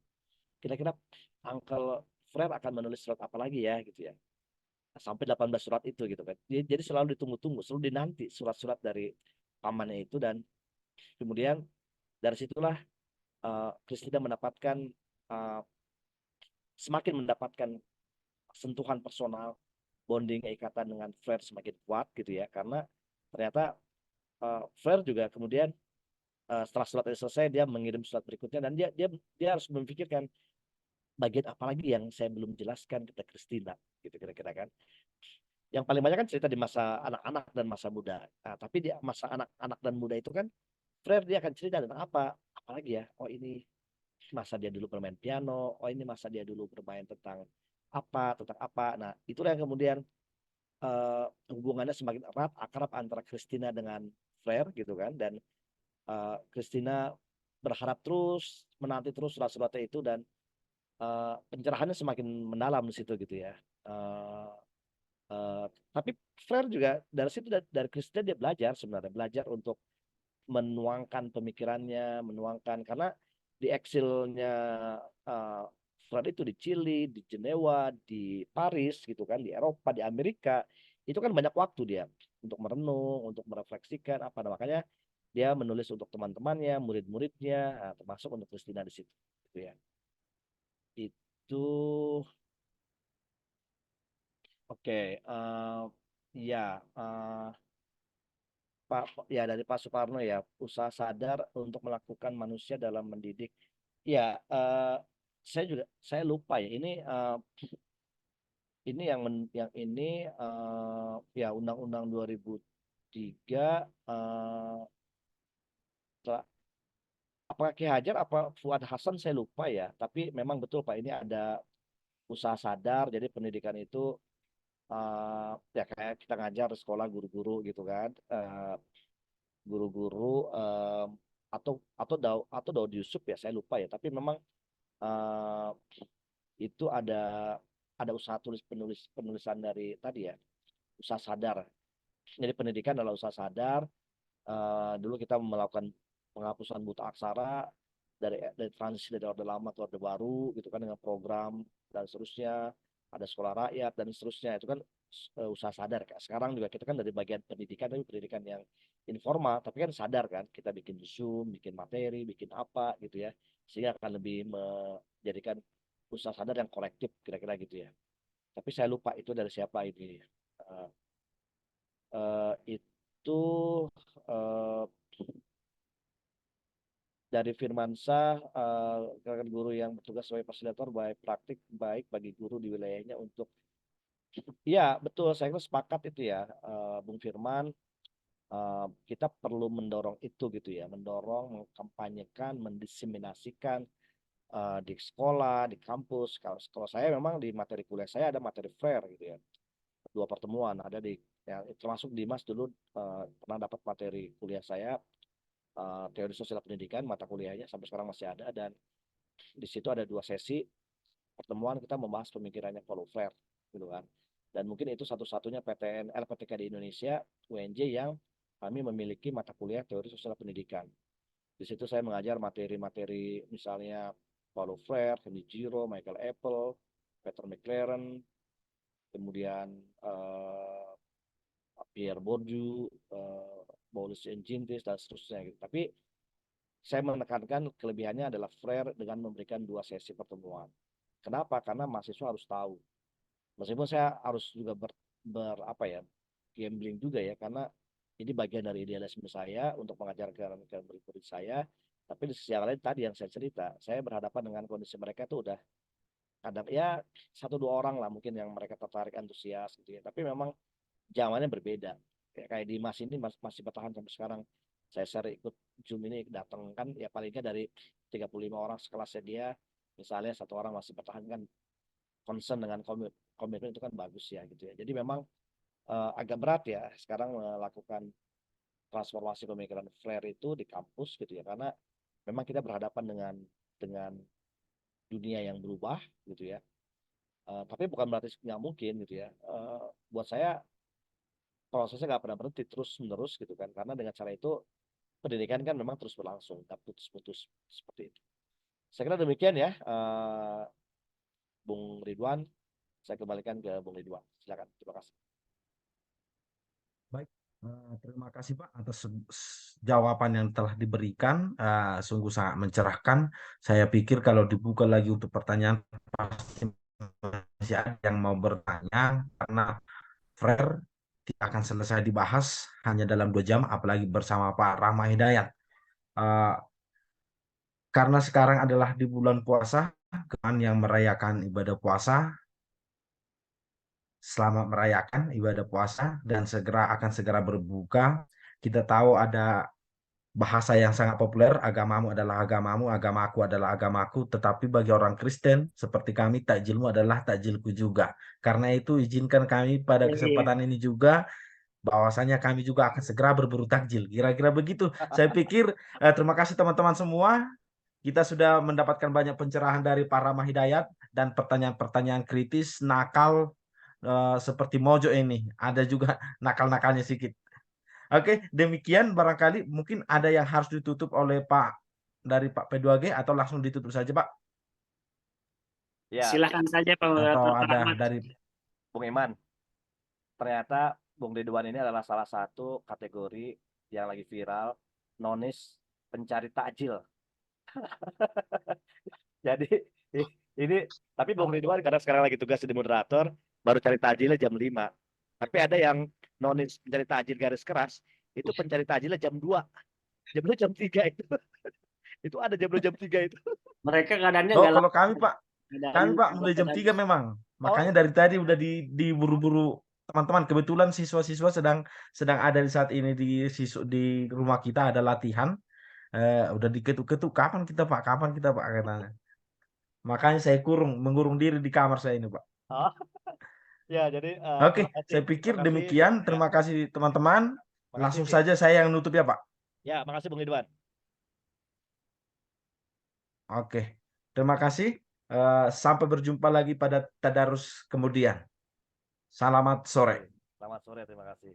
Kira-kira Uncle Fred akan menulis surat apa lagi ya gitu ya. Sampai 18 surat itu gitu kan. Jadi selalu ditunggu-tunggu, selalu dinanti surat-surat dari pamannya itu, dan kemudian dari situlah Christina mendapatkan semakin mendapatkan sentuhan personal, bonding, ikatan dengan Flair semakin kuat gitu ya, karena ternyata Flair juga kemudian setelah surat itu selesai dia mengirim surat berikutnya, dan dia harus memikirkan bagian apa lagi yang saya belum jelaskan kepada Christina gitu kira-kira kan. Yang paling banyak kan cerita di masa anak-anak dan masa muda. Nah, tapi di masa anak-anak dan muda itu kan Flair dia akan cerita tentang apa lagi ya. Oh ini masa dia dulu bermain piano, oh ini masa dia dulu bermain tentang apa. Nah, itulah yang kemudian hubungannya semakin erat, akrab antara Christina dengan Flair gitu kan, dan Christina berharap terus, menanti terus surat-suratnya itu, dan pencerahannya semakin mendalam di situ gitu ya. Uh, tapi Flair juga dari situ, dari Christina dia belajar untuk menuangkan pemikirannya, menuangkan, karena di eksilnya Fred itu di Chili, di Jenewa, di Paris gitu kan, di Eropa, di Amerika, itu kan banyak waktu dia untuk merenung, untuk merefleksikan apa, nah, makanya dia menulis untuk teman-temannya, murid-muridnya, nah, termasuk untuk Christina di situ gitu ya. Itu oke, ya Pak ya, dari Pak Suparno ya, usaha sadar untuk melakukan manusia dalam mendidik. Ya, saya lupa ya ini yang ini ya Undang-Undang 2003 apakah Ki Hajar apa Fuad Hasan saya lupa ya, tapi memang betul Pak, ini ada usaha sadar. Jadi pendidikan itu ya kayak kita ngajar di sekolah, guru-guru gitu kan, guru-guru atau Daud Yusuf ya saya lupa ya, tapi memang eh, itu ada usaha penulisan dari tadi ya, usaha sadar. Jadi pendidikan adalah usaha sadar. Dulu kita melakukan penghapusan buta aksara dari transisi dari orde lama ke orde baru gitu kan, dengan program dan seterusnya, ada sekolah rakyat dan seterusnya, itu kan usaha sadar. Sekarang juga kita kan dari bagian pendidikan, tapi pendidikan yang informal, tapi kan sadar kan, kita bikin Zoom, bikin materi, bikin apa gitu ya, sehingga akan lebih menjadikan usaha sadar yang kolektif kira-kira gitu ya. Tapi saya lupa itu dari siapa ini. Itu uh, dari Firmansyah, rekan guru yang bertugas sebagai fasilitator baik praktik baik bagi guru di wilayahnya untuk, ya betul, saya kira sepakat itu ya, Bung Firman. kita perlu mendorong itu gitu ya, mendorong, mengkampanyekan, mendiseminasikan di sekolah, di kampus. Kalau saya memang di materi kuliah saya ada materi FRAIR gitu ya, 2 pertemuan ada di ya, termasuk Dimas dulu pernah dapat materi kuliah saya teori sosial pendidikan, mata kuliahnya sampai sekarang masih ada, dan di situ ada 2 sesi pertemuan kita membahas pemikirannya Paulo Freire gitu kan. Dan mungkin itu satu-satunya PTN LPTK di Indonesia UNJ yang kami memiliki mata kuliah teori sosial pendidikan. Di situ saya mengajar materi-materi misalnya Paulo Freire, Henry Giro, Michael Apple, Peter McLaren, kemudian Pierre Bourdieu, Paulus Enchintis, dan seterusnya gitu. Tapi saya menekankan kelebihannya adalah Freire dengan memberikan 2 sesi pertemuan. Kenapa? Karena mahasiswa harus tahu. Meskipun saya harus juga apa ya, gambling juga ya, karena ini bagian dari idealisme saya untuk mengajarkan murid-murid saya. Tapi di sisi yang lain tadi yang saya cerita, saya berhadapan dengan kondisi mereka itu udah kadang ya 1-2 orang lah mungkin yang mereka tertarik, antusias gitu ya. Tapi memang zamannya berbeda. Kayak Dimas ini masih bertahan sampai sekarang. Saya sering ikut Zoom ini, datang kan ya palingnya dari 35 orang sekelasnya dia, misalnya 1 orang masih bertahan kan, concern dengan komitmen itu kan bagus ya gitu ya. Jadi memang agak berat ya sekarang melakukan transformasi pemikiran Freire itu di kampus gitu ya, karena memang kita berhadapan dengan dunia yang berubah gitu ya. Tapi bukan berarti nggak mungkin gitu ya. Buat saya prosesnya nggak pernah berhenti, terus menerus gitu kan, karena dengan cara itu pendidikan kan memang terus berlangsung, tak putus-putus seperti itu. Saya kira demikian ya, Bung Ridwan. Saya kembalikan ke Bung Ridwan. Silakan. Terima kasih. Baik, terima kasih Pak atas jawaban yang telah diberikan, sungguh sangat mencerahkan. Saya pikir kalau dibuka lagi untuk pertanyaan pasti masih ada yang mau bertanya, karena Freire tidak akan selesai dibahas hanya dalam 2 jam, apalagi bersama Pak Rahmat Hidayat. Karena sekarang adalah di bulan puasa, yang merayakan ibadah puasa, selamat merayakan ibadah puasa dan akan segera berbuka. Kita tahu ada bahasa yang sangat populer, agamamu adalah agamamu, agamaku adalah agamaku, tetapi bagi orang Kristen seperti kami, takjilmu adalah takjilku juga. Karena itu izinkan kami pada kesempatan ini juga bahwasanya kami juga akan segera berburu takjil. Kira-kira begitu. Saya pikir terima kasih teman-teman semua. Kita sudah mendapatkan banyak pencerahan dari Pak Rahmat Hidayat dan pertanyaan-pertanyaan kritis, nakal, seperti Mojo ini. Ada juga nakal-nakalnya sedikit. Oke, demikian barangkali mungkin ada yang harus ditutup oleh Pak P2G atau langsung ditutup saja Pak? Ya, Silakan saja Pak Atau Moderator ada Rahmat. dari Bung Iman. Ternyata Bung Ridwan ini adalah salah satu kategori yang lagi viral, nonis pencari takjil. Jadi ini, tapi Bung Ridwan karena sekarang lagi tugas jadi moderator, baru cari takjilnya jam 5. Tapi ada yang nonis pencari takjil garis keras, itu pencari takjilnya jam 2. Jam 2 jam 3 itu. Itu ada jam 2 jam 3 itu. Mereka keadaannya Oh, nggak kalau kami Pak, mulai jam 3 memang. Makanya dari tadi udah diburu-buru teman-teman. Kebetulan siswa-siswa sedang ada di saat ini di rumah kita ada latihan. Udah diketuk-ketuk, kapan kita Pak katanya. Makanya saya mengurung diri di kamar saya ini Pak. Oh. Ya, jadi Oke, terima kasih. saya pikir Terima kasih, demikian. Bung. Terima kasih teman-teman. Makasih, Langsung Vin. saja saya yang nutup ya Pak. Ya, makasih Bung Ridwan. Oke, terima kasih. Sampai berjumpa lagi pada tadarus kemudian. Selamat sore. Selamat sore, terima kasih.